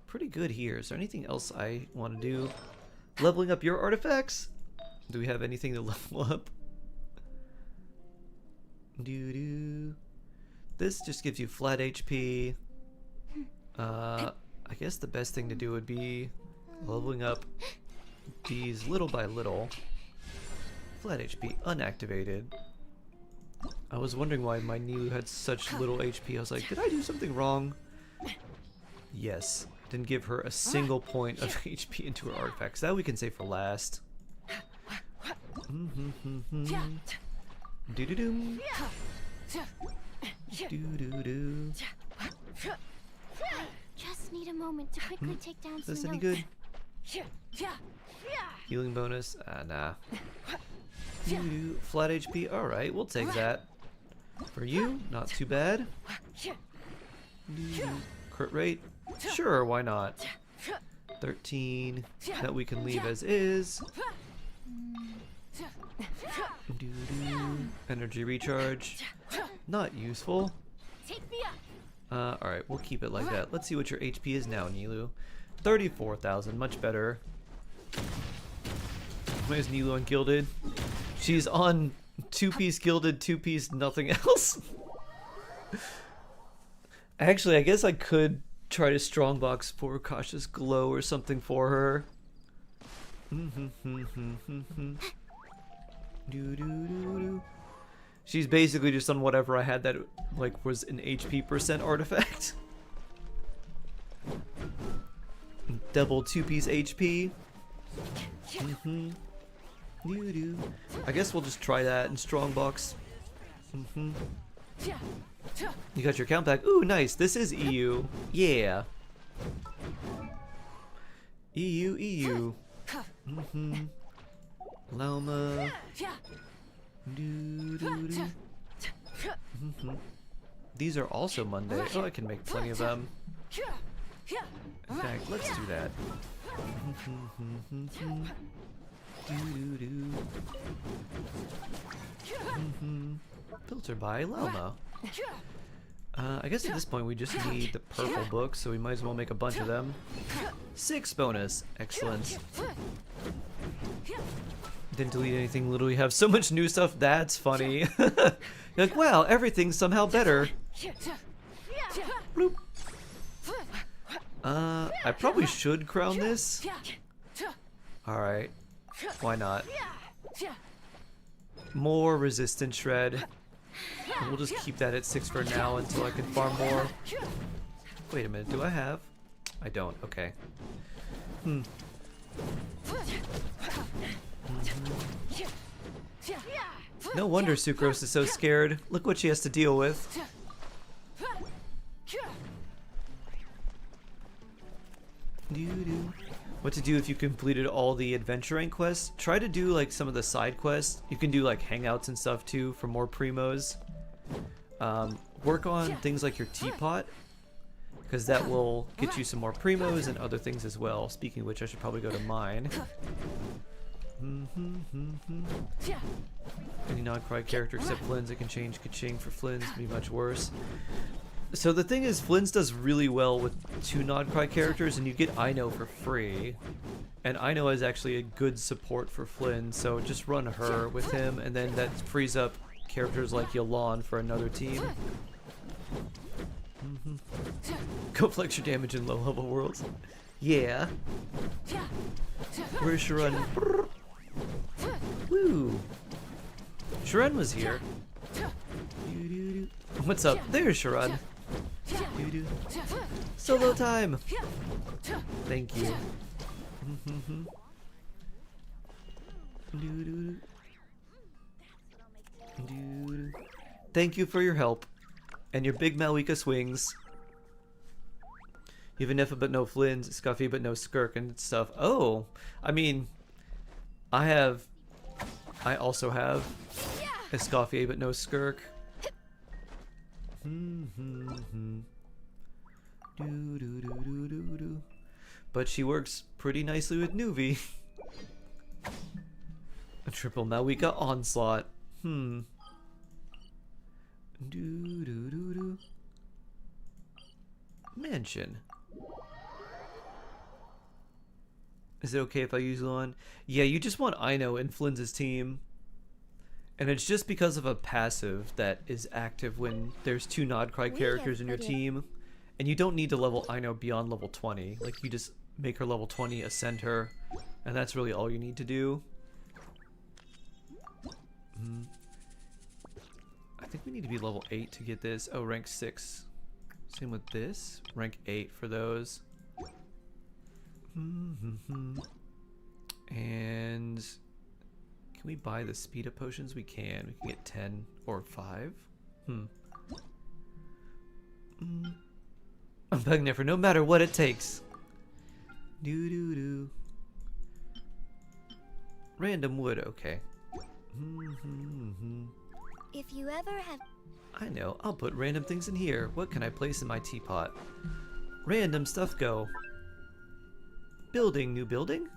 pretty good here. Is there anything else I want to do? Leveling up your artifacts? Do we have anything to level up? This just gives you flat HP. I guess the best thing to do would be leveling up these little by little. Flat HP unactivated. I was wondering why my Nilu had such little HP. I was like, did I do something wrong? Yes. Didn't give her a single point of HP into her artifacts. That we can save for last. Do-do-doom. Do-do-do.
Just need a moment to quickly take down some
Is this any
notes.
good? Healing bonus? Nah. Doo-doo. Flat HP? Alright, we'll take that. For you, not too bad. Doo-doo. Crit rate? Sure, why not? 13. That we can leave as is. Doo-doo. Energy recharge. Not useful. Alright, we'll keep it like that. Let's see what your HP is now, Nilu. 34,000, much better. Why is Nilu on Gilded? She's on 2-piece Gilded, 2-piece nothing else. Actually, I guess I could try to strongbox for Cautious Glow or something for her. She's basically just on whatever I had that like was an HP percent artifact. Double 2-piece HP. I guess we'll just try that in strongbox. You got your count back. Ooh, nice. This is EU. Yeah. EU. Lauma. These are also Monday. Oh, I can make plenty of them. In fact, let's do that. Filter by Lauma. I guess at this point we just need the purple book, so we might as well make a bunch of them. 6 bonus. Excellent. Didn't delete anything, literally have so much new stuff, that's funny. You're like, wow, everything's somehow better. Bloop. I probably should crown this. Alright. Why not? More resistance shred. And we'll just keep that at 6 for now until I can farm more. Wait a minute, do I have? I don't, okay. No wonder Sucrose is so scared. Look what she has to deal with. What to do if you completed all the adventuring quests? Try to do like some of the side quests. You can do like hangouts and stuff too for more primos. Work on things like your teapot, because that will get you some more primos and other things as well. Speaking of which, I should probably go to mine. Any non-cry character except Flynn's, I can change Kaching for Flynn's, be much worse. So the thing is, Flynn's does really well with 2 non-cry characters, and you get Ino for free. And Ino is actually a good support for Flynn, so just run her with him, and then that frees up characters like Yolan for another team. Go flex your damage in low-level worlds. Yeah. Where's Sharon? Woo! Sharon was here. What's up? There's Sharon. Solo time! Thank you. Thank you for your help. And your big Malika swings. You have a Niffa but no Flynn's, Scuffy but no Skirk and stuff. Oh! I mean, I also have a Scoffy but no Skirk. But she works pretty nicely with Nuvi. A triple Malika onslaught. Mansion. Is it okay if I use one? Yeah, you just want Ino in Flynn's team. And it's just because of a passive that is active when there's 2 Nodcry characters in your team. And you don't need to level Ino beyond level 20. Like, you just make her level 20, ascend her, and that's really all you need to do. I think we need to be level 8 to get this. Oh, rank 6. Same with this. Rank 8 for those. And can we buy the speed up potions? We can. We can get 10 or 5. I'm begging her for no matter what it takes. Random wood, okay.
If you ever have...
I know, I'll put random things in here. What can I place in my teapot? Random stuff go. Building, new building?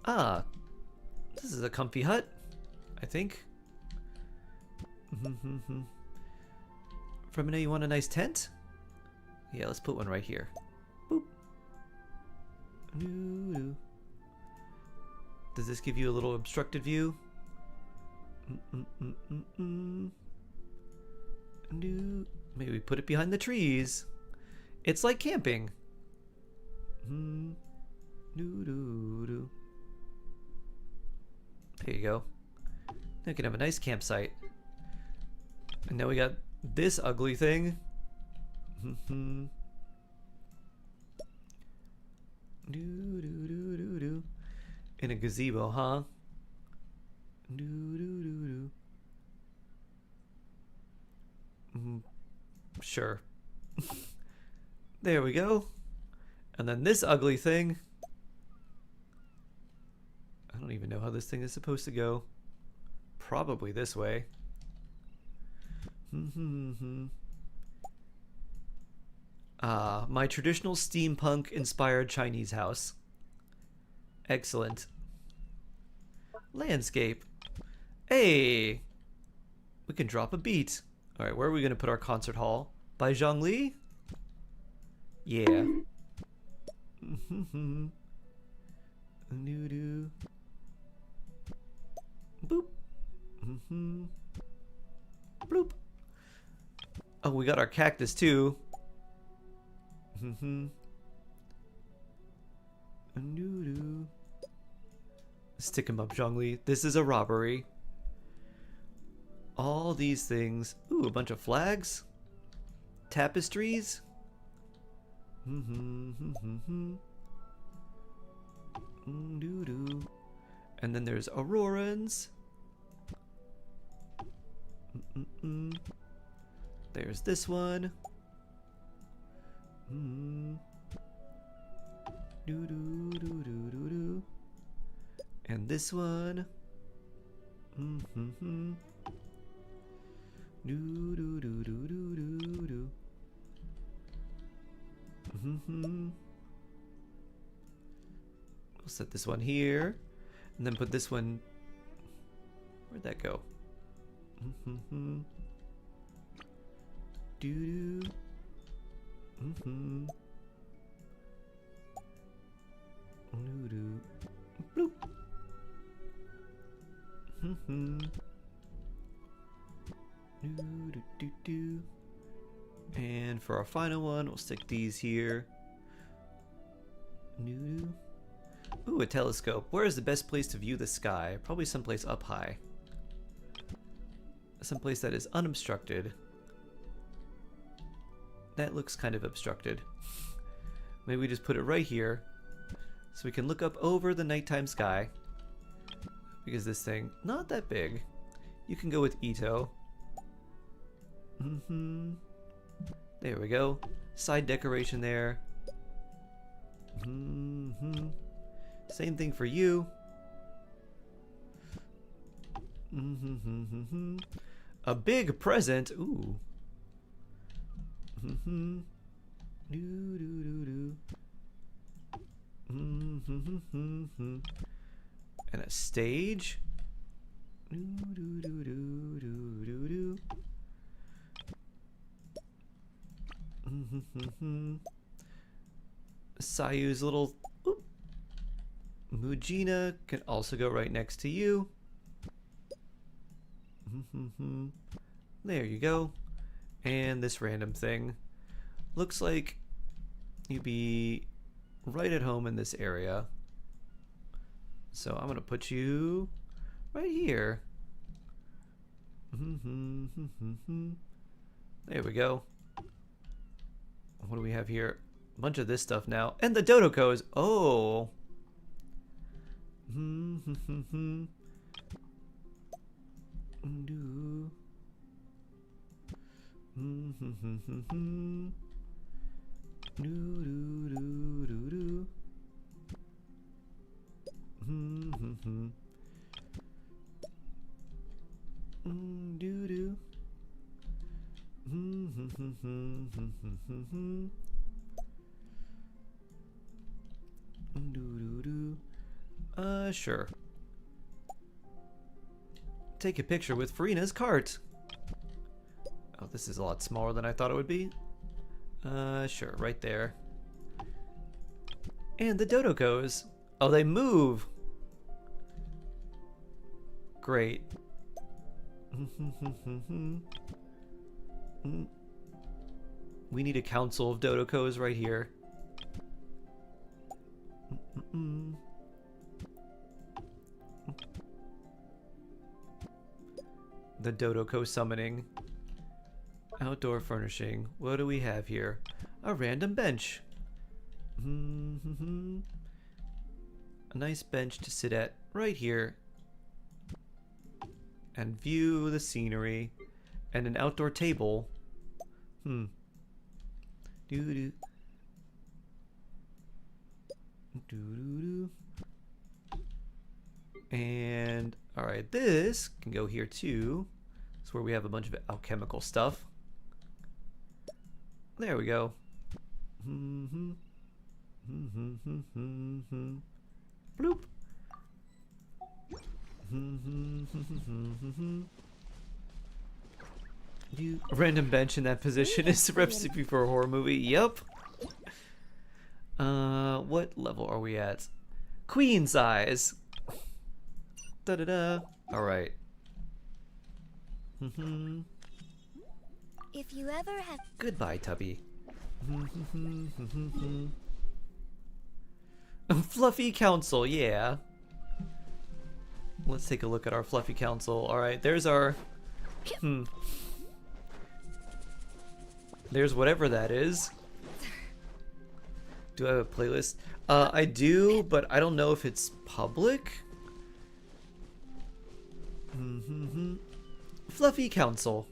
Ah, this is a comfy hut, I think. From you want a nice tent? Yeah, let's put one right here. Boop. Does this give you a little obstructed view? Maybe we put it behind the trees. It's like camping. There you go. Now we can have a nice campsite. And now we got this ugly thing. In a gazebo, huh? Sure. There we go. And then this ugly thing. I don't even know how this thing is supposed to go. Probably this way. My traditional steampunk inspired Chinese house. Excellent. Landscape. Hey! We can drop a beat. Alright, where are we going to put our concert hall? By Zhongli? Yeah. Boop. Bloop. Oh, we got our cactus too. Stick him up, Zhongli. This is a robbery. All these things. Ooh, a bunch of flags. Tapestries. And then there's Aurorans. There's this one. And this one. We'll set this one here, and then put this one. Where'd that go? Bloop. And for our final one, we'll stick these here. Ooh, a telescope. Where is the best place to view the sky? Probably someplace up high. Someplace that is unobstructed. That looks kind of obstructed. Maybe we just put it right here so we can look up over the nighttime sky. Because this thing, not that big. You can go with Ito. There we go. Side decoration there. Same thing for you. A big present. Ooh. And a stage. Sayu's little Mujina can also go right next to you. There you go. And this random thing. Looks like you'd be right at home in this area. So I'm gonna put you right here. There we go. What do we have here? A bunch of this stuff now. And the Dodokos. Oh. Sure. Take a picture with Farina's cart. Oh, this is a lot smaller than I thought it would be. Sure, right there. And the Dodokos. Oh, they move. Great. We need a council of Dodokos right here. The Dodoko summoning. Outdoor furnishing. What do we have here? A random bench. A nice bench to sit at right here. And view the scenery. And an outdoor table. Doo-doo. Doo-doo-doo. And alright, this can go here too. It's where we have a bunch of alchemical stuff. There we go. Bloop. A random bench in that position is a recipe for a horror movie. Yep. What level are we at? Queen size. Da-da-da. Alright.
If you ever have...
Goodbye, Tubby. Fluffy Council, yeah. Let's take a look at our Fluffy Council. Alright, there's our... There's whatever that is. Do I have a playlist? I do, but I don't know if it's public. Fluffy Council.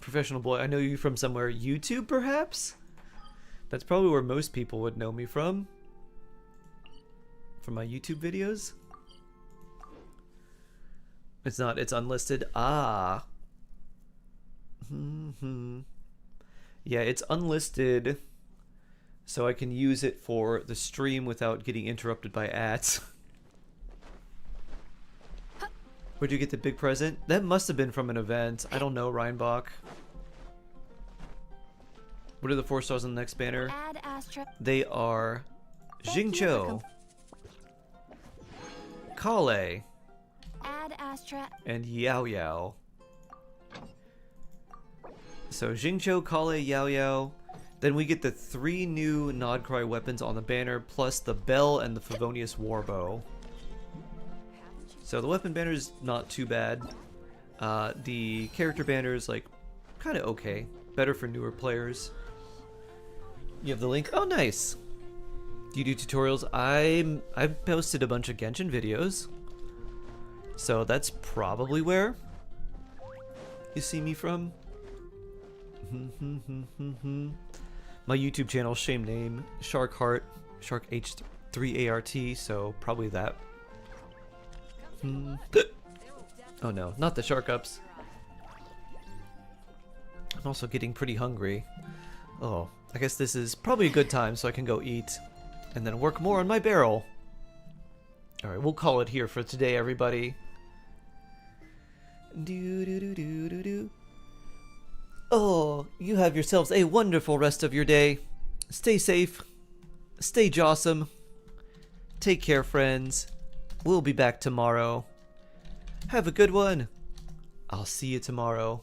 Professional boy, I know you from somewhere. YouTube, perhaps? That's probably where most people would know me from. From my YouTube videos. It's not, it's unlisted. Ah. Yeah, it's unlisted, so I can use it for the stream without getting interrupted by ads. Where'd you get the big present? That must have been from an event. I don't know, Reinbach. What are the 4 stars on the next banner? They are Jingcho, Kale, and Yao Yao. So Jingcho, Kale, Yao Yao. Then we get the 3 new Nodcry weapons on the banner, plus the Bell and the Favonius Warbow. So the weapon banner is not too bad. The character banner is like kind of okay. Better for newer players. You have the link? Oh, nice. Do you do tutorials? I've posted a bunch of Genshin videos. So that's probably where you see me from. My YouTube channel, same name, Shark Heart, Shark H3ART, so probably that. Oh no, not the shark ups. I'm also getting pretty hungry. Oh, I guess this is probably a good time so I can go eat and then work more on my barrel. Alright, we'll call it here for today, everybody. Oh, you have yourselves a wonderful rest of your day. Stay safe. Stay jawsome. Take care, friends. We'll be back tomorrow. Have a good one. I'll see you tomorrow.